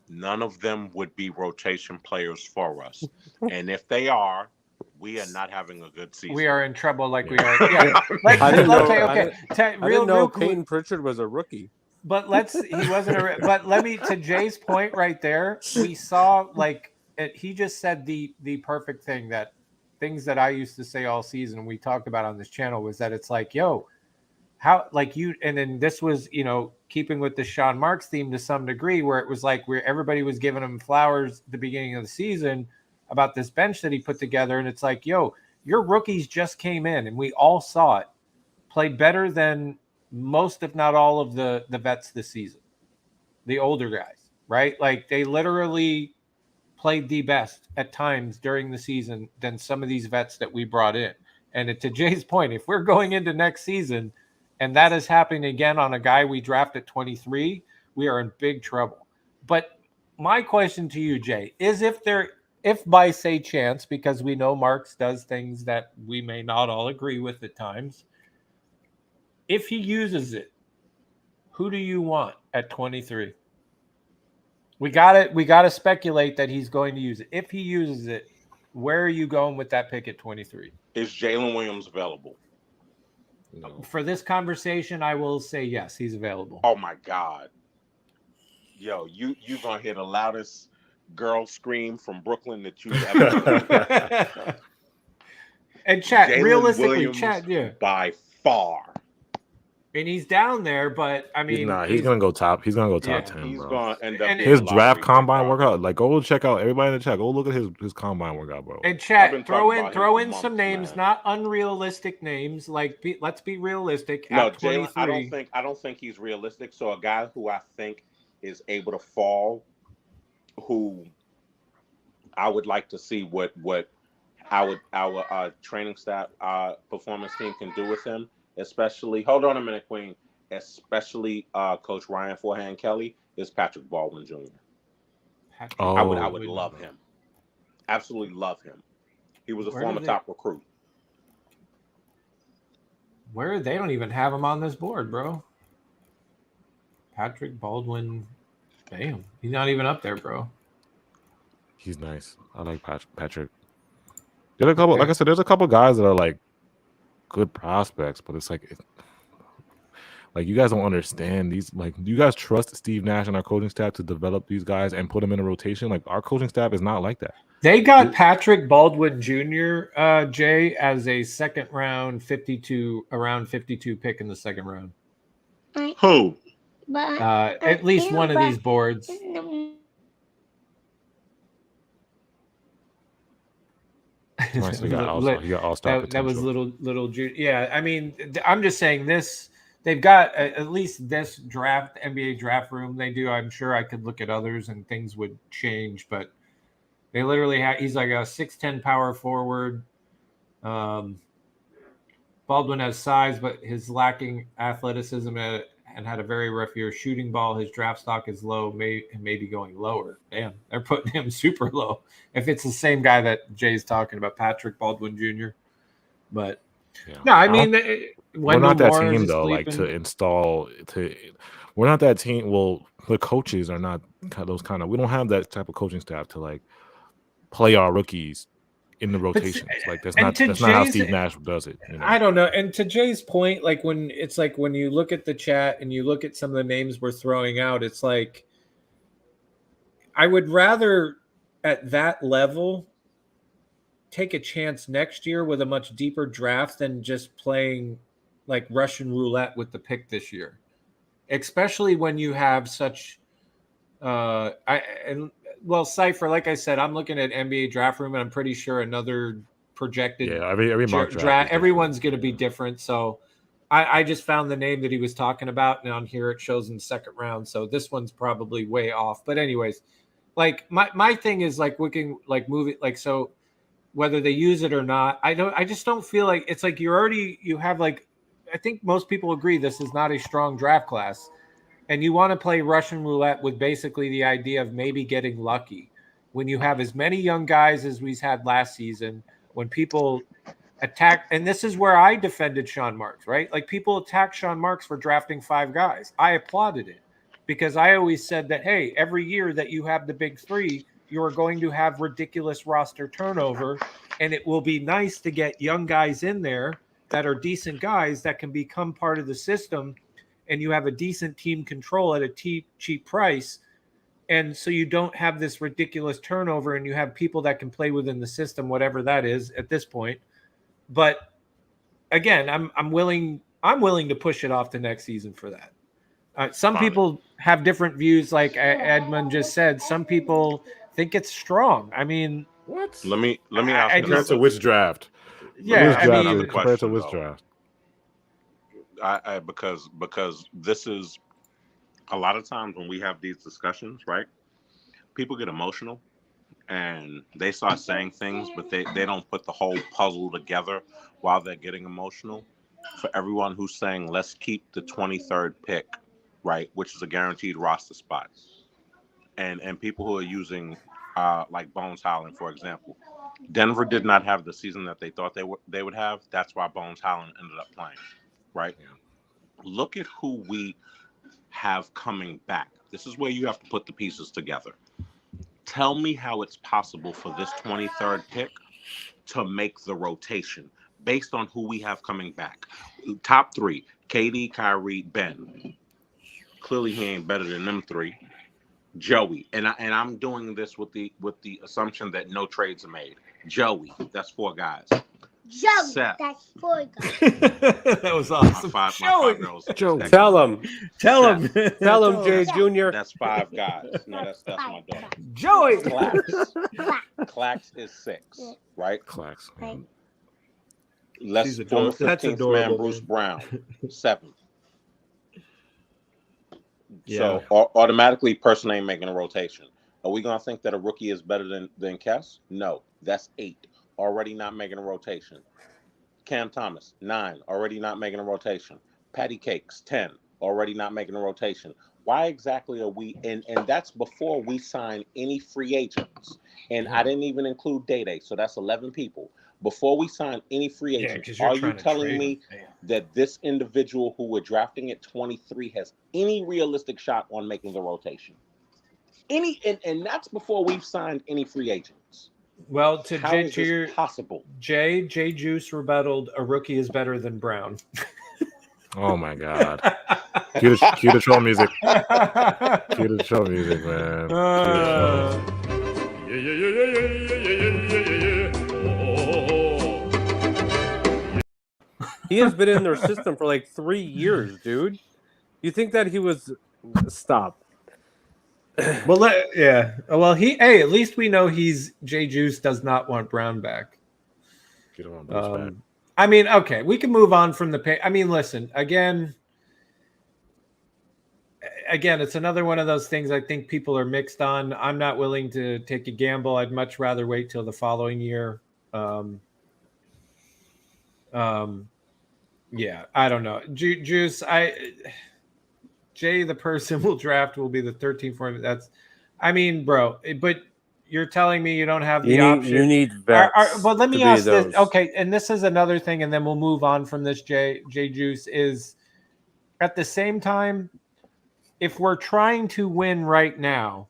Speaker 6: None of them would be rotation players for us, and if they are, we are not having a good season.
Speaker 2: We are in trouble, like we are. Yeah.
Speaker 7: I didn't know
Speaker 2: Real
Speaker 7: Peyton Pritchard was a rookie.
Speaker 2: But he wasn't but let me, to Jay's point right there, we saw he just said the perfect thing, that things that I used to say all season, we talked about on this channel, was that it's like, yo, how, like, you, and then this was, keeping with the Sean Marks theme to some degree, where it was like where everybody was giving him flowers at the beginning of the season about this bench that he put together. And it's like, yo, your rookies just came in and we all saw it, played better than most, if not all, of the vets this season, the older guys, right? Like, they literally played the best at times during the season than some of these vets that we brought in. And to Jay's point, if we're going into next season and that is happening again on a guy we draft at 23, we are in big trouble. But my question to you, Jay, is if by, say, chance, because we know Marks does things that we may not all agree with at times, if he uses it, who do you want at 23? We got to speculate that he's going to use it. If he uses it, where are you going with that pick at 23?
Speaker 6: Is Jalen Williams available?
Speaker 3: No.
Speaker 2: For this conversation, I will say yes, he's available.
Speaker 6: Oh my God. Yo, you gonna hear the loudest girl scream from Brooklyn that you've ever heard.
Speaker 2: And chat,
Speaker 6: Jalen
Speaker 2: realistically,
Speaker 6: Williams,
Speaker 2: chat, yeah.
Speaker 6: by far.
Speaker 2: And he's down there, but I mean,
Speaker 3: he's gonna go top. He's gonna go top 10.
Speaker 6: He's
Speaker 3: bro.
Speaker 6: gonna end up.
Speaker 3: His draft combine workout. Like, go check out, everybody in the chat. Go look at his combine workout, bro.
Speaker 2: And chat, throw in some names, man. Not unrealistic names. Like, let's be realistic.
Speaker 6: No,
Speaker 2: at 23.
Speaker 6: Jalen, I don't think he's realistic. So a guy who I think is able to fall, who I would like to see what our training staff, performance team can do with him. Especially, hold on a minute, Queen. Especially Coach Ryan Forehand Kelly, is Patrick Baldwin Jr. I would love him. Absolutely love him. He was a former top recruit.
Speaker 2: Where they don't even have him on this board, bro. Patrick Baldwin, damn, he's not even up there, bro.
Speaker 3: He's nice. I like Patrick. There's a couple, like I said, there's a couple guys that are like good prospects, but it's like you guys don't understand these. Like, do you guys trust Steve Nash and our coaching staff to develop these guys and put them in a rotation? Like, our coaching staff is not like that.
Speaker 2: They got Patrick Baldwin Jr., Jay, as a second round 52 pick in the second round.
Speaker 6: Who?
Speaker 2: At least one of these boards.
Speaker 3: He got all-star
Speaker 2: that was little Jude. Yeah, I mean, I'm just saying this. They've got at least this draft, NBA draft room. They do. I'm sure I could look at others and things would change, but they literally have. He's like a 6'10" power forward. Baldwin has size, but his lacking athleticism and had a very rough year shooting ball. His draft stock is low, maybe going lower. Damn, they're putting him super low. If it's the same guy that Jay's talking about, Patrick Baldwin Jr. But no, I mean,
Speaker 3: we're not that team though. Like we're not that team. Well, the coaches are not those kind of. We don't have that type of coaching staff to like play our rookies in the rotations. Like that's not how Steve Nash does it. You know?
Speaker 2: I don't know. And to Jay's point, like when you look at the chat and you look at some of the names we're throwing out, it's like I would rather at that level take a chance next year with a much deeper draft than just playing like Russian roulette with the pick this year. especially when you have such Cypher, like I said, I'm looking at NBA Draft Room, and I'm pretty sure another projected
Speaker 3: every mock draft
Speaker 2: everyone's going to be different. So I just found the name that he was talking about, and on here it shows in the second round. So this one's probably way off. But anyways, like my thing is like looking like movie like so whether they use it or not, I just don't feel like it's like you have like I think most people agree this is not a strong draft class. And you want to play Russian roulette with basically the idea of maybe getting lucky when you have as many young guys as we had last season, when people attack. And this is where I defended Sean Marks, right? Like people attack Sean Marks for drafting 5 guys. I applauded it because I always said that, hey, every year that you have the big 3, you are going to have ridiculous roster turnover. And it will be nice to get young guys in there that are decent guys that can become part of the system. And you have a decent team control at a cheap price. And so you don't have this ridiculous turnover and you have people that can play within the system, whatever that is at this point. But again, I'm willing to push it off to next season for that. Some people have different views. Like Edmund just said, some people think it's strong. I mean,
Speaker 6: what? Let me ask
Speaker 3: compared to which draft?
Speaker 2: Yeah.
Speaker 3: Compared to which draft?
Speaker 6: Because this is a lot of times when we have these discussions, right? People get emotional and they start saying things, but they don't put the whole puzzle together while they're getting emotional. For everyone who's saying, let's keep the 23rd pick, right? Which is a guaranteed roster spot. And people who are using like Bones Howland, for example. Denver did not have the season that they thought they would have. That's why Bones Howland ended up playing. Right? Yeah. Look at who we have coming back. This is where you have to put the pieces together. Tell me how it's possible for this 23rd pick to make the rotation based on who we have coming back. Top 3, KD, Kyrie, Ben. Clearly he ain't better than them 3. Joey. And I'm doing this with the assumption that no trades are made. Joey, that's 4 guys.
Speaker 9: Joey,
Speaker 6: Seth.
Speaker 9: that's 4 guys.
Speaker 2: That was awesome.
Speaker 6: My five girls.
Speaker 7: Joe, tell him, Jay Jr.
Speaker 6: That's 5 guys. No, that's my daughter.
Speaker 2: Joey.
Speaker 6: Clax is 6, right?
Speaker 3: Clax.
Speaker 6: Let's former 15th man Bruce Brown, 7.
Speaker 2: Yeah.
Speaker 6: So automatically, person ain't making a rotation. Are we gonna think that a rookie is better than Kess? No, that's 8. Already not making a rotation. Cam Thomas, 9, already not making a rotation. Patty Cakes, 10, already not making a rotation. Why exactly are we, and that's before we sign any free agents. And I didn't even include Day, so that's 11 people. Before we sign any free agents, are you telling me that this individual who we're drafting at 23 has any realistic shot on making the rotation? And that's before we've signed any free agents.
Speaker 2: Well, to
Speaker 6: possible.
Speaker 2: Jay Juice rebutted, a rookie is better than Brown.
Speaker 3: Oh my God! Cue the troll music. Cue the troll music, man.
Speaker 7: He has been in their system for like 3 years, dude. You think that he was? Stop.
Speaker 2: Well, hey, at least we know Jay Juice does not want Brown back.
Speaker 3: You don't want Bruce back.
Speaker 2: I mean, okay, we can move on from the pay. I mean, listen, again, it's another one of those things I think people are mixed on. I'm not willing to take a gamble. I'd much rather wait till the following year. Yeah, I don't know. Juice, Jay, the person we'll draft will be the 13th for him. Bro, but you're telling me you don't have the option.
Speaker 7: You need vets.
Speaker 2: But let me ask this. Okay, and this is another thing, and then we'll move on from this. Jay Juice is at the same time, if we're trying to win right now,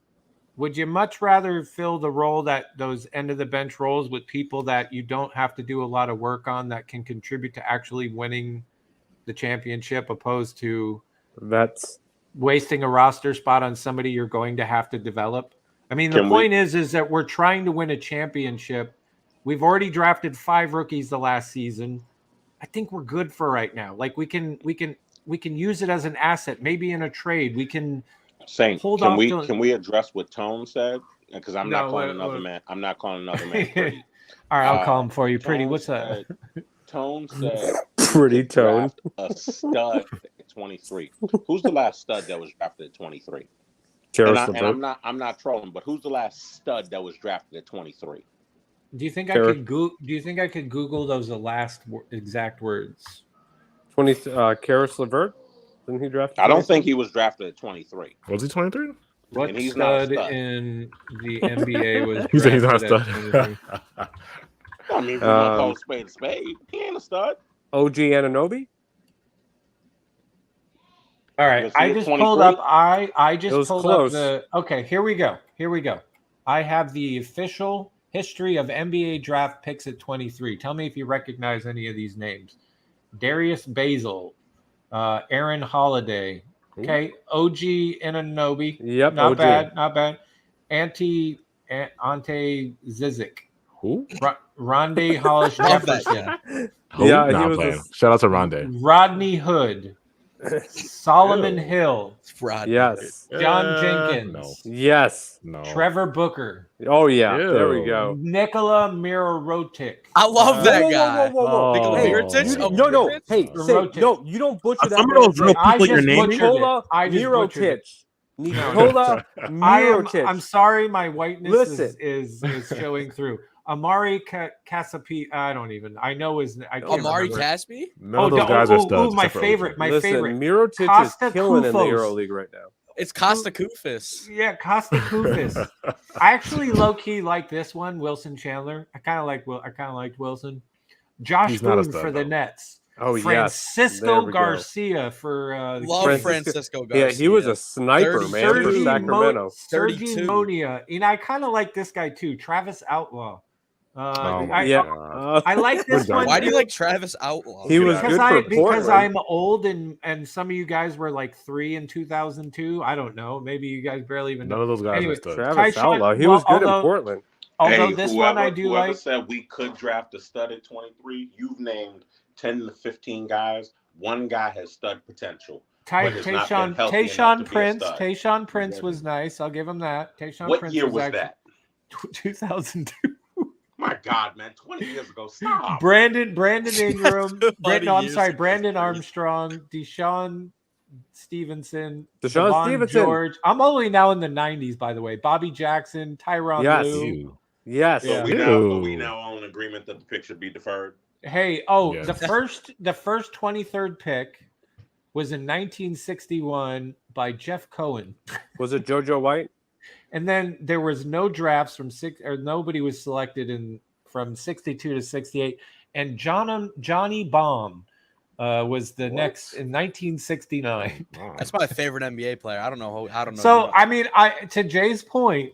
Speaker 2: would you much rather fill the role those end of the bench roles with people that you don't have to do a lot of work on that can contribute to actually winning the championship, opposed to
Speaker 7: vets
Speaker 2: wasting a roster spot on somebody you're going to have to develop? I mean, the point is that we're trying to win a championship. We've already drafted 5 rookies the last season. I think we're good for right now. Like we can use it as an asset, maybe in a trade. We can
Speaker 6: Saint,
Speaker 2: hold
Speaker 6: can
Speaker 2: off.
Speaker 6: can we address what Tone said? Because I'm not calling another man. I'm not calling another man pretty.
Speaker 2: All right, I'll call him for you. Pretty.
Speaker 6: Tone
Speaker 2: What's
Speaker 6: said,
Speaker 2: that?
Speaker 6: Tone said
Speaker 7: Pretty Tone.
Speaker 6: draft a stud at 23. Who's the last stud that was drafted at 23? And I'm not trolling, but who's the last stud that was drafted at 23?
Speaker 2: Do you think I could Google those last exact words?
Speaker 7: 20. Karis LeVert. Didn't he draft?
Speaker 6: I don't think he was drafted at 23.
Speaker 3: Was he 23?
Speaker 2: What
Speaker 6: And he's
Speaker 2: stud,
Speaker 6: not a stud.
Speaker 2: in the NBA was?
Speaker 3: He said he's not a
Speaker 2: drafted
Speaker 3: stud.
Speaker 2: at 23?
Speaker 6: I mean, if you want to call a spade a spade, he ain't a stud.
Speaker 7: OG Anunoby.
Speaker 2: All right,
Speaker 6: Was he
Speaker 2: I
Speaker 6: at
Speaker 2: just
Speaker 6: 23?
Speaker 2: pulled up. I just
Speaker 7: It was
Speaker 2: pulled
Speaker 7: close.
Speaker 2: up the. Okay, here we go. I have the official history of NBA draft picks at 23. Tell me if you recognize any of these names: Darius Bazell, Aaron Holiday. Okay, OG Anunoby.
Speaker 7: Yep,
Speaker 2: not
Speaker 7: OG.
Speaker 2: bad. Ante Zizic.
Speaker 3: Who?
Speaker 2: Rondé Hollis
Speaker 5: Love that
Speaker 2: Jefferson.
Speaker 3: Who?
Speaker 7: Yeah,
Speaker 3: Nah,
Speaker 7: he
Speaker 3: I'm
Speaker 7: was
Speaker 3: playing. Shout out to Rondé.
Speaker 2: Rodney Hood. Solomon Hill.
Speaker 5: Fraud.
Speaker 7: Yes.
Speaker 2: John Jenkins.
Speaker 3: No.
Speaker 7: Yes.
Speaker 3: No.
Speaker 2: Trevor Booker.
Speaker 7: Oh yeah.
Speaker 3: Ew.
Speaker 7: There we go.
Speaker 2: Nikola Mirotic.
Speaker 5: I love that guy.
Speaker 7: Whoa.
Speaker 5: Nikola
Speaker 7: Hey,
Speaker 5: Mirotic? Oh,
Speaker 7: no. Hey,
Speaker 2: Mirotic.
Speaker 7: say, no, you don't butcher that.
Speaker 4: Some of those
Speaker 7: man.
Speaker 4: real
Speaker 2: I
Speaker 4: people you're
Speaker 2: just
Speaker 4: naming.
Speaker 2: butchered it.
Speaker 7: Nikola
Speaker 2: I just butchered
Speaker 7: Mirotic.
Speaker 2: it.
Speaker 7: Nikola Mirotic.
Speaker 2: I'm sorry, my whiteness
Speaker 7: Listen.
Speaker 2: is showing through. Amari Casapi. I know his. I can't
Speaker 5: Amari
Speaker 2: remember.
Speaker 5: Caspi?
Speaker 3: None of those guys are studs.
Speaker 2: my
Speaker 3: except for
Speaker 2: favorite.
Speaker 3: OG.
Speaker 2: My
Speaker 7: Listen,
Speaker 2: favorite.
Speaker 7: Mirotic
Speaker 2: Costa
Speaker 7: is killing in the
Speaker 2: Koufos.
Speaker 7: Euro League right now.
Speaker 5: It's Costa Koufos.
Speaker 2: Yeah, Costa Koufos. I actually low key like this one, Wilson Chandler. I kind of liked Wilson. Josh
Speaker 3: He's not a
Speaker 2: Boone
Speaker 3: stud,
Speaker 2: for the
Speaker 3: though.
Speaker 2: Nets.
Speaker 7: Oh yes.
Speaker 2: Francisco
Speaker 7: There we go.
Speaker 2: Garcia for
Speaker 5: Love Francisco Garcia.
Speaker 7: Yeah, he was a sniper,
Speaker 5: 30,
Speaker 7: man, for
Speaker 2: Sergi
Speaker 7: Sacramento.
Speaker 2: Sergi
Speaker 5: 32.
Speaker 2: Monia. I kind of like this guy too, Travis Outlaw.
Speaker 3: Oh my
Speaker 2: I,
Speaker 7: Yeah.
Speaker 2: I like this
Speaker 3: We're
Speaker 2: one.
Speaker 3: done.
Speaker 5: Why do you like Travis Outlaw?
Speaker 7: He was good for
Speaker 2: because
Speaker 7: Portland.
Speaker 2: I'm old and some of you guys were like 3 in 2002. I don't know. Maybe you guys barely even
Speaker 3: None
Speaker 2: know.
Speaker 3: of those guys
Speaker 2: Anyway,
Speaker 3: are studs.
Speaker 7: Travis
Speaker 2: Tyshawn-
Speaker 7: Outlaw. He
Speaker 2: well,
Speaker 7: was good
Speaker 2: although-
Speaker 7: in Portland.
Speaker 2: Although
Speaker 6: Hey,
Speaker 2: this
Speaker 6: whoever,
Speaker 2: one I do
Speaker 6: whoever
Speaker 2: like.
Speaker 6: said we could draft a stud at 23, you've named 10 to 15 guys. One guy has stud potential. but has not been healthy enough to
Speaker 2: Tayshaun
Speaker 6: be a
Speaker 2: Prince.
Speaker 6: stud.
Speaker 2: Tayshaun Prince was nice. I'll give him that. Tayshaun
Speaker 6: What
Speaker 2: Prince
Speaker 6: year was
Speaker 2: actually-
Speaker 6: that?
Speaker 2: 2002.
Speaker 6: My God, man, 20 years ago. Stop.
Speaker 2: Brandon Ingram.
Speaker 5: Funny
Speaker 2: I'm
Speaker 5: years
Speaker 2: sorry,
Speaker 5: ago.
Speaker 2: Brandon Armstrong, Deshaun Stevenson,
Speaker 7: Deshaun
Speaker 2: Devon
Speaker 7: Stevenson.
Speaker 2: George. I'm only now in the 90s, by the way. Bobby Jackson, Tyronn
Speaker 7: Yes.
Speaker 2: Lue.
Speaker 3: Ew.
Speaker 7: Yes.
Speaker 6: So we now all in agreement that the pick should be deferred.
Speaker 2: Hey,
Speaker 3: Yeah.
Speaker 2: the first 23rd pick was in 1961 by Jeff Cohen.
Speaker 7: Was it JoJo White?
Speaker 2: And then there was no drafts nobody was selected from 62 to 68. And Johnny Baum was the next in 1969.
Speaker 3: Wow.
Speaker 5: That's my favorite NBA player. I don't know.
Speaker 2: So I mean, to Jay's point,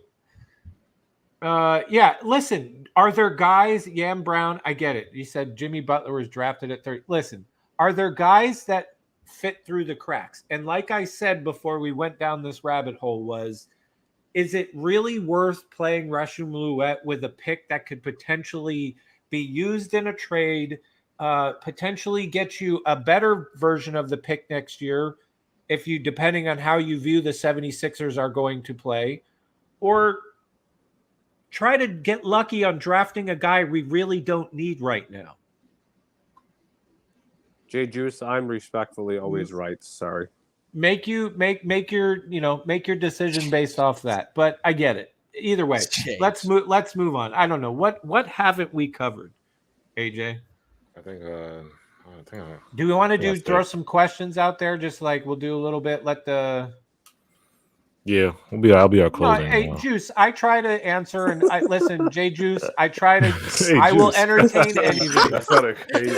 Speaker 2: listen, are there guys? Yam Brown, I get it. He said Jimmy Butler was drafted at 30. Listen, are there guys that fit through the cracks? And like I said before we went down this rabbit hole, is it really worth playing Rashum Louette with a pick that could potentially be used in a trade, potentially get you a better version of the pick next year, depending on how you view the 76ers are going to play, or try to get lucky on drafting a guy we really don't need right now?
Speaker 7: Jay Juice, I'm respectfully always right. Sorry.
Speaker 2: Make your decision based off that. But I get it. Either way, let's move on. I don't know what haven't we covered, AJ?
Speaker 3: I think.
Speaker 2: Do we want to
Speaker 3: Yes,
Speaker 2: throw
Speaker 3: sir.
Speaker 2: some questions out there? Just like we'll do a little bit.
Speaker 3: Yeah, I'll be our closing.
Speaker 2: Hey, Juice, I try to answer and listen, Jay Juice, I try to.
Speaker 3: Hey,
Speaker 2: I will
Speaker 3: Juice.
Speaker 2: entertain anything.
Speaker 3: That's not a crazy.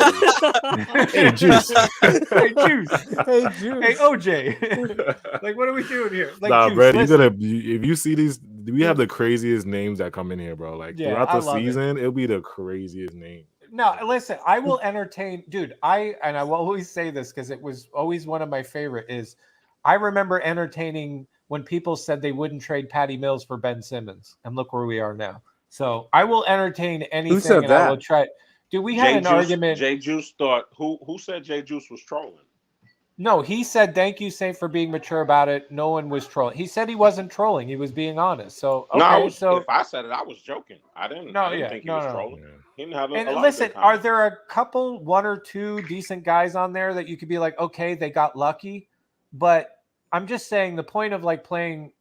Speaker 3: Hey, Juice.
Speaker 2: Hey, Juice.
Speaker 7: Hey, Juice.
Speaker 2: Hey, OJ. Like, what are we doing here? Like,
Speaker 3: Nah,
Speaker 2: Juice,
Speaker 3: Brad,
Speaker 2: listen.
Speaker 3: if you see these, we have the craziest names that come in here, bro. Like
Speaker 2: Yeah,
Speaker 3: throughout
Speaker 2: I
Speaker 3: the
Speaker 2: love it.
Speaker 3: season, it'll be the craziest name.
Speaker 2: No, listen, I will entertain, dude. I will always say this because it was always one of my favorite. Is I remember entertaining when people said they wouldn't trade Patty Mills for Ben Simmons, and look where we are now. So I will entertain anything.
Speaker 7: said
Speaker 2: and I
Speaker 7: that?
Speaker 2: will try. Dude, we had an argument.
Speaker 6: Jay Juice thought who said Jay Juice was trolling?
Speaker 2: No, he said, thank you, Saint, for being mature about it. No one was trolling. He said he wasn't trolling. He was being honest. So, okay.
Speaker 6: No,
Speaker 2: so
Speaker 6: if I said it, I was joking. I didn't think he was trolling.
Speaker 3: Yeah.
Speaker 6: He didn't have a
Speaker 2: and
Speaker 6: lot
Speaker 2: listen,
Speaker 6: of good
Speaker 2: are
Speaker 6: comments.
Speaker 2: there a couple, one or two decent guys on there that you could be like, okay, they got lucky? But I'm just saying the point of like playing,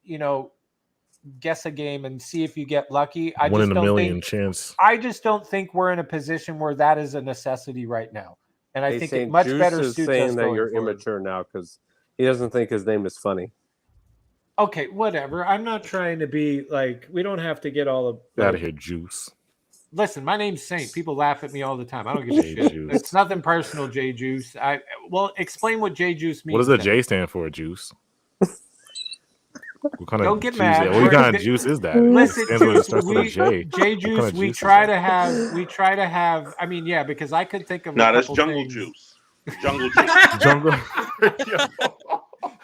Speaker 2: guess a game and see if you get lucky. I
Speaker 3: One
Speaker 2: just
Speaker 3: in a
Speaker 2: don't
Speaker 3: million
Speaker 2: think,
Speaker 3: chance.
Speaker 2: I just don't think we're in a position where that is a necessity right now. And I
Speaker 7: Hey,
Speaker 2: think
Speaker 7: Saint,
Speaker 2: it much
Speaker 7: Juice
Speaker 2: better
Speaker 7: is
Speaker 2: suits
Speaker 7: saying
Speaker 2: us
Speaker 7: that
Speaker 2: going
Speaker 7: you're
Speaker 2: forward.
Speaker 7: immature now because he doesn't think his name is funny.
Speaker 2: Okay, whatever. I'm not trying to be like, we don't have to get all of
Speaker 3: Get out of here, Juice.
Speaker 2: Listen, my name's Saint. People laugh at me all the time. I don't give a
Speaker 3: J
Speaker 2: shit.
Speaker 3: Juice.
Speaker 2: It's nothing personal, J Juice. Explain what J Juice means.
Speaker 3: What does the
Speaker 2: then.
Speaker 3: J stand for, Juice? What kind
Speaker 2: Don't
Speaker 3: of
Speaker 2: get
Speaker 3: juice
Speaker 2: mad.
Speaker 3: What kind of juice is that?
Speaker 2: Listen,
Speaker 3: It stands with- it
Speaker 2: Juice,
Speaker 3: starts with a J.
Speaker 2: J Juice,
Speaker 3: kind of
Speaker 2: we
Speaker 3: juice is
Speaker 2: try
Speaker 3: that?
Speaker 2: to have. I mean, yeah, because I could think of
Speaker 6: No,
Speaker 2: a
Speaker 6: that's
Speaker 2: couple
Speaker 6: jungle
Speaker 2: things.
Speaker 6: juice. Jungle juice.
Speaker 3: Jungle.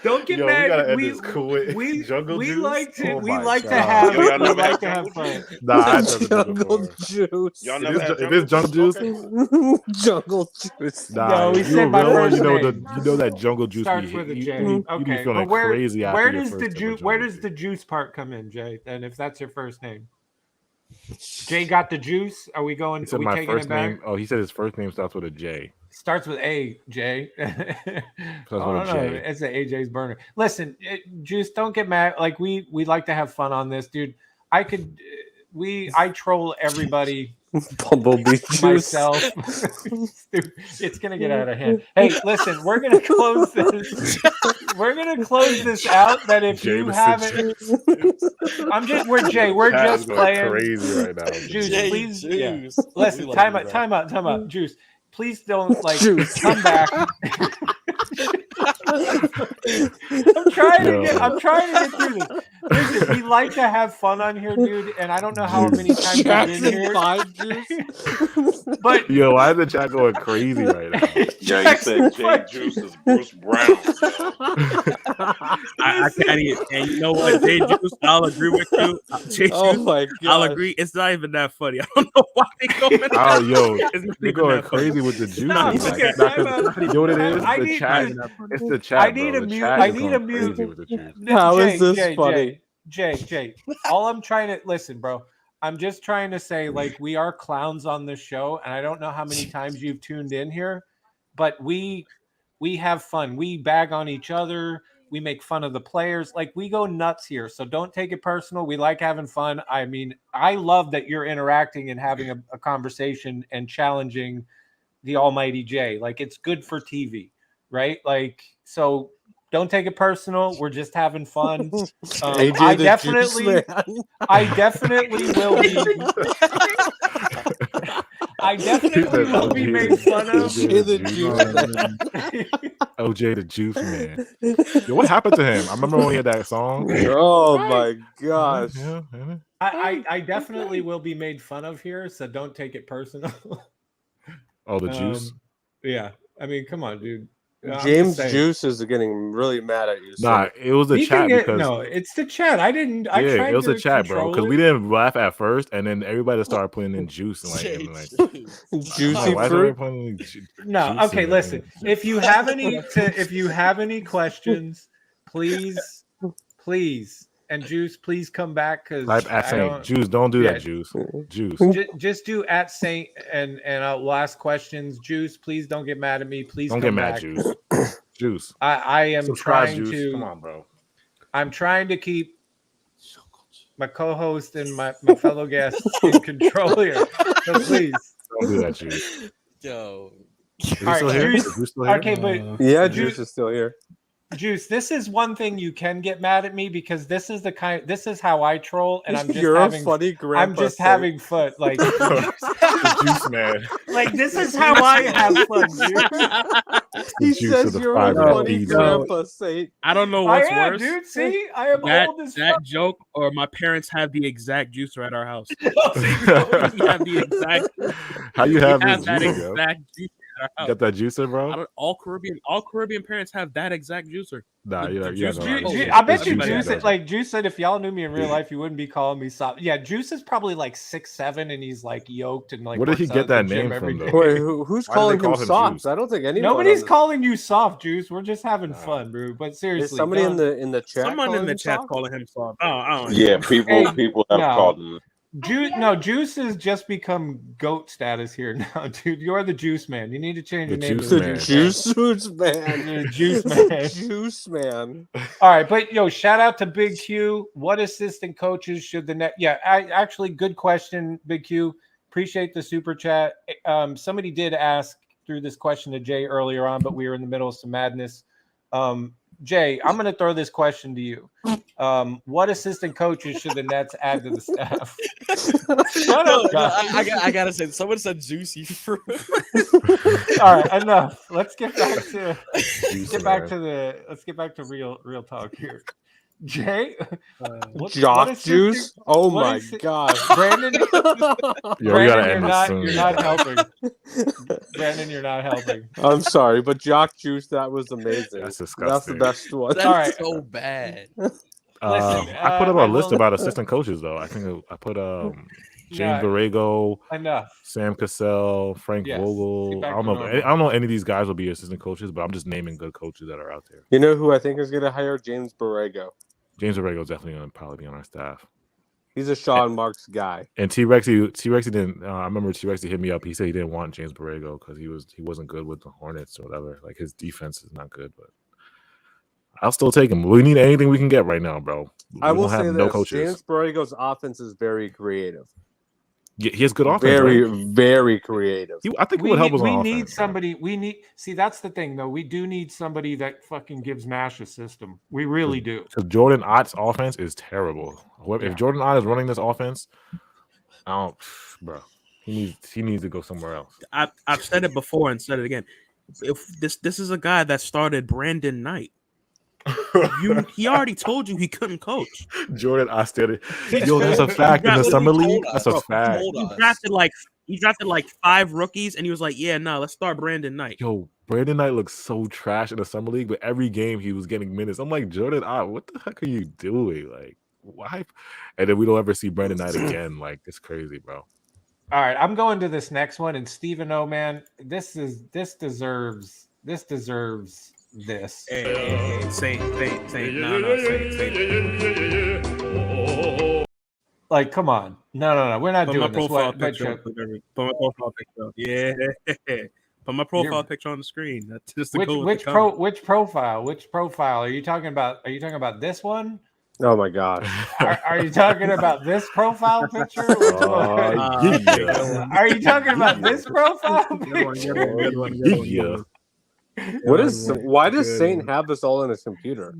Speaker 2: Don't get
Speaker 3: Yo,
Speaker 2: mad.
Speaker 3: we gotta end
Speaker 2: We
Speaker 3: this quick.
Speaker 2: we
Speaker 3: Jungle
Speaker 2: we
Speaker 3: juice?
Speaker 2: like to
Speaker 3: Oh
Speaker 2: we
Speaker 3: my
Speaker 2: like to
Speaker 3: God.
Speaker 2: have
Speaker 6: Yo, y'all
Speaker 2: we
Speaker 6: never
Speaker 2: like
Speaker 6: had
Speaker 2: to have
Speaker 6: jungle
Speaker 2: fun.
Speaker 6: juice?
Speaker 3: Nah, I've never done it
Speaker 7: Jungle
Speaker 3: before.
Speaker 7: juice.
Speaker 6: Y'all
Speaker 3: If
Speaker 6: never had
Speaker 3: it's jungle juice,
Speaker 6: Okay.
Speaker 7: Jungle juice.
Speaker 3: nah.
Speaker 2: No, he
Speaker 3: if you
Speaker 2: said
Speaker 3: a
Speaker 2: my
Speaker 3: real one,
Speaker 2: first
Speaker 3: you know
Speaker 2: name.
Speaker 3: you know that jungle juice
Speaker 2: Starts
Speaker 3: be
Speaker 2: with a
Speaker 3: you,
Speaker 2: J.
Speaker 3: you be
Speaker 2: Okay,
Speaker 3: feeling
Speaker 2: but
Speaker 3: crazy after
Speaker 2: where
Speaker 3: your
Speaker 2: does
Speaker 3: first
Speaker 2: the
Speaker 3: sip of
Speaker 2: juice where
Speaker 3: jungle
Speaker 2: does
Speaker 3: juice.
Speaker 2: the juice part come in, Jay? And if that's your first name, Jay got the juice. Are we going?
Speaker 3: He
Speaker 2: Are
Speaker 3: said
Speaker 2: we
Speaker 3: my
Speaker 2: taking
Speaker 3: first
Speaker 2: it back?
Speaker 3: name. Oh, he said his first name starts with a J.
Speaker 2: Starts with A, Jay.
Speaker 3: Starts
Speaker 2: Oh,
Speaker 3: with a
Speaker 2: no,
Speaker 3: J.
Speaker 2: it's an AJ's burner. Listen, Juice, don't get mad. Like we like to have fun on this, dude. I troll everybody
Speaker 7: Bumblebee juice.
Speaker 2: myself. Dude, it's gonna get out of hand. Hey, listen, we're gonna close this. We're gonna close this out. That if you
Speaker 3: Jameson
Speaker 2: haven't, we're
Speaker 3: Chat is
Speaker 2: just
Speaker 3: going
Speaker 2: playing.
Speaker 3: crazy right now.
Speaker 2: Juice,
Speaker 5: Jay
Speaker 2: please.
Speaker 5: Juice.
Speaker 2: Yeah. Listen,
Speaker 5: We love
Speaker 2: time
Speaker 5: you,
Speaker 2: out,
Speaker 5: bro.
Speaker 2: time out. Juice, please don't
Speaker 7: Juice.
Speaker 2: come back. I'm trying to get through this. Listen, we like to have fun on here, dude, and I don't know how many times you've been here. But
Speaker 3: Yo, why is the chat going crazy right now?
Speaker 6: Yeah, he said Jay Juice is Bruce Brown.
Speaker 4: I can't even. And you know what, Jay Juice, I'll agree with you. Jay Juice,
Speaker 7: Oh my god!
Speaker 4: I'll agree. It's not even that funny. I don't know why they going.
Speaker 3: Oh, yo,
Speaker 4: It's not
Speaker 3: they're
Speaker 4: even
Speaker 3: going
Speaker 4: that funny.
Speaker 3: crazy with the juice.
Speaker 2: Stop.
Speaker 3: Like,
Speaker 2: Okay,
Speaker 3: nah, 'cause
Speaker 2: time out.
Speaker 3: you know what it is?
Speaker 2: I
Speaker 3: The
Speaker 2: need-
Speaker 3: chat.
Speaker 2: dude,
Speaker 3: It's the chat.
Speaker 2: I need
Speaker 3: bro.
Speaker 2: a
Speaker 3: The
Speaker 2: mute.
Speaker 3: chat
Speaker 2: I
Speaker 3: is
Speaker 2: need
Speaker 3: going
Speaker 2: a mute.
Speaker 3: crazy with the juice.
Speaker 7: How is this funny?
Speaker 2: Jay. All I'm trying to listen, bro. I'm just trying to say, like, we are clowns on this show, and I don't know how many times you've tuned in here, but we have fun. We bag on each other. We make fun of the players. Like, we go nuts here. So don't take it personal. We like having fun. I mean, I love that you're interacting and having a conversation and challenging the almighty Jay. Like, it's good for TV, right? Like, so don't take it personal. We're just having fun.
Speaker 7: AJ
Speaker 2: I
Speaker 7: the
Speaker 2: definitely
Speaker 7: Juice Man.
Speaker 2: I definitely will be. I definitely will be made fun of.
Speaker 7: AJ the Juice Man.
Speaker 3: OJ the Juice Man. Yo, what happened to him? I remember when he had that song.
Speaker 7: Oh my gosh!
Speaker 3: Yeah.
Speaker 2: I definitely will be made fun of here, so don't take it personal.
Speaker 3: Oh, the juice.
Speaker 2: Yeah, I mean, come on, dude. I'm
Speaker 7: James
Speaker 2: just saying.
Speaker 7: Juice is getting really mad at you. so-
Speaker 3: Nah, it was the
Speaker 2: He can
Speaker 3: chat
Speaker 2: get-
Speaker 3: because
Speaker 2: no, it's the chat. I didn't. I
Speaker 3: yeah,
Speaker 2: tried
Speaker 3: it was
Speaker 2: to
Speaker 3: the chat, bro.
Speaker 2: control
Speaker 3: Because
Speaker 2: it.
Speaker 3: we didn't laugh at first, and then everybody started putting in juice and
Speaker 5: Jay
Speaker 3: like
Speaker 5: Juice.
Speaker 7: Juicy
Speaker 3: why is
Speaker 7: fruit.
Speaker 3: everybody putting in
Speaker 2: No,
Speaker 3: juice
Speaker 2: okay,
Speaker 3: in
Speaker 2: listen.
Speaker 3: there?
Speaker 2: If you have any questions, please, and Juice, please come back because
Speaker 3: Type at Saint Juice. Don't do
Speaker 2: Yeah.
Speaker 3: that, Juice. Juice.
Speaker 2: just do at Saint and we'll ask questions. Juice, please don't get mad at me. Please
Speaker 3: Don't
Speaker 2: come
Speaker 3: get mad,
Speaker 2: back.
Speaker 3: Juice. Juice.
Speaker 2: I am
Speaker 3: Subscribe,
Speaker 2: trying
Speaker 3: Juice.
Speaker 2: to.
Speaker 3: Come on, bro.
Speaker 2: I'm trying to keep my co-host and my fellow guests in control here. So please.
Speaker 3: Don't do that, Juice.
Speaker 5: Yo.
Speaker 3: Is he
Speaker 2: All
Speaker 3: still
Speaker 2: right,
Speaker 3: here?
Speaker 2: Juice-
Speaker 3: Is Juice still here?
Speaker 2: Okay, but
Speaker 7: Yeah,
Speaker 2: Juice-
Speaker 7: Juice is still here.
Speaker 2: Juice, this is one thing you can get mad at me because this is how I troll, and I'm just
Speaker 7: You're
Speaker 2: having
Speaker 7: a funny grandpa.
Speaker 2: I'm just
Speaker 7: Saint.
Speaker 2: having fun. Like,
Speaker 3: The Juice Man.
Speaker 2: like this is how I have fun, dude.
Speaker 7: He
Speaker 3: Juice
Speaker 7: says
Speaker 3: of the
Speaker 7: you're a
Speaker 3: five
Speaker 7: funny
Speaker 3: feet.
Speaker 7: grandpa, Saint.
Speaker 4: I don't know
Speaker 2: I
Speaker 4: what's
Speaker 2: am,
Speaker 4: worse.
Speaker 2: dude. See, I am
Speaker 4: That
Speaker 2: old as
Speaker 4: that joke or my parents have the exact juicer at our house.
Speaker 2: fuck.
Speaker 4: We have the exact.
Speaker 3: How you
Speaker 4: We
Speaker 3: have
Speaker 4: have
Speaker 3: this
Speaker 4: that
Speaker 3: juice, yo?
Speaker 4: exact juicer our house.
Speaker 3: Got that juicer, bro?
Speaker 4: All Caribbean parents have that exact juicer.
Speaker 3: Nah,
Speaker 4: The
Speaker 3: you're
Speaker 4: juice-
Speaker 3: right.
Speaker 4: Juice-
Speaker 2: I bet
Speaker 3: It's
Speaker 2: you
Speaker 3: juicy,
Speaker 2: Juice
Speaker 3: doesn't.
Speaker 2: like Juice said if y'all knew me in real life, you wouldn't be calling me soft. Yeah, Juice is probably like 6'7" and he's like yoked and like.
Speaker 3: Where did he
Speaker 2: works
Speaker 3: get
Speaker 2: out at
Speaker 3: that
Speaker 2: the gym
Speaker 3: name
Speaker 2: every
Speaker 3: from,
Speaker 2: day.
Speaker 3: though?
Speaker 7: Wait, who's
Speaker 3: Why do they
Speaker 7: calling
Speaker 3: call
Speaker 7: him
Speaker 3: him
Speaker 7: soft?
Speaker 3: Juice?
Speaker 7: I don't think anyone.
Speaker 2: Nobody's
Speaker 7: on
Speaker 2: calling you soft, Juice. We're just having
Speaker 3: Nah.
Speaker 2: fun, bro. But
Speaker 7: the,
Speaker 2: seriously,
Speaker 7: is somebody
Speaker 2: don't-
Speaker 7: in the chat?
Speaker 4: Someone in
Speaker 7: calling
Speaker 4: the
Speaker 7: him
Speaker 4: chat
Speaker 7: soft?
Speaker 4: calling him soft. I don't
Speaker 6: Yeah,
Speaker 4: know.
Speaker 6: people
Speaker 2: Hey,
Speaker 6: have
Speaker 2: no.
Speaker 6: called him.
Speaker 2: Juice has just become goat status here now, dude. You're the Juice Man. You need to change
Speaker 3: The
Speaker 2: your name
Speaker 3: Juice
Speaker 2: to the
Speaker 3: Man.
Speaker 2: Juice
Speaker 7: Man.
Speaker 2: The Juice Man.
Speaker 7: Juice Man.
Speaker 2: All right, but shout out to Big Q. What assistant coaches should the net? Yeah, actually, good question, Big Q. Appreciate the super chat. Somebody did ask through this question to Jay earlier on, but we were in the middle of some madness. Jay, I'm going to throw this question to you. What assistant coaches should the Nets add to the staff? Shut up, guys.
Speaker 5: I gotta say, someone said juicy fruit.
Speaker 2: All right, enough. Let's get back to
Speaker 3: Juice,
Speaker 2: let's get back to real talk here. Jay,
Speaker 7: Jock
Speaker 2: assistant-
Speaker 7: juice. Oh
Speaker 2: what
Speaker 7: my
Speaker 2: assi-
Speaker 7: god,
Speaker 2: Brandon.
Speaker 3: Yo, we gotta
Speaker 2: Brandon,
Speaker 3: end this soon.
Speaker 2: you're not helping. Brandon, you're not helping.
Speaker 7: I'm sorry, but Jock juice, that was amazing.
Speaker 3: That's
Speaker 7: That's the
Speaker 3: disgusting.
Speaker 7: best one.
Speaker 5: That's
Speaker 2: All right.
Speaker 5: so bad.
Speaker 2: Listen,
Speaker 3: I put up a
Speaker 2: I
Speaker 3: list
Speaker 2: will-
Speaker 3: about assistant coaches, though. I think I put James
Speaker 2: Yeah.
Speaker 3: Borrego,
Speaker 2: Enough.
Speaker 3: Sam Cassell, Frank
Speaker 2: Yes.
Speaker 3: Vogel.
Speaker 2: Get back
Speaker 3: I don't
Speaker 2: to
Speaker 3: know.
Speaker 2: normal.
Speaker 3: I don't know if any of these guys will be assistant coaches, but I'm just naming good coaches that are out there.
Speaker 7: You know who I think is going to hire? James Borrego.
Speaker 3: James Borrego is definitely going to probably be on our staff.
Speaker 7: He's a Sean Marks guy.
Speaker 3: And T-Rexy didn't. I remember T-Rexy hit me up. He said he didn't want James Borrego because he wasn't good with the Hornets or whatever. Like his defense is not good, but I'll still take him. We need anything we can get right now, bro.
Speaker 7: I will
Speaker 3: don't have
Speaker 7: say
Speaker 3: no
Speaker 7: this:
Speaker 3: coaches.
Speaker 7: James Borrego's offense is very creative.
Speaker 3: Yeah, he has good offense.
Speaker 7: Very,
Speaker 3: right?
Speaker 7: very creative.
Speaker 3: I think it would help us on
Speaker 2: need
Speaker 3: offense,
Speaker 2: somebody. See, that's the thing, though. We do need somebody that fucking gives Nash a system. We really do.
Speaker 3: Because Jordan Ott's offense is terrible.
Speaker 2: Yeah.
Speaker 3: If Jordan Ott is running this offense, bro, he needs to go somewhere else.
Speaker 4: I've said it before and said it again. If this is a guy that started Brandon Knight. He already told you he couldn't coach.
Speaker 3: Jordan Ott started. Yo, that's a fact in the summer league. That's a fact.
Speaker 4: He drafted like 5 rookies, and he was like, "Yeah, no, let's start Brandon Knight."
Speaker 3: Yo, Brandon Knight looks so trash in the summer league, but every game he was getting minutes. I'm like, Jordan Ott, what the heck are you doing? Like, why? And then we don't ever see Brandon Knight again. Like, it's crazy, bro.
Speaker 2: All right, I'm going to this next one, and Stephen O, man, this deserves this.
Speaker 4: Hey, Saint, no.
Speaker 2: Like, come on, no, we're not
Speaker 4: Put
Speaker 2: doing
Speaker 4: my
Speaker 2: this.
Speaker 4: profile
Speaker 2: What,
Speaker 4: picture. Put my profile picture. Yeah. Put my profile picture on the screen. That's just to go with
Speaker 2: which
Speaker 4: the comment.
Speaker 2: which profile are you talking about? Are you talking about this one?
Speaker 7: Oh my gosh.
Speaker 2: Are you talking about this profile picture? Which one? Are you talking about this profile picture?
Speaker 4: Good one.
Speaker 7: Why does Saint have this all in his computer?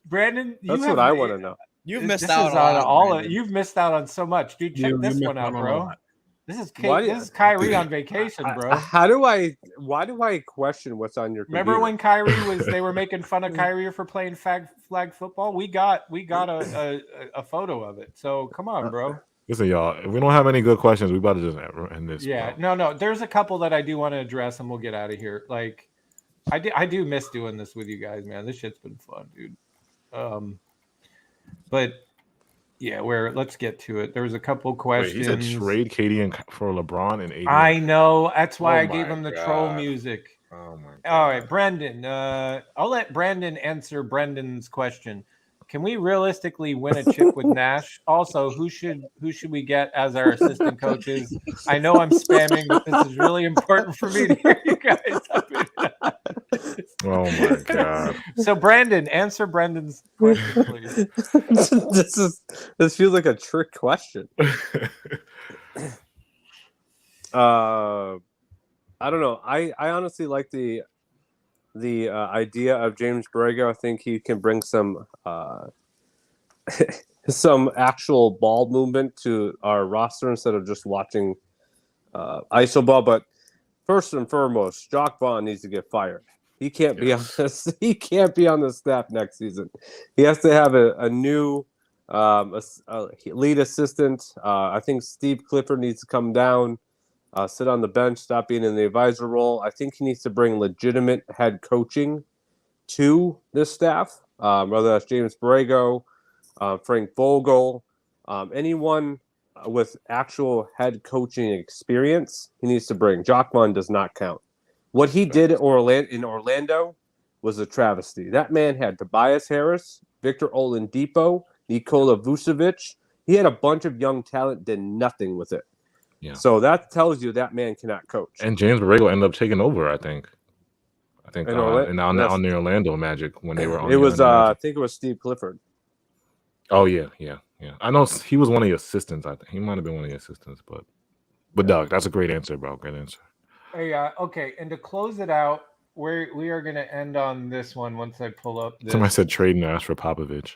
Speaker 2: Brandon,
Speaker 7: That's what I want to know.
Speaker 5: You've missed
Speaker 2: this
Speaker 5: out
Speaker 2: is
Speaker 5: on
Speaker 2: all.
Speaker 5: Brandon.
Speaker 2: You've missed out on so much, dude. Check this
Speaker 4: missed
Speaker 2: one out,
Speaker 4: out on a
Speaker 2: bro.
Speaker 4: lot.
Speaker 2: This is
Speaker 7: Why-
Speaker 2: Kyrie on vacation, bro.
Speaker 7: Why do I question what's on your computer?
Speaker 2: Remember when they were making fun of Kyrie for playing flag football? We got a photo of it. So come on, bro.
Speaker 3: Listen, y'all, if we don't have any good questions, we about to just end this.
Speaker 2: Yeah,
Speaker 3: bro.
Speaker 2: no. There's a couple that I do want to address, and we'll get out of here. Like, I do miss doing this with you guys, man. This shit's been fun, dude. But yeah, let's get to it. There was a couple
Speaker 3: Wait,
Speaker 2: questions.
Speaker 3: he said trade KD for LeBron and AD.
Speaker 2: I know. That's why
Speaker 8: Oh
Speaker 2: I gave
Speaker 8: my
Speaker 2: him the troll
Speaker 8: God.
Speaker 2: music.
Speaker 8: Oh my God.
Speaker 2: All right, Brendan. I'll let Brendan answer Brendan's question. Can we realistically win a chip with Nash? Also, who should we get as our assistant coaches? I know I'm spamming, but this is really important for me to hear you guys.
Speaker 3: Oh my God.
Speaker 2: So, Brandon, answer Brendan's question, please.
Speaker 7: This feels like a trick question. I don't know. I honestly like the idea of James Borrego. I think he can bring some some actual ball movement to our roster instead of just watching iso ball. But first and foremost, Jock Vaughn needs to get fired. He can't be on this. He can't be on the staff next season. He has to have a new lead assistant. I think Steve Clifford needs to come down. sit on the bench, stop being in the advisor role. I think he needs to bring legitimate head coaching to this staff, whether that's James Borrego, Frank Vogel, anyone with actual head coaching experience, he needs to bring. Jock Vaughn does not count. What he did in Orlando was a travesty. That man had Tobias Harris, Victor Oladipo, Nikola Vucevic. He had a bunch of young talent, did nothing with it.
Speaker 3: Yeah.
Speaker 7: So that tells you that man cannot coach.
Speaker 3: And James Borrego ended up taking over, I think on the Orlando Magic when they were on.
Speaker 7: It was I think it was Steve Clifford.
Speaker 3: Oh yeah. I know he was one of the assistants. I think he might have been one of the assistants, but Doug, that's a great answer, bro. Great answer.
Speaker 2: Hey, okay, and to close it out, we are going to end on this one once I pull up this.
Speaker 3: Somebody said trade Nash for Popovich.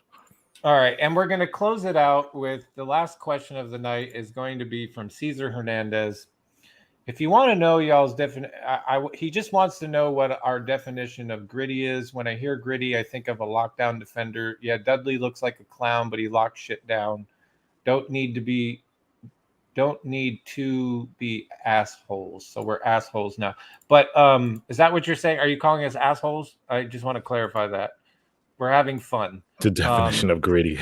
Speaker 2: All right, and we're going to close it out with the last question of the night is going to be from Cesar Hernandez. If you want to know y'all's he just wants to know what our definition of gritty is. When I hear gritty, I think of a lockdown defender. Yeah, Dudley looks like a clown, but he locks shit down. Don't need to be assholes. So we're assholes now. But is that what you're saying? Are you calling us assholes? I just want to clarify that. We're having fun.
Speaker 3: The definition of gritty.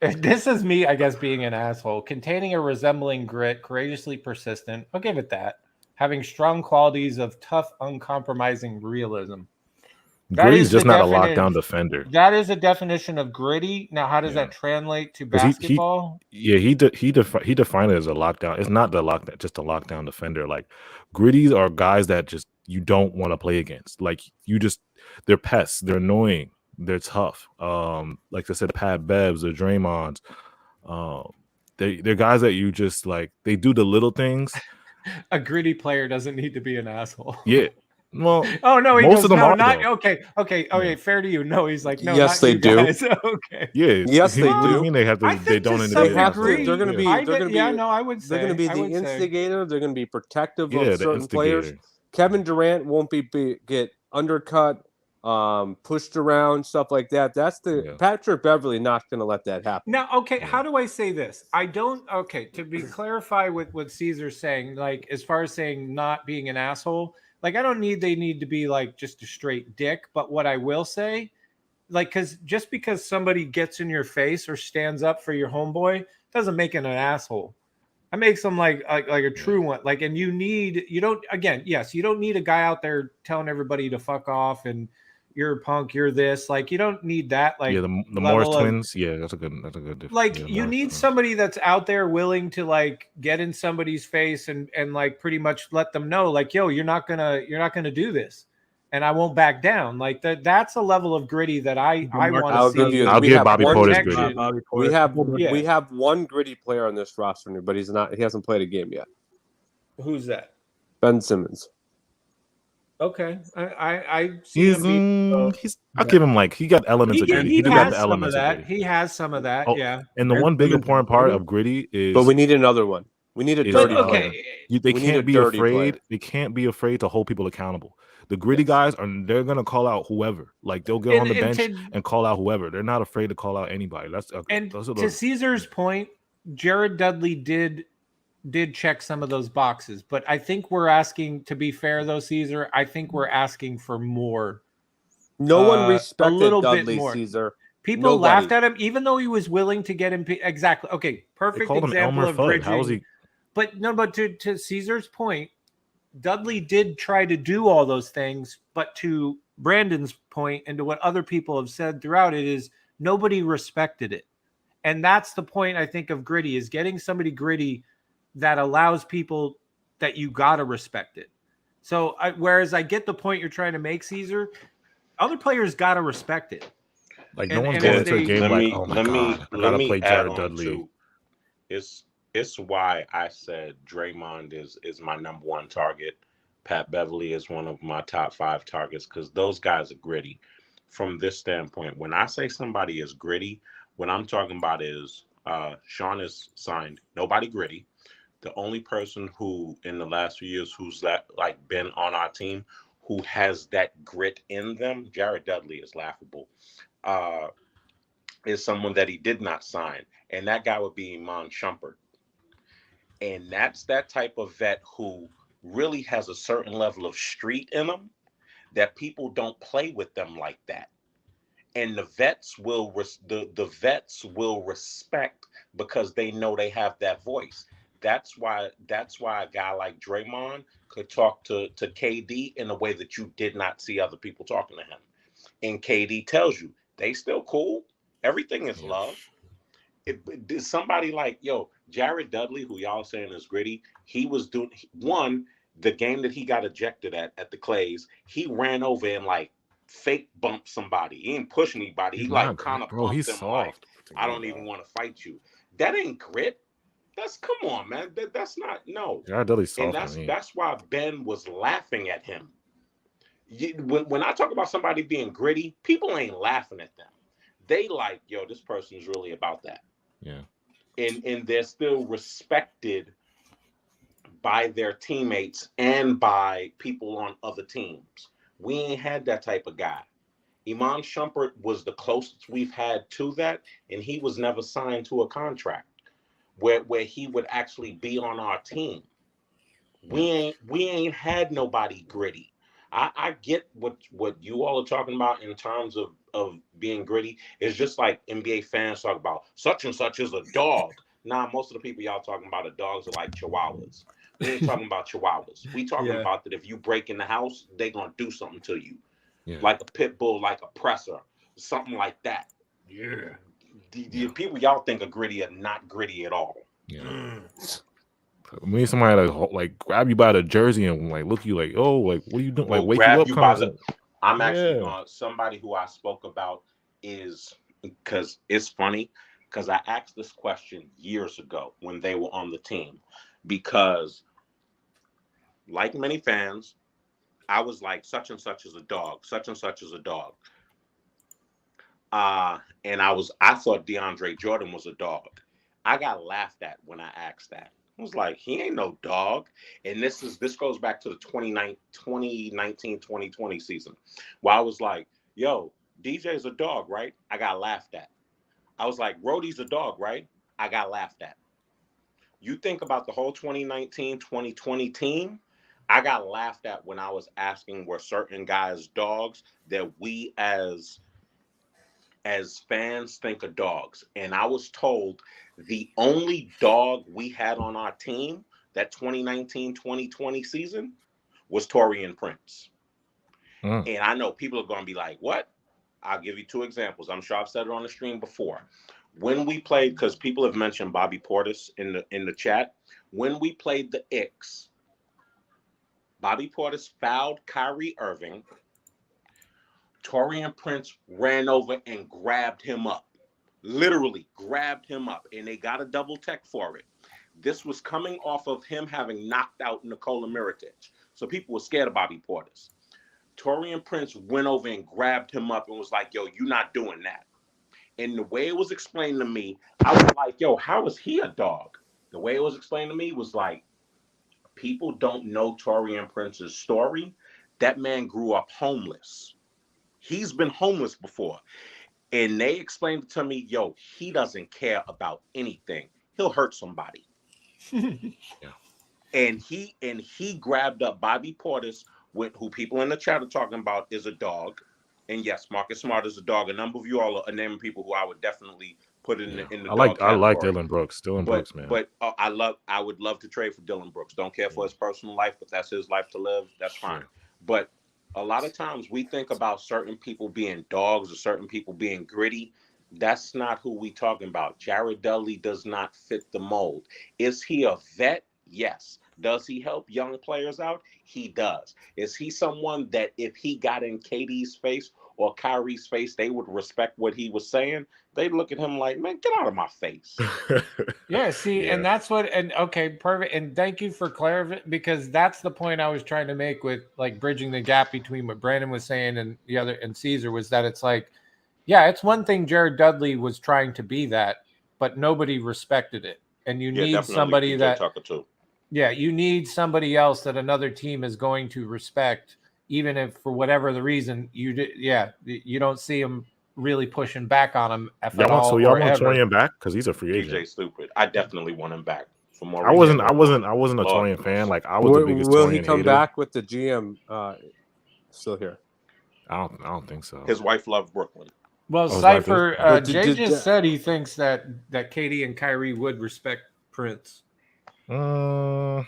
Speaker 2: This is me, I guess, being an asshole. Containing or resembling grit, courageously persistent. I'll give it that. Having strong qualities of tough, uncompromising realism.
Speaker 3: Gritty is just not a lockdown defender.
Speaker 2: That is a definition of gritty. Now, how does that translate to basketball?
Speaker 3: He defined it as a lockdown. It's not just a lockdown defender. Like gritties are guys that just you don't want to play against. Like they're pests. They're annoying. They're tough. Like I said, Pat Bevs or Draymonds. They're guys that you just like. They do the little things.
Speaker 2: A gritty player doesn't need to be an asshole.
Speaker 3: Yeah. Well,
Speaker 2: oh no,
Speaker 3: most of them are not.
Speaker 2: Okay. Fair to you. No, he's like, no.
Speaker 7: Yes, they do.
Speaker 2: Okay.
Speaker 3: Yeah.
Speaker 7: Yes, they do.
Speaker 3: What do you mean they have to? They don't.
Speaker 7: They have to. They're going to be.
Speaker 2: I would say
Speaker 7: they're going to be the instigator. They're going to be protective of certain players. Kevin Durant won't get undercut, pushed around, stuff like that. That's Patrick Beverley not going to let that happen.
Speaker 2: Now, okay, how do I say this? To be clarified with what Caesar's saying, like as far as saying not being an asshole, like I don't need they need to be like just a straight dick, but what I will say, like just because somebody gets in your face or stands up for your homeboy doesn't make it an asshole. That makes them like a true one. Like, and you don't need a guy out there telling everybody to fuck off and you're a punk, you're this. Like, you don't need that. Like,
Speaker 3: the Morris twins. Yeah, that's a good difference.
Speaker 2: Like, you need somebody that's out there willing to like get in somebody's face and like pretty much let them know, like, yo, you're not gonna do this, and I won't back down. Like that's a level of gritty that I want to see.
Speaker 3: I'll give Bobby Portis gritty.
Speaker 7: We have one gritty player on this roster, but he hasn't played a game yet.
Speaker 2: Who's that?
Speaker 7: Ben Simmons.
Speaker 2: Okay, I see him.
Speaker 3: I'll give him like he got elements of gritty. He got the elements of that.
Speaker 2: He has some of that. Yeah.
Speaker 3: And the one big important part of gritty is,
Speaker 7: but we need another one. We need a dirty player.
Speaker 3: They can't be afraid. They can't be afraid to hold people accountable. The gritty guys they're gonna call out whoever. Like they'll get on the bench and call out whoever. They're not afraid to call out anybody. To
Speaker 2: Caesar's point, Jared Dudley did check some of those boxes, but I think we're asking, to be fair though, Caesar, I think we're asking for more.
Speaker 7: No one respected
Speaker 2: a little
Speaker 7: Dudley,
Speaker 2: bit more.
Speaker 7: Caesar.
Speaker 2: People laughed at him, even though he was willing to get him. Exactly. Okay. Perfect example of bridging.
Speaker 3: How was he?
Speaker 2: But to Caesar's point, Dudley did try to do all those things, but to Brandon's point and to what other people have said throughout it is nobody respected it. And that's the point, I think, of gritty, is getting somebody gritty that allows people that you got to respect it. So whereas I get the point you're trying to make, Caesar, other players got to respect it.
Speaker 3: Like no one's going into a game like, oh my God, I got to play Jared Dudley.
Speaker 6: It's why I said Draymond is my number one target. Pat Beverly is one of my top 5 targets because those guys are gritty. From this standpoint, when I say somebody is gritty, what I'm talking about is Sean is signed nobody gritty. The only person who in the last few years who's been on our team who has that grit in them, Jared Dudley is laughable, is someone that he did not sign. And that guy would be Iman Shumpert. And that's that type of vet who really has a certain level of street in them that people don't play with them like that. And the vets will the vets will respect because they know they have that voice. That's why a guy like Draymond could talk to KD in a way that you did not see other people talking to him. And KD tells you they still cool. Everything is love. Somebody like Jared Dudley, who y'all saying is gritty, he was doing the game that he got ejected at the Clays. He ran over and like fake bumped somebody. He didn't push anybody. He like kind of bumped
Speaker 3: he's
Speaker 6: them
Speaker 3: soft.
Speaker 6: like, I don't even want to fight you. That ain't grit. Come on, man. That's not no.
Speaker 3: Jared Dudley's soft.
Speaker 6: And that's why Ben was laughing at him. When I talk about somebody being gritty, people ain't laughing at them. They like, this person's really about that.
Speaker 3: Yeah.
Speaker 6: And they're still respected by their teammates and by people on other teams. We ain't had that type of guy. Iman Shumpert was the closest we've had to that, and he was never signed to a contract where he would actually be on our team. We ain't had nobody gritty. I get what you all are talking about in terms of being gritty. It's just like NBA fans talk about such and such is a dog. Nah, most of the people y'all talking about are dogs are like chihuahuas. We ain't talking about chihuahuas. We talking about that if you break in the house, they gonna do something to you. Yeah. Like a pit bull, like a presser, something like that.
Speaker 3: Yeah.
Speaker 6: The people y'all think are gritty are not gritty at all.
Speaker 3: Yeah. We need somebody like grab you by the jersey and like look you like, oh, like what are you doing? Like wake you up.
Speaker 6: I'm actually going. Somebody who I spoke about is because it's funny because I asked this question years ago when they were on the team because, like many fans, I was like such and such is a dog, such and such is a dog. And I thought DeAndre Jordan was a dog. I got laughed at when I asked that. I was like, he ain't no dog. And this goes back to the 2019-2020 season where I was like, yo, DJ's a dog, right? I got laughed at. I was like, Roddy's a dog, right? I got laughed at. You think about the whole 2019-2020 team, I got laughed at when I was asking were certain guys dogs that we as fans think of dogs. And I was told the only dog we had on our team that 2019-2020 season was Taurean Prince. And I know people are going to be like, what? I'll give you two examples. I'm sure I've said it on the stream before. When we played, because people have mentioned Bobby Portis in the chat, when we played the Icks, Bobby Portis fouled Kyrie Irving. Taurean Prince ran over and grabbed him up. Literally grabbed him up. And they got a double tech for it. This was coming off of him having knocked out Nikola Mirotic. So people were scared of Bobby Portis. Taurean Prince went over and grabbed him up and was like, yo, you're not doing that. And the way it was explained to me, I was like, yo, how is he a dog? The way it was explained to me was like, people don't know Taurean Prince's story. That man grew up homeless. He's been homeless before. And they explained it to me, yo, he doesn't care about anything. He'll hurt somebody. Yeah. And he grabbed up Bobby Portis, who people in the chat are talking about is a dog. And yes, Marcus Smart is a dog. A number of you all are naming people who I would definitely put in the dog category.
Speaker 3: I like Dylan Brooks. Brooks, man.
Speaker 6: But I would love to trade for Dylan Brooks. Don't care for his personal life, but that's his life to live. That's fine. Sure. But a lot of times we think about certain people being dogs or certain people being gritty. That's not who we talking about. Jared Dudley does not fit the mold. Is he a vet? Yes. Does he help young players out? He does. Is he someone that if he got in KD's face or Kyrie's face, they would respect what he was saying? They'd look at him like, man, get out of my face.
Speaker 2: Yeah, see, and that's what, and okay, perfect. And thank you for clarifying, because that's the point I was trying to make with like bridging the gap between what Brandon was saying and the other, and Caesar, was that it's like, yeah, it's one thing Jared Dudley was trying to be that, but nobody respected it. And you need somebody that, yeah, you need somebody else that another team is going to respect, even if for whatever the reason you don't see him really pushing back on him.
Speaker 3: So y'all want Taurean back because he's a free agent.
Speaker 6: DJ stupid. I definitely want him back. for more.
Speaker 3: I wasn't a Torian fan. Like I was the biggest
Speaker 7: Will
Speaker 3: Torian
Speaker 7: he come
Speaker 3: hater.
Speaker 7: back with the GM still here?
Speaker 3: I don't think so.
Speaker 6: His wife loved Brooklyn.
Speaker 2: Well,
Speaker 3: Oh,
Speaker 2: Cypher,
Speaker 7: Did-
Speaker 2: Jay
Speaker 7: did-
Speaker 2: just said he thinks that KD and Kyrie would respect Prince. I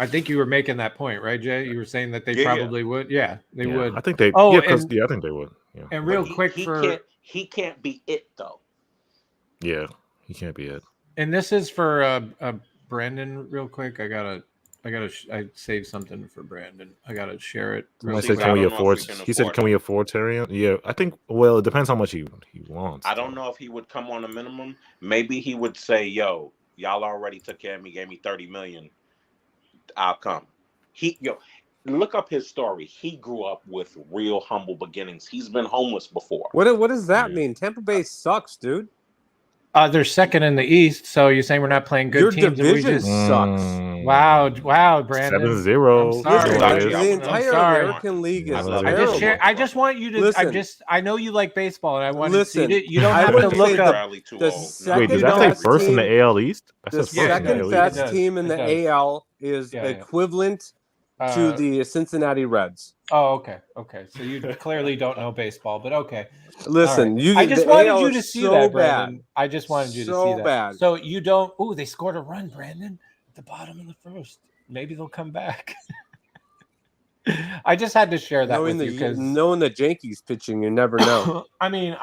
Speaker 2: think you were making that point, right, Jay? You were saying that they probably would. Yeah, they would.
Speaker 3: I think they.
Speaker 2: Oh,
Speaker 3: I think they would. Yeah.
Speaker 2: And real quick
Speaker 6: he can't be it though.
Speaker 3: Yeah, he can't be it.
Speaker 2: And this is for Brandon. Real quick, I saved something for Brandon. I gotta share it.
Speaker 3: I said, can we afford? He said, can we afford Torian? Yeah, I think. Well, it depends how much he wants.
Speaker 6: I don't know if he would come on a minimum. Maybe he would say, "Yo, y'all already took care of me, gave me $30 million. I'll come." Look up his story. He grew up with real humble beginnings. He's been homeless before.
Speaker 7: What does that mean? Tampa Bay sucks, dude.
Speaker 2: They're second in the East, so you're saying we're not playing good
Speaker 7: Your
Speaker 2: teams?
Speaker 7: division sucks.
Speaker 2: Wow, Brandon.
Speaker 3: 7-0.
Speaker 2: I'm sorry.
Speaker 7: The entire American League is terrible.
Speaker 2: I just want you to.
Speaker 7: Listen,
Speaker 2: I know you like baseball, and I want
Speaker 7: listen,
Speaker 2: to see it. You don't
Speaker 7: I
Speaker 2: have
Speaker 7: would
Speaker 2: to
Speaker 7: say
Speaker 2: look up.
Speaker 3: Wait, does that say first in the AL East?
Speaker 7: The second best team in the AL is equivalent to the Cincinnati Reds.
Speaker 2: Oh, okay. So you clearly don't know baseball, but okay.
Speaker 7: Listen,
Speaker 2: right. I just wanted you to see that, Brandon.
Speaker 7: Bad.
Speaker 2: I just wanted you to see that.
Speaker 7: Bad.
Speaker 2: So you don't. Oh, they scored a run, Brandon, at the bottom of the first. Maybe they'll come back. I just had to share that with you because
Speaker 7: knowing the Yankees pitching, you never know.
Speaker 2: I mean,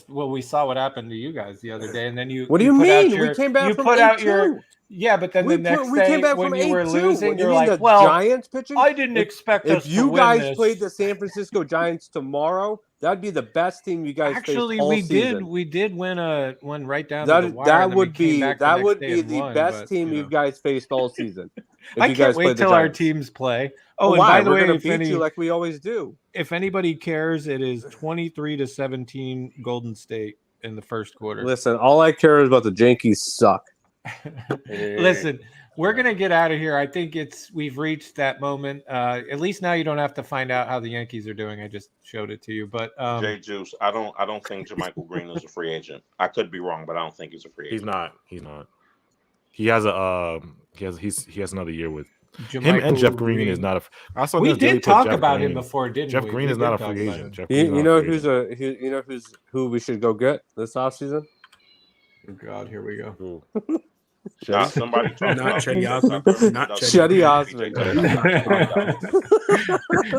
Speaker 2: we saw what happened to you guys the other day, and then you.
Speaker 7: What do you mean? We came back from 8-2.
Speaker 2: Yeah, but then the next day when you were losing, you're like,
Speaker 7: "Well, Giants pitching."
Speaker 2: I didn't expect us to win. If
Speaker 7: you guys played the San Francisco Giants tomorrow, that'd be the best team you guys
Speaker 2: actually
Speaker 7: faced all
Speaker 2: we
Speaker 7: season.
Speaker 2: did. We did win one right down
Speaker 7: that,
Speaker 2: to the wire.
Speaker 7: That would be the best team you guys faced all season.
Speaker 2: I can't wait till our teams play. Oh, and
Speaker 7: why?
Speaker 2: by the
Speaker 7: We're
Speaker 2: way,
Speaker 7: gonna beat you like we always do.
Speaker 2: If anybody cares, it is 23-17 Golden State in the first quarter.
Speaker 7: Listen, all I care is about the Yankees suck.
Speaker 2: Listen, we're gonna get out of here. I think we've reached that moment. At least now you don't have to find out how the Yankees are doing. I just showed it to you. But
Speaker 6: Jay Juice, I don't think Jermichael Green is a free agent. I could be wrong, but I don't think he's a free agent.
Speaker 3: He's not. He has another year with
Speaker 2: Jermichael
Speaker 3: him, and Jeff Green is not a.
Speaker 2: We did talk about him before, didn't we?
Speaker 3: Jeff Green is not a free agent.
Speaker 7: You know who we should go get this offseason?
Speaker 2: Oh God, here we go.
Speaker 6: Not somebody talking
Speaker 4: Not
Speaker 6: about
Speaker 4: Chetty Osman. Not
Speaker 7: Chetty Osman.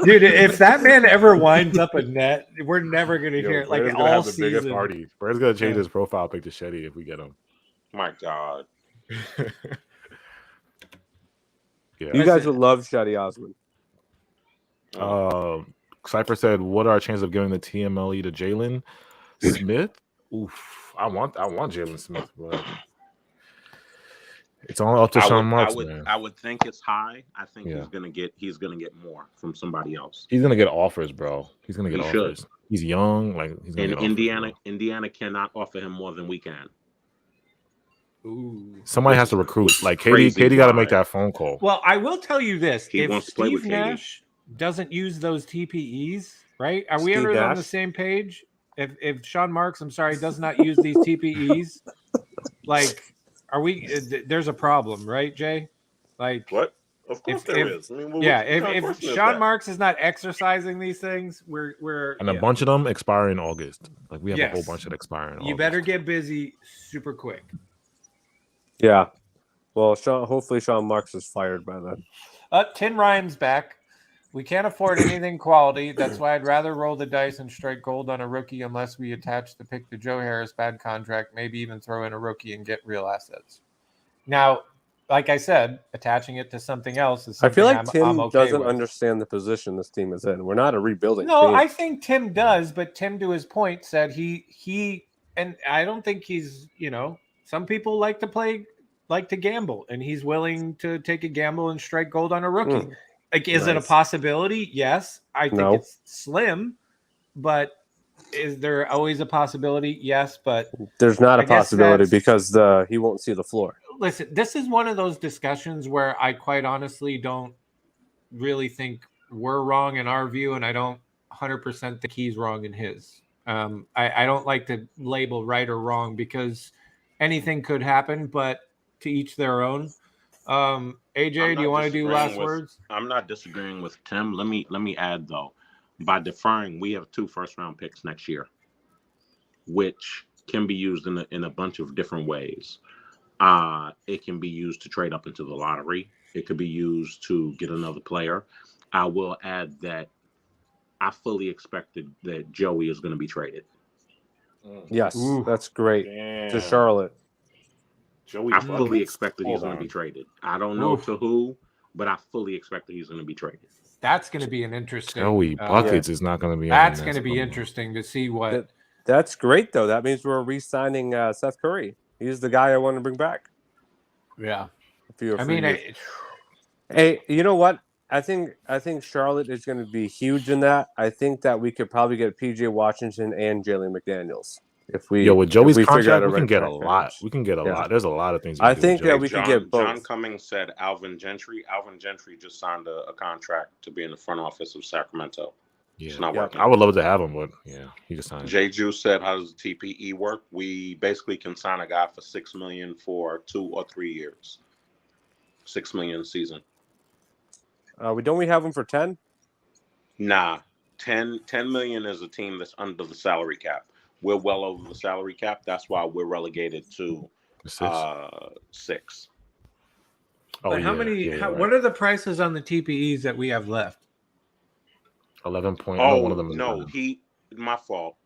Speaker 2: Dude, if that man ever winds up a net, we're never gonna hear it. Like all
Speaker 3: have the
Speaker 2: season.
Speaker 3: biggest party. Bird's gonna change his profile pic to Shetty if we get him.
Speaker 6: My God.
Speaker 3: Yeah.
Speaker 7: You guys would love Chetty Osman.
Speaker 3: Cypher said, "What are our chances of giving the TMLE to Jalen Smith?" Oof, I want Jalen Smith, but it's all up to Sean Marks, man.
Speaker 6: I would think it's high. I think he's gonna get more from somebody else.
Speaker 3: He's gonna get offers, bro. He's gonna get offers.
Speaker 6: Should.
Speaker 3: He's young, he's gonna get
Speaker 6: Indiana.
Speaker 3: Offers,
Speaker 6: Indiana cannot offer him more than we can.
Speaker 2: Ooh.
Speaker 3: Somebody has to recruit. Like KD got to make that phone call.
Speaker 2: Well, I will tell you this:
Speaker 6: He wants to play with
Speaker 2: Steve
Speaker 6: KD.
Speaker 2: Nash doesn't use those TPEs, right? Are we ever on the same page? If Sean Marks, I'm sorry, does not use these TPEs, like, are we? There's a problem, right, Jay? Like
Speaker 6: What? Of course there is. I mean,
Speaker 2: if Sean Marks is not exercising these things, we're
Speaker 3: and a bunch of them expire in August. Like we have a whole bunch that expire in August.
Speaker 2: You better get busy super quick.
Speaker 7: Yeah. Well, hopefully Sean Marks is fired by then.
Speaker 2: Tin Rhymes back. We can't afford anything quality. That's why I'd rather roll the dice and strike gold on a rookie unless we attach the pick to Joe Harris, bad contract, maybe even throw in a rookie and get real assets. Now, like I said, attaching it to something else is something
Speaker 7: I feel like Tim
Speaker 2: I'm okay
Speaker 7: doesn't
Speaker 2: with.
Speaker 7: understand the position this team is in. We're not a rebuilding
Speaker 2: No,
Speaker 7: team.
Speaker 2: I think Tim does, but Tim, to his point, said he and I don't think he's, some people like to gamble, and he's willing to take a gamble and strike gold on a rookie. Like, is it a possibility? Yes. I think it's slim, but is there always a possibility? Yes, but
Speaker 7: there's not a possibility because he won't see the floor.
Speaker 2: Listen, this is one of those discussions where I quite honestly don't really think we're wrong in our view, and I don't 100% think he's wrong in his. I don't like to label right or wrong because anything could happen, but to each their own. AJ, do you want to do last words?
Speaker 6: I'm not disagreeing with Tim. Let me add though, by deferring, we have 2 first-round picks next year, which can be used in a bunch of different ways. It can be used to trade up into the lottery. It could be used to get another player. I will add that I fully expected that Joey is going to be traded.
Speaker 7: Yes,
Speaker 2: Ooh.
Speaker 7: that's great.
Speaker 3: Damn.
Speaker 7: To Charlotte.
Speaker 3: Joey
Speaker 6: I fully
Speaker 3: Buckets?
Speaker 6: expected he's
Speaker 3: Hold
Speaker 6: going to
Speaker 3: on.
Speaker 6: be traded. I don't know
Speaker 2: Oof.
Speaker 6: to who, but I fully expect that he's going to be traded.
Speaker 2: That's going to be an interesting.
Speaker 3: Joey Buckets is not going to be.
Speaker 2: That's
Speaker 3: on
Speaker 2: going to
Speaker 3: this
Speaker 2: be
Speaker 3: one.
Speaker 2: interesting to see what.
Speaker 7: That's great, though. That means we're re-signing Seth Curry. He's the guy I want to bring back.
Speaker 2: Yeah.
Speaker 7: I mean, hey, you know what? I think Charlotte is going to be huge in that. I think that we could probably get PJ Washington and Jalen McDaniels if we.
Speaker 3: With Joey's
Speaker 7: if we figure
Speaker 3: contract,
Speaker 7: out
Speaker 3: we can get a
Speaker 7: package.
Speaker 3: lot. We can get a lot. There's a lot of things.
Speaker 7: I think that we could get both.
Speaker 6: John Cummings said Alvin Gentry. Alvin Gentry just signed a contract to be in the front office of Sacramento.
Speaker 3: Yeah,
Speaker 6: it's not working.
Speaker 3: I would love to have him, but yeah, he just signed.
Speaker 6: Jay Juice said, "How does the TPE work? We basically can sign a guy for $6 million for 2 or 3 years. $6 million a season.
Speaker 7: We have him for 10?
Speaker 6: Nah, 10 million is a team that's under the salary cap. We're well over the salary cap. That's why we're relegated to 6.
Speaker 2: But how many? What are the prices on the TPEs that we have left?
Speaker 3: 11 point.
Speaker 6: Oh,
Speaker 3: one of them is
Speaker 6: no, my fault.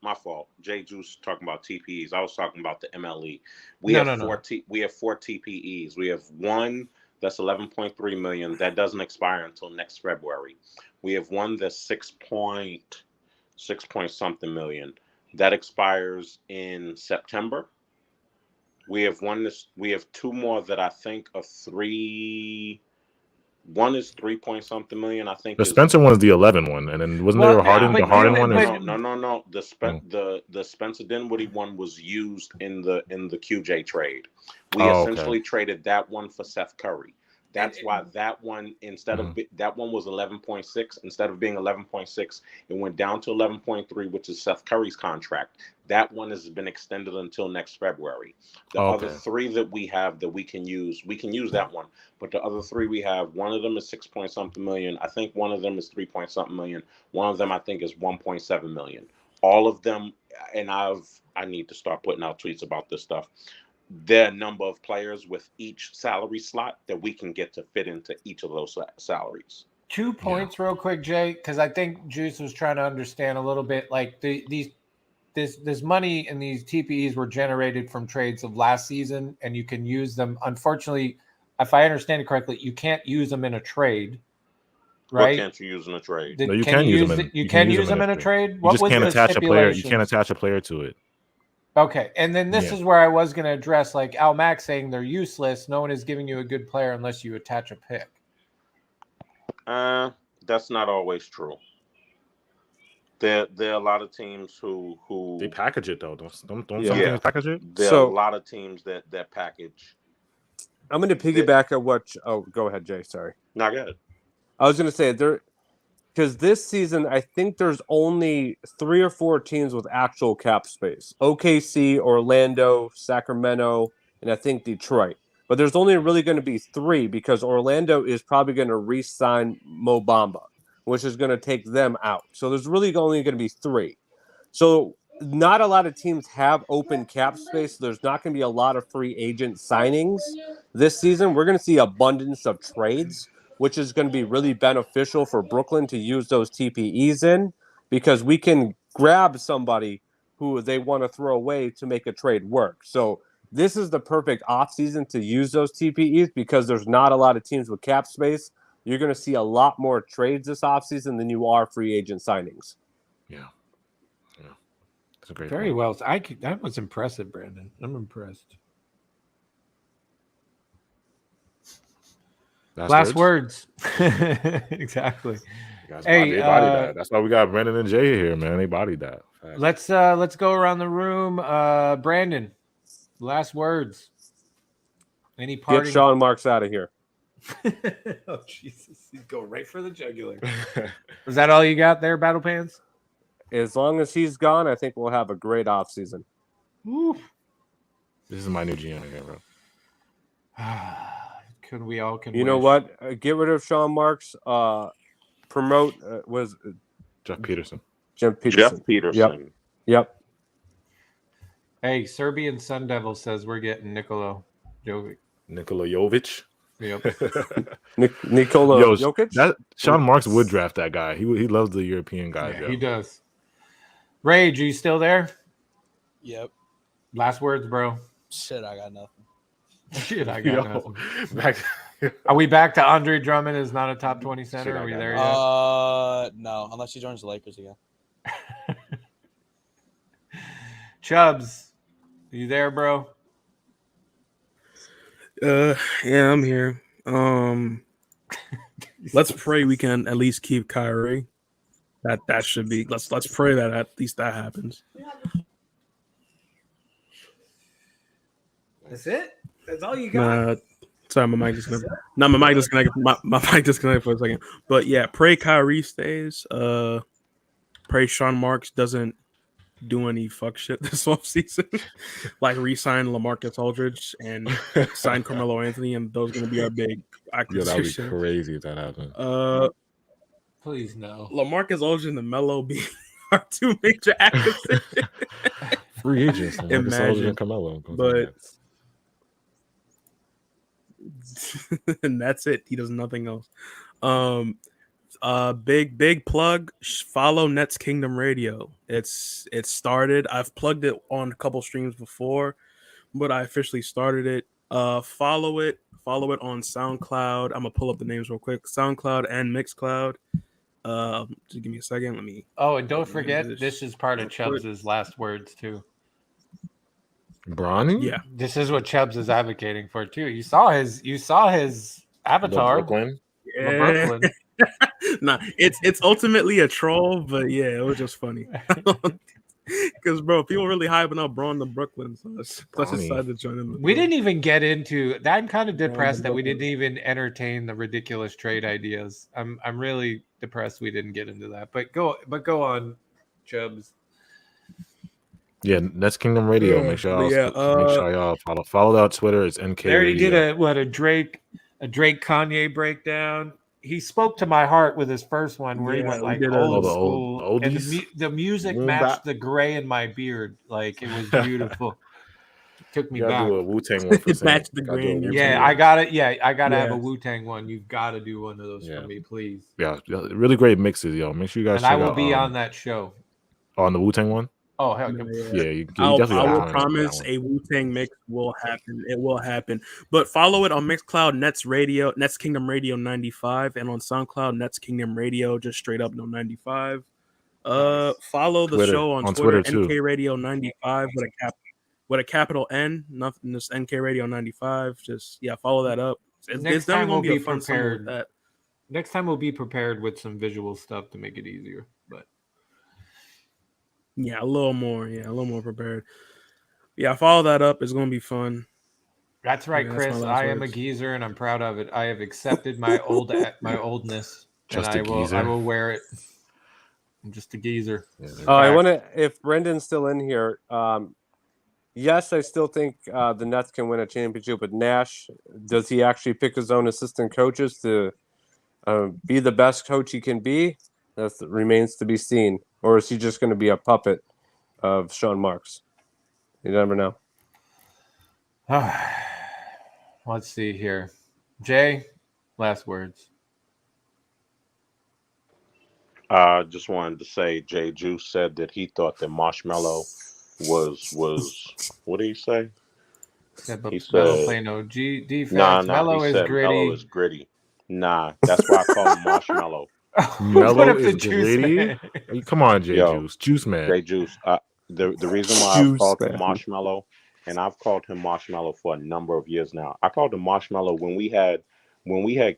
Speaker 6: Jay Juice talking about TPEs. I was talking about the MLE. We have 4 TPEs. We have one that's 11.3 million. That doesn't expire until next February. We have one that's 6 point something million. That expires in September. We have 2 more that I think are 3. One is 3 point something million. I think
Speaker 3: the Spencer one is the 11 one, and then wasn't there a Harden? The Harden one is
Speaker 6: no. The Spencer Dinwiddie one was used in the QJ trade. We essentially traded that one for Seth Curry. That's why that one that one was 11.6. Instead of being 11.6, it went down to 11.3, which is Seth Curry's contract. That one has been extended until next February. The other 3 that we have that we can use that one. But the other 3 we have, one of them is 6 point something million. I think one of them is 3 point something million. One of them I think is 1.7 million. All of them, and I need to start putting out tweets about this stuff. There are a number of players with each salary slot that we can get to fit into each of those salaries.
Speaker 2: 2 points real quick, Jay, because I think Juice was trying to understand a little bit like this money and these TPEs were generated from trades of last season, and you can use them. Unfortunately, if I understand it correctly, you can't use them in a trade, right?
Speaker 6: What can't you use in a trade?
Speaker 3: No, you can use them.
Speaker 2: You can use them in a trade.
Speaker 3: You just can't attach a player. You can't attach a player to it.
Speaker 2: Okay, and then this is where I was going to address, like Al Mack saying they're useless. No one is giving you a good player unless you attach a pick.
Speaker 6: That's not always true. There are a lot of teams who
Speaker 3: they package it though. Don't some
Speaker 6: teams
Speaker 3: package it?
Speaker 6: There are a lot of teams that package.
Speaker 7: I'm going to piggyback on what. Oh, go ahead, Jay. Sorry.
Speaker 6: Not good.
Speaker 7: I was going to say because this season I think there's only 3 or 4 teams with actual cap space: OKC, Orlando, Sacramento, and I think Detroit. But there's only really going to be 3 because Orlando is probably going to re-sign Mo Bamba, which is going to take them out. So there's really only going to be 3. So not a lot of teams have open cap space. So there's not going to be a lot of free agent signings this season. We're going to see abundance of trades, which is going to be really beneficial for Brooklyn to use those TPEs in, because we can grab somebody who they want to throw away to make a trade work. So this is the perfect offseason to use those TPEs because there's not a lot of teams with cap space. You're going to see a lot more trades this offseason than you are free agent signings.
Speaker 3: Yeah. That's a great
Speaker 2: Very
Speaker 3: point.
Speaker 2: well. That was impressive, Brandon. I'm impressed. Last words. Exactly.
Speaker 3: They bodied that. That's why we got Brandon and Jay here, man. They bodied that.
Speaker 2: Let's go around the room. Brandon, last words. Any parting?
Speaker 7: Get Sean Marks out of here.
Speaker 2: Oh Jesus! He's going right for the jugular. Is that all you got there, Battle Pants?
Speaker 7: As long as he's gone, I think we'll have a great offseason.
Speaker 2: Woo.
Speaker 3: This is my new GM again, bro.
Speaker 2: Could we all can
Speaker 7: You know
Speaker 2: wish.
Speaker 7: what? Get rid of Sean Marks. Promote was
Speaker 3: Jeff Peterson.
Speaker 7: Jeff Peterson.
Speaker 6: Jeff Peterson.
Speaker 7: Yep.
Speaker 2: Hey, Serbian Sun Devil says we're getting Nikola Jovic.
Speaker 3: Nikola Jovic.
Speaker 2: Yep.
Speaker 7: Nikola Jokic.
Speaker 3: That Sean Marks would draft that guy. He loves the European guys.
Speaker 2: Yeah, he does. Rage, are you still there?
Speaker 5: Yep.
Speaker 2: Last words, bro.
Speaker 5: Shit, I got nothing.
Speaker 2: Shit, I got nothing. Are we back to Andre Drummond is not a top 20 center?
Speaker 3: Shit,
Speaker 2: Are we there yet?
Speaker 5: No, unless he joins the Lakers again.
Speaker 2: Chubbs, are you there, bro?
Speaker 4: Yeah, I'm here. Let's pray we can at least keep Kyrie. That should be. Let's pray that at least that happens.
Speaker 2: That's it? That's all you got?
Speaker 4: Sorry, my mic disconnected. No, my mic disconnected. My mic disconnected for a second. But yeah, pray Kyrie stays. Pray Sean Marks doesn't do any fuck shit this offseason. Like re-sign LaMarcus Aldridge and sign Carmelo Anthony, and those are gonna be our big acquisitions.
Speaker 3: That would be crazy if that happened.
Speaker 2: Please no.
Speaker 4: LaMarcus Aldridge and the Melo being our two major acquisitions.
Speaker 3: Free agents.
Speaker 4: Imagine,
Speaker 3: and Carmelo.
Speaker 4: But and that's it. He does nothing else. Big plug. Follow Nets Kingdom Radio. It's started. I've plugged it on a couple streams before, but I officially started it. Follow it on SoundCloud. I'm gonna pull up the names real quick. SoundCloud and Mixcloud. Just give me a second. Let me.
Speaker 2: Oh, and don't forget, this is part of Chubbs' last words too.
Speaker 3: Bronny?
Speaker 4: Yeah.
Speaker 2: This is what Chubbs is advocating for too. You saw his avatar.
Speaker 3: Brooklyn.
Speaker 4: Yeah.
Speaker 2: Brooklyn.
Speaker 4: Nah, it's ultimately a troll, but yeah, it was just funny. Because bro, people really hyping up Braun to Brooklyn, so let's decide to join them.
Speaker 2: We didn't even get into that. I'm kind of depressed that we didn't even entertain the ridiculous trade ideas. I'm really depressed we didn't get into that. But go on, Chubbs.
Speaker 3: Yeah, Nets Kingdom Radio. Make sure y'all follow that on Twitter. It's NK.
Speaker 2: They already
Speaker 3: Radio.
Speaker 2: did a Drake Kanye breakdown. He spoke to my heart with his first one where he went like old school, and the music matched the gray in my beard. Like it was beautiful. Took me back.
Speaker 3: Do a Wu-Tang one for
Speaker 4: it matched the green.
Speaker 2: Yeah, I got it. Yeah, I gotta have a Wu-Tang one. You've got to do one of those for me, please.
Speaker 3: Yeah, really great mixes, yo. Make sure you guys.
Speaker 2: And I will be on that show.
Speaker 3: On the Wu-Tang one.
Speaker 2: Oh hell
Speaker 3: yeah!
Speaker 4: I will promise a Wu-Tang mix will happen. It will happen. But follow it on Mixcloud, Nets Kingdom Radio 95, and on SoundCloud, Nets Kingdom Radio, just straight up 95. Follow the show on Twitter NK Radio 95 with a capital N, nothing, just NK Radio 95. Just follow that up. It's definitely gonna be a fun summer with that.
Speaker 2: Next time we'll be prepared with some visual stuff to make it easier, but.
Speaker 4: Yeah, a little more prepared. Yeah, follow that up. It's going to be fun.
Speaker 2: That's right, Chris. I am a geezer, and I'm proud of it. I have accepted my oldness, and I will wear it. I'm just a geezer.
Speaker 7: I want to. If Brendan's still in here, yes, I still think the Nets can win a championship with Nash. Does he actually pick his own assistant coaches to be the best coach he can be? That remains to be seen. Or is he just going to be a puppet of Sean Marks? You never know.
Speaker 2: Let's see here. Jay, last words.
Speaker 6: Just wanted to say Jay Juice said that he thought that Marshmello was what did he say?
Speaker 2: He said play no defense. Melo is gritty.
Speaker 6: Melo is gritty. Nah, that's why I call him Marshmello.
Speaker 3: Melo is gritty. Come on, Juice man.
Speaker 6: Jay Juice. The reason why I've called him Marshmello, and I've called him Marshmello for a number of years now. I called him Marshmello when we had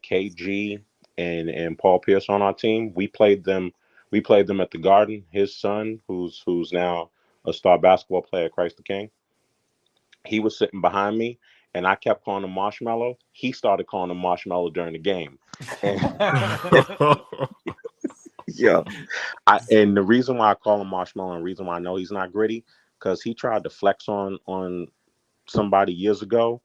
Speaker 6: KG and Paul Pierce on our team. We played them at the Garden. His son, who's now a star basketball player at Christ the King, he was sitting behind me, and I kept calling him Marshmello. He started calling him Marshmello during the game. And the reason why I call him Marshmello and the reason why I know he's not gritty, because he tried to flex on somebody years ago,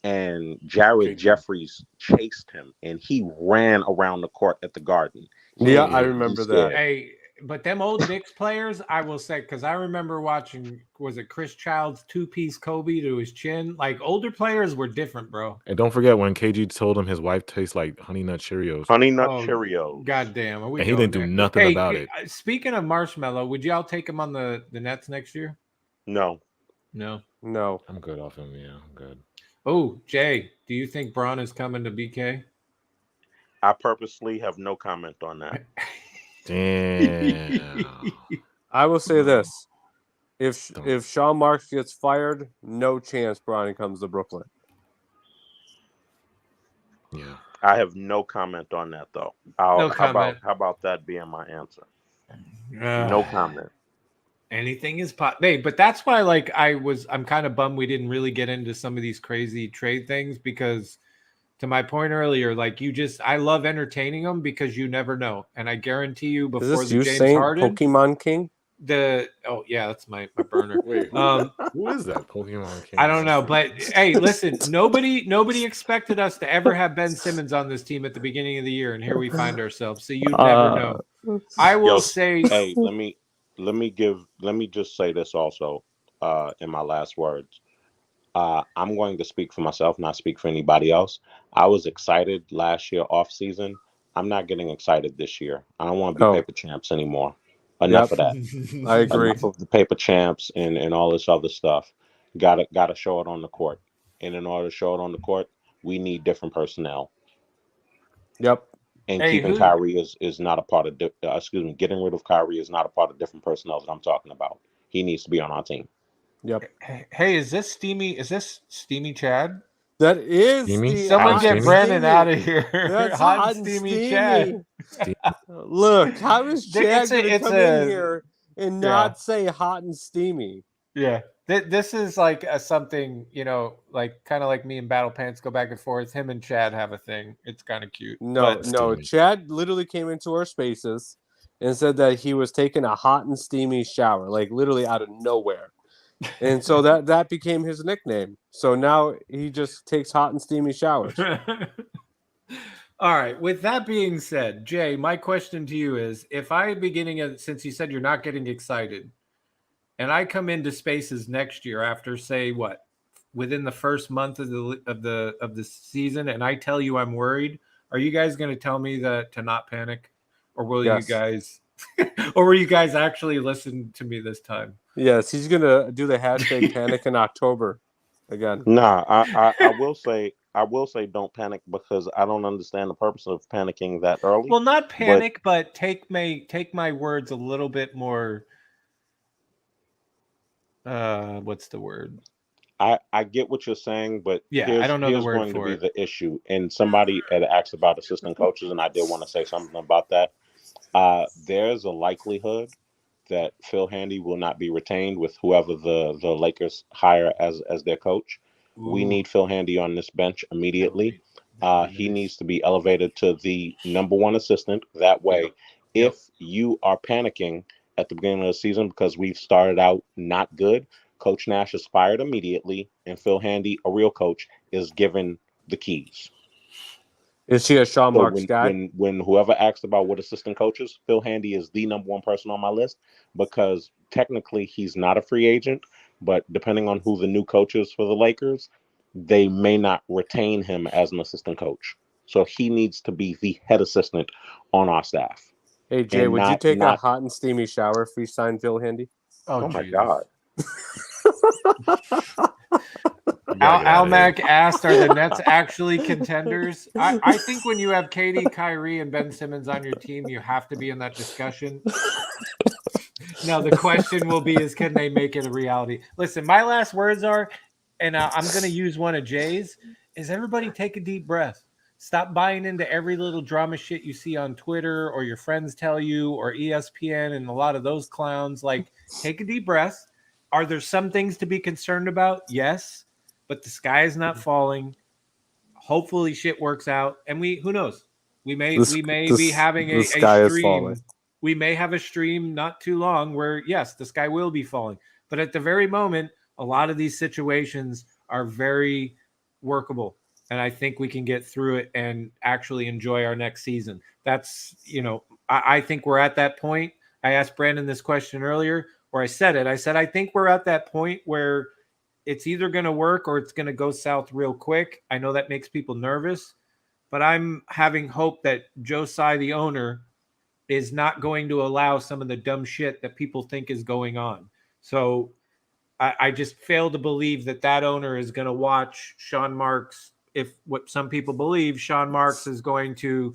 Speaker 6: and Jared Jeffries chased him, and he ran around the court at the Garden.
Speaker 7: Yeah, I remember that.
Speaker 2: Hey, but them old Knicks players, I will say, because I remember watching, was it Chris Child's 2-piece Kobe to his chin? Like, older players were different, bro.
Speaker 3: And don't forget when KG told him his wife tastes like Honey Nut Cheerios.
Speaker 6: Honey Nut Cheerios.
Speaker 2: Goddamn.
Speaker 3: And he didn't do nothing about it.
Speaker 2: Speaking of Marshmallow, would y'all take him on the Nets next year?
Speaker 6: No.
Speaker 3: I'm good off him. Yeah, I'm good.
Speaker 2: Oh, Jay, do you think Braun is coming to BK?
Speaker 6: I purposely have no comment on that.
Speaker 3: Damn.
Speaker 7: I will say this: if Sean Marks gets fired, no chance Bronny comes to Brooklyn.
Speaker 3: Yeah,
Speaker 6: I have no comment on that though.
Speaker 2: No comment.
Speaker 6: How about that being my answer? No comment.
Speaker 2: Anything is hey, but that's why I'm kind of bummed we didn't really get into some of these crazy trade things, because to my point earlier, I love entertaining them because you never know. And I guarantee you before the James Harden
Speaker 7: Pokemon King?
Speaker 2: That's my burner.
Speaker 3: Wait, who is that Pokemon King?
Speaker 2: I don't know, but hey, listen, nobody expected us to ever have Ben Simmons on this team at the beginning of the year, and here we find ourselves. So you never know. I will say,
Speaker 6: hey, let me just say this also in my last words. I'm going to speak for myself, not speak for anybody else. I was excited last year off season. I'm not getting excited this year. I don't want to be paper champs anymore. Enough of that.
Speaker 7: I agree.
Speaker 6: Enough of the paper champs and all this other stuff. Gotta show it on the court. And in order to show it on the court, we need different personnel.
Speaker 7: Yep.
Speaker 6: And keeping Kyrie is not a part of getting rid of Kyrie is not a part of different personnel that I'm talking about. He needs to be on our team.
Speaker 7: Yep.
Speaker 2: Hey, is this Steamy Chad?
Speaker 7: That is
Speaker 3: Steamy?
Speaker 2: Someone get Brandon out of here.
Speaker 7: That's
Speaker 2: hot and steamy Chad.
Speaker 7: Look, how is Chad going to come in here and not say hot and steamy?
Speaker 2: Yeah. This is like something, kind of like me and Battle Pants go back and forth. Him and Chad have a thing. It's kind of cute.
Speaker 7: No. Chad literally came into our spaces and said that he was taking a hot and steamy shower, like literally out of nowhere. And so that became his nickname. So now he just takes hot and steamy showers.
Speaker 2: All right. With that being said, Jay, my question to you is, if I since you said you're not getting excited, and I come into spaces next year after, say, within the first month of the season, and I tell you I'm worried, are you guys going to tell me to not panic, or will you guys, or will you guys actually listen to me this time?
Speaker 7: Yes, he's gonna do the hashtag panic in October again.
Speaker 6: Nah, I will say don't panic, because I don't understand the purpose of panicking that early.
Speaker 2: Well, not panic, but take my words a little bit more. What's the word?
Speaker 6: I get what you're saying, but
Speaker 2: I don't know the word
Speaker 6: going
Speaker 2: for
Speaker 6: to be
Speaker 2: it.
Speaker 6: The issue. And somebody had asked about assistant coaches, and I did want to say something about that. There's a likelihood that Phil Handy will not be retained with whoever the Lakers hire as their coach. Ooh. We need Phil Handy on this bench immediately. He needs to be elevated to the number one assistant. That way, if you are panicking at the beginning of the season because we've started out not good, Coach Nash is fired immediately, and Phil Handy, a real coach, is given the keys.
Speaker 7: Is he a Sean Marks guy?
Speaker 6: When whoever asked about what assistant coaches, Phil Handy is the number one person on my list, because technically he's not a free agent, but depending on who the new coach is for the Lakers, they may not retain him as an assistant coach. So he needs to be the head assistant on our staff.
Speaker 7: Hey, Jay, would you take a hot and steamy shower if we signed Phil Handy?
Speaker 6: Oh my God.
Speaker 2: Almac asked, are the Nets actually contenders? I think when you have KD, Kyrie, and Ben Simmons on your team, you have to be in that discussion. No, the question will be is, can they make it a reality? Listen, my last words are, and I'm going to use one of Jay's, is everybody take a deep breath. Stop buying into every little drama shit you see on Twitter or your friends tell you, or ESPN and a lot of those clowns. Like, take a deep breath. Are there some things to be concerned about? Yes. But the sky is not falling. Hopefully shit works out. And who knows? We may be having a stream. We may have a stream not too long where, yes, the sky will be falling. But at the very moment, a lot of these situations are very workable. And I think we can get through it and actually enjoy our next season. That's, I think we're at that point. I asked Brandon this question earlier, or I said, I think we're at that point where it's either going to work or it's going to go south real quick. I know that makes people nervous, but I'm having hope that Joe Tsai, the owner, is not going to allow some of the dumb shit that people think is going on. So I just fail to believe that owner is going to watch Sean Marks. If what some people believe, Sean Marks is going to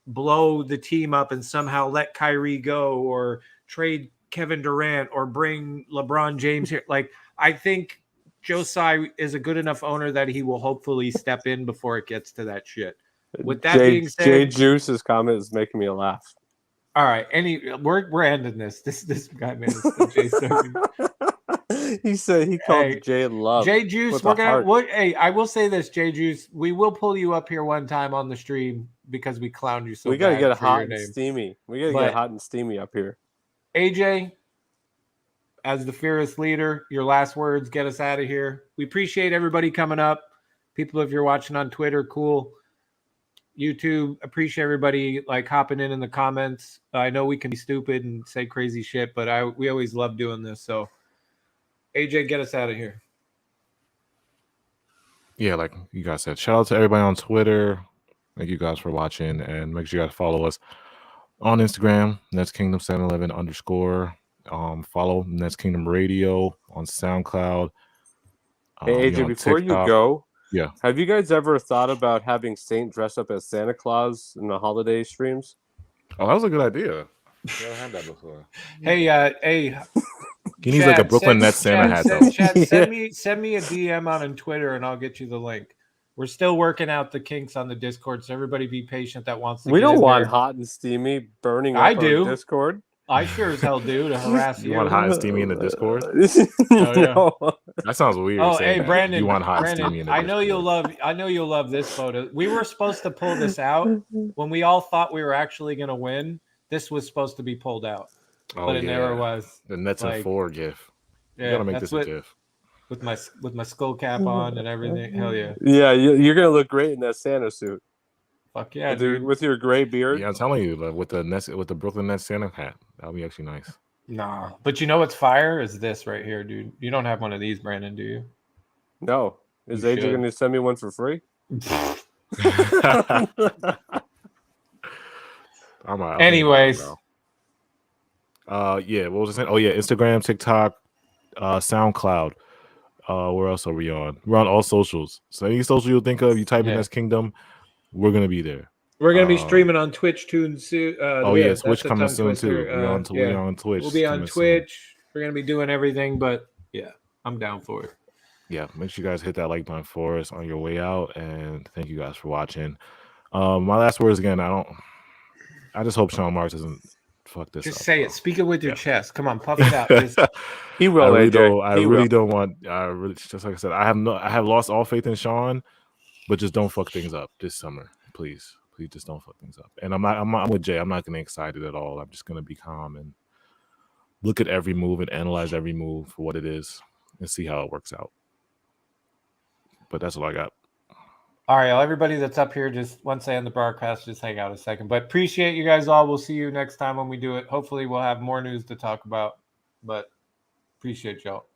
Speaker 2: blow the team up and somehow let Kyrie go or trade Kevin Durant or bring LeBron James here. Like, I think Joe Tsai is a good enough owner that he will hopefully step in before it gets to that shit. With that being said,
Speaker 7: Jay Juice's comment is making me laugh.
Speaker 2: All right, we're ending this. This guy, man,
Speaker 7: he said he called Jay Love.
Speaker 2: Jay Juice, hey, I will say this, Jay Juice, we will pull you up here one time on the stream because we clowned you so.
Speaker 7: We gotta get hot and steamy. We gotta get hot and steamy up here.
Speaker 2: AJ, as the fearless leader, your last words, get us out of here. We appreciate everybody coming up. People, if you're watching on Twitter, cool. YouTube, appreciate everybody like hopping in the comments. I know we can be stupid and say crazy shit, but we always love doing this. So, AJ, get us out of here.
Speaker 3: Yeah, like you guys said, shout out to everybody on Twitter. Thank you guys for watching, and make sure you guys follow us on Instagram, Nets Kingdom 711 _ follow Nets Kingdom Radio on SoundCloud.
Speaker 7: Hey AJ, before
Speaker 3: TikTok.
Speaker 7: you go,
Speaker 3: yeah,
Speaker 7: have you guys ever thought about having Saint dress up as Santa Claus in the holiday streams?
Speaker 3: Oh, that was a good idea. Never had that before.
Speaker 2: Hey,
Speaker 3: he needs like a Brooklyn Nets Santa hat though.
Speaker 2: Chad, send me a DM on Twitter and I'll get you the link. We're still working out the kinks on the Discord, so everybody be patient that wants to.
Speaker 7: We don't want hot and steamy burning up our Discord.
Speaker 2: I sure as hell do, to harass you.
Speaker 3: You want hot and steamy in the Discord?
Speaker 7: No.
Speaker 3: That sounds weird.
Speaker 2: Oh, hey, Brandon.
Speaker 3: You want hot and steamy in the Discord.
Speaker 2: I know you'll love this photo. We were supposed to pull this out when we all thought we were actually going to win. This was supposed to be pulled out, but it never was.
Speaker 3: The Nets and 4 GIF.
Speaker 2: Yeah,
Speaker 3: you gotta make this a GIF.
Speaker 2: With my skull cap on and everything. Hell yeah.
Speaker 7: Yeah, you're gonna look great in that Santa suit.
Speaker 2: Fuck yeah,
Speaker 7: with your gray beard.
Speaker 3: Yeah, I'm telling you, with the Brooklyn Nets Santa hat, that'll be actually nice.
Speaker 2: Nah, but you know what's fire is this right here, dude. You don't have one of these, Brandon, do you?
Speaker 7: No. Is AJ going to send me one for free?
Speaker 2: Anyways.
Speaker 3: Yeah, what was I saying? Oh yeah, Instagram, TikTok, SoundCloud. Where else are we on? We're on all socials. So any social you'll think of, you type in Nets Kingdom, we're gonna be there.
Speaker 2: We're gonna be streaming on Twitch soon.
Speaker 3: Twitch coming soon too. We're on Twitch.
Speaker 2: We'll be on Twitch. Soon. We're gonna be doing everything, but yeah, I'm down for it.
Speaker 3: Yeah, make sure you guys hit that like button for us on your way out, and thank you guys for watching. My last words again. I just hope Sean Marks doesn't fuck this up.
Speaker 2: Just say it. Speak it with your chest. Come on, puff it out.
Speaker 7: He will.
Speaker 3: I really don't want. Just like I said, I have lost all faith in Sean, but just don't fuck things up this summer, please. Please just don't fuck things up. And I'm with Jay. I'm not gonna be excited at all. I'm just gonna be calm and look at every move and analyze every move for what it is and see how it works out. But that's all I got.
Speaker 2: All right, well, everybody that's up here, just once I end the broadcast, just hang out a second. But appreciate you guys all. We'll see you next time when we do it. Hopefully we'll have more news to talk about, but appreciate y'all.